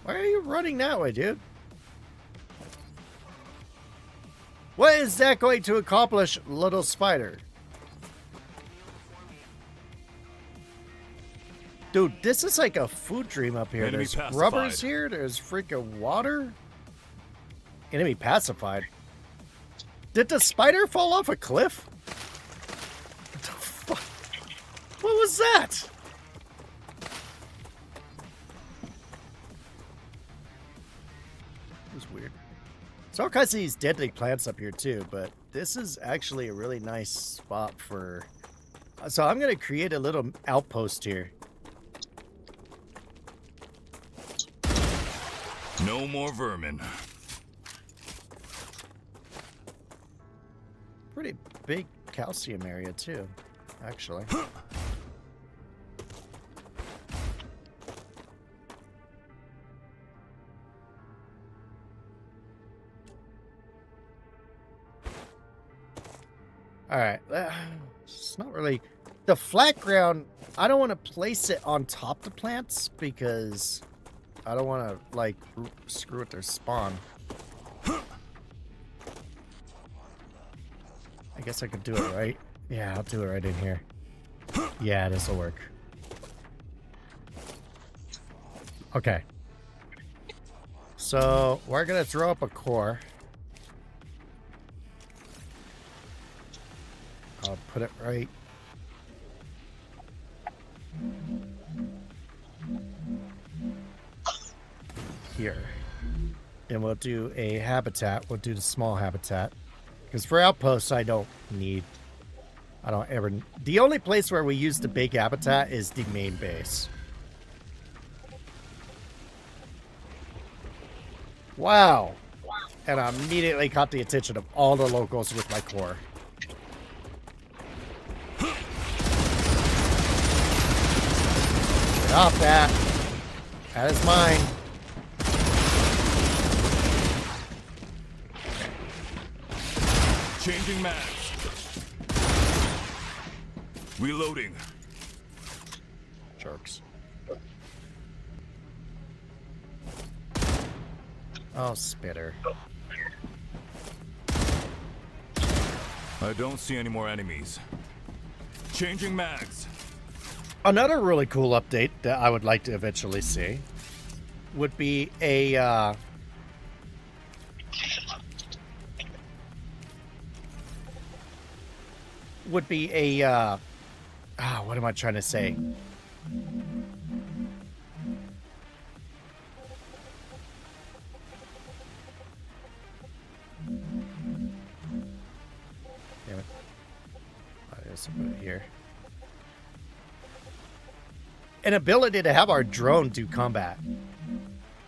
Why are you running that way, dude? What is that going to accomplish, little spider? Dude, this is like a food dream up here. Enemy There's pacified. rubbers here. There's freaking water. Enemy pacified. Did the spider fall off a cliff? What the fuck? What was that? It was weird. There's all kinds of these deadly plants up here too, but this is actually a really nice spot for... So I'm going to create a little outpost here. No more vermin. Pretty big calcium area too, actually. All right, it's not really the flat ground. I don't want to place it on top of the plants because I don't want to like screw with their spawn. I guess I could do it right. Yeah, I'll do it right in here. Yeah, this will work. Okay. So we're gonna throw up a core. I'll put it right here. And we'll do a habitat. We'll do the small habitat. Because for outposts, I don't ever... The only place where we use the big habitat is the main base. Wow. And I immediately caught the attention of all the locals with my core. Get off that. That is mine. Changing mags. Reloading. Sharks. Oh, spitter. I don't see any more enemies. Changing mags. Another really cool update that I would like to eventually see would be a what am I trying to say? Damn it. I just put it here. An ability to have our drone do combat.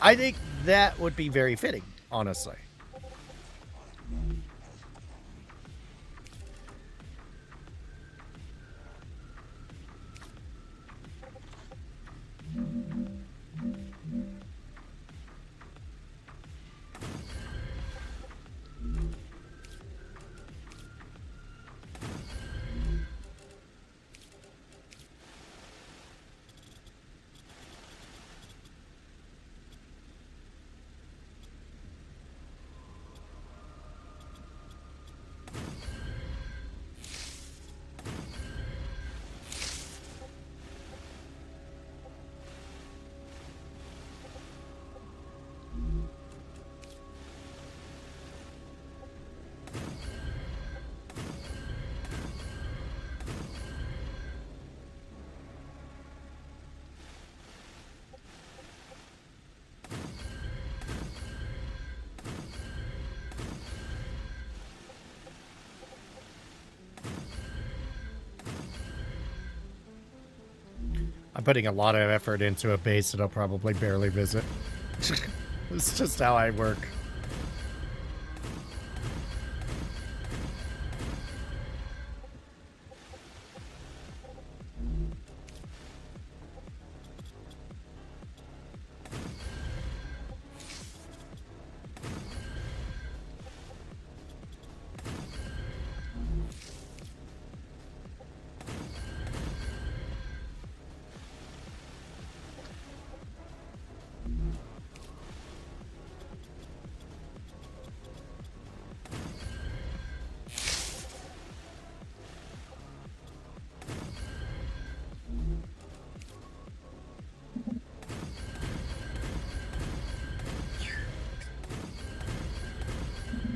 I think that would be very fitting, honestly. I'm putting a lot of effort into a base that I'll probably barely visit. It's just how I work.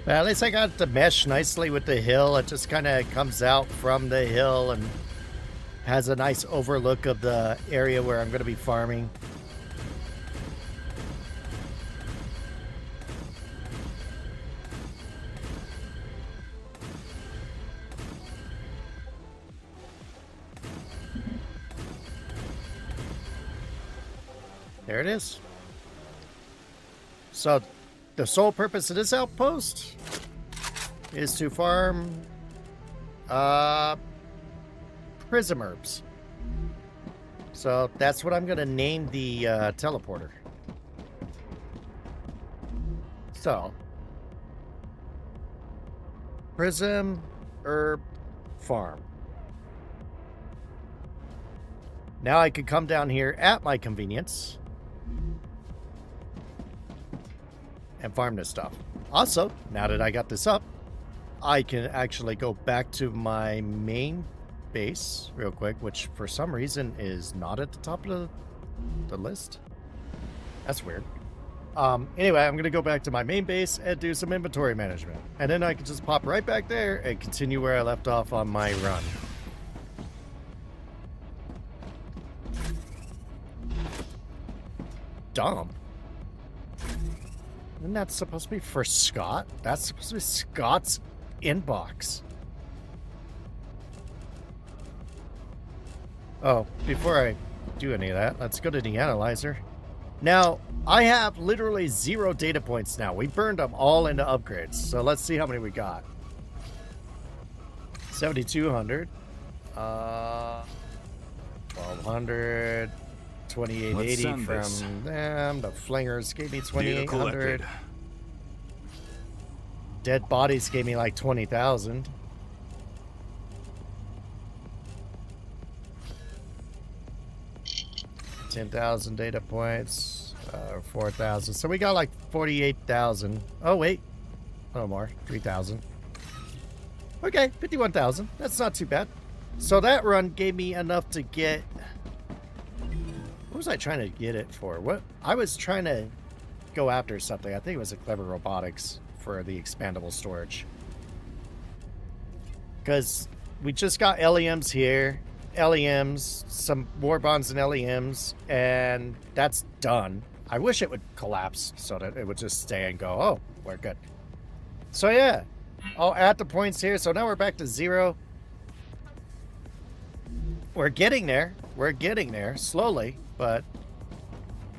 Well, at least I got it to mesh nicely with the hill. It just kind of comes out from the hill and has a nice overlook of the area where I'm going to be farming. There it is. So the sole purpose of this outpost is to farm prism herbs. So that's what I'm going to name the teleporter. So, prism herb farm. Now I could come down here at my convenience and farm this stuff. Also, now that I got this up, I can actually go back to my main base real quick, which for some reason is not at the top of the list. That's weird. Anyway, I'm going to go back to my main base and do some inventory management. And then I can just pop right back there and continue where I left off on my run. Dump? Isn't that supposed to be for Scott? That's supposed to be Scott's inbox. Oh, before I do any of that, let's go to the analyzer. Now, I have literally 0 data points now. We burned them all into upgrades. So let's see how many we got. 7,200. 1,200. 2880 from them. The flingers gave me 2,800. Dead bodies gave me like 20,000. 10,000 data points, 4,000. So we got like 48,000. Oh, wait. No more. 3,000. Okay, 51,000. That's not too bad. So that run gave me enough to get... What was I trying to get it for? What? I was trying to go after something. I think it was a Clever Robotics for the expandable storage. Because we just got LEMs here. LEMs, some war bonds and LEMs, and that's done. I wish it would collapse so that it would just stay and go, oh, we're good. So yeah, I'll add the points here. So now we're back to 0. We're getting there. We're getting there slowly, but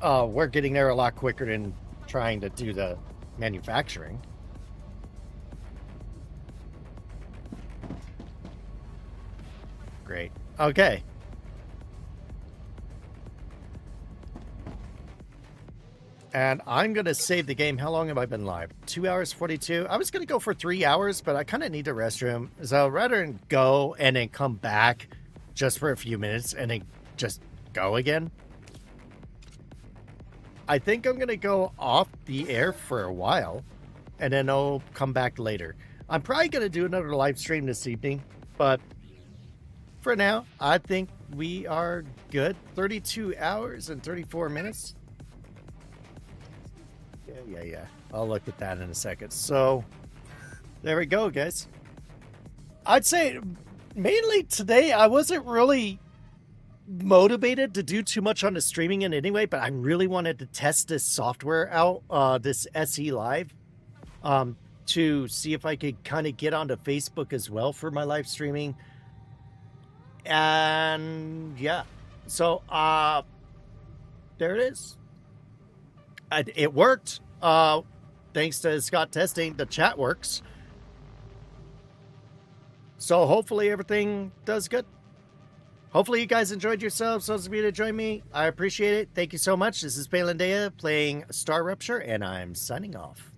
we're getting there a lot quicker than trying to do the manufacturing. Great. Okay. And I'm going to save the game. How long have I been live? 2 hours, 42. I was going to go for 3 hours, but I kind of need the restroom. So rather than go and then come back just for a few minutes and then just go again, I think I'm going to go off the air for a while and then I'll come back later. I'm probably going to do another live stream this evening, but for now, I think we are good. 32 hours and 34 minutes. Yeah. I'll look at that in a second. So, there we go, guys. I'd say, mainly today, I wasn't really motivated to do too much on the streaming in anyway, but I really wanted to test this software out, this SE Live, to see if I could kind of get onto Facebook as well for my live streaming. And yeah, so there it is. It worked. Thanks to Scott testing, the chat works. So hopefully everything does good. Hopefully you guys enjoyed yourselves. Those of you to join me, I appreciate it. Thank you so much. This is Balandea playing StarRupture, and I'm signing off.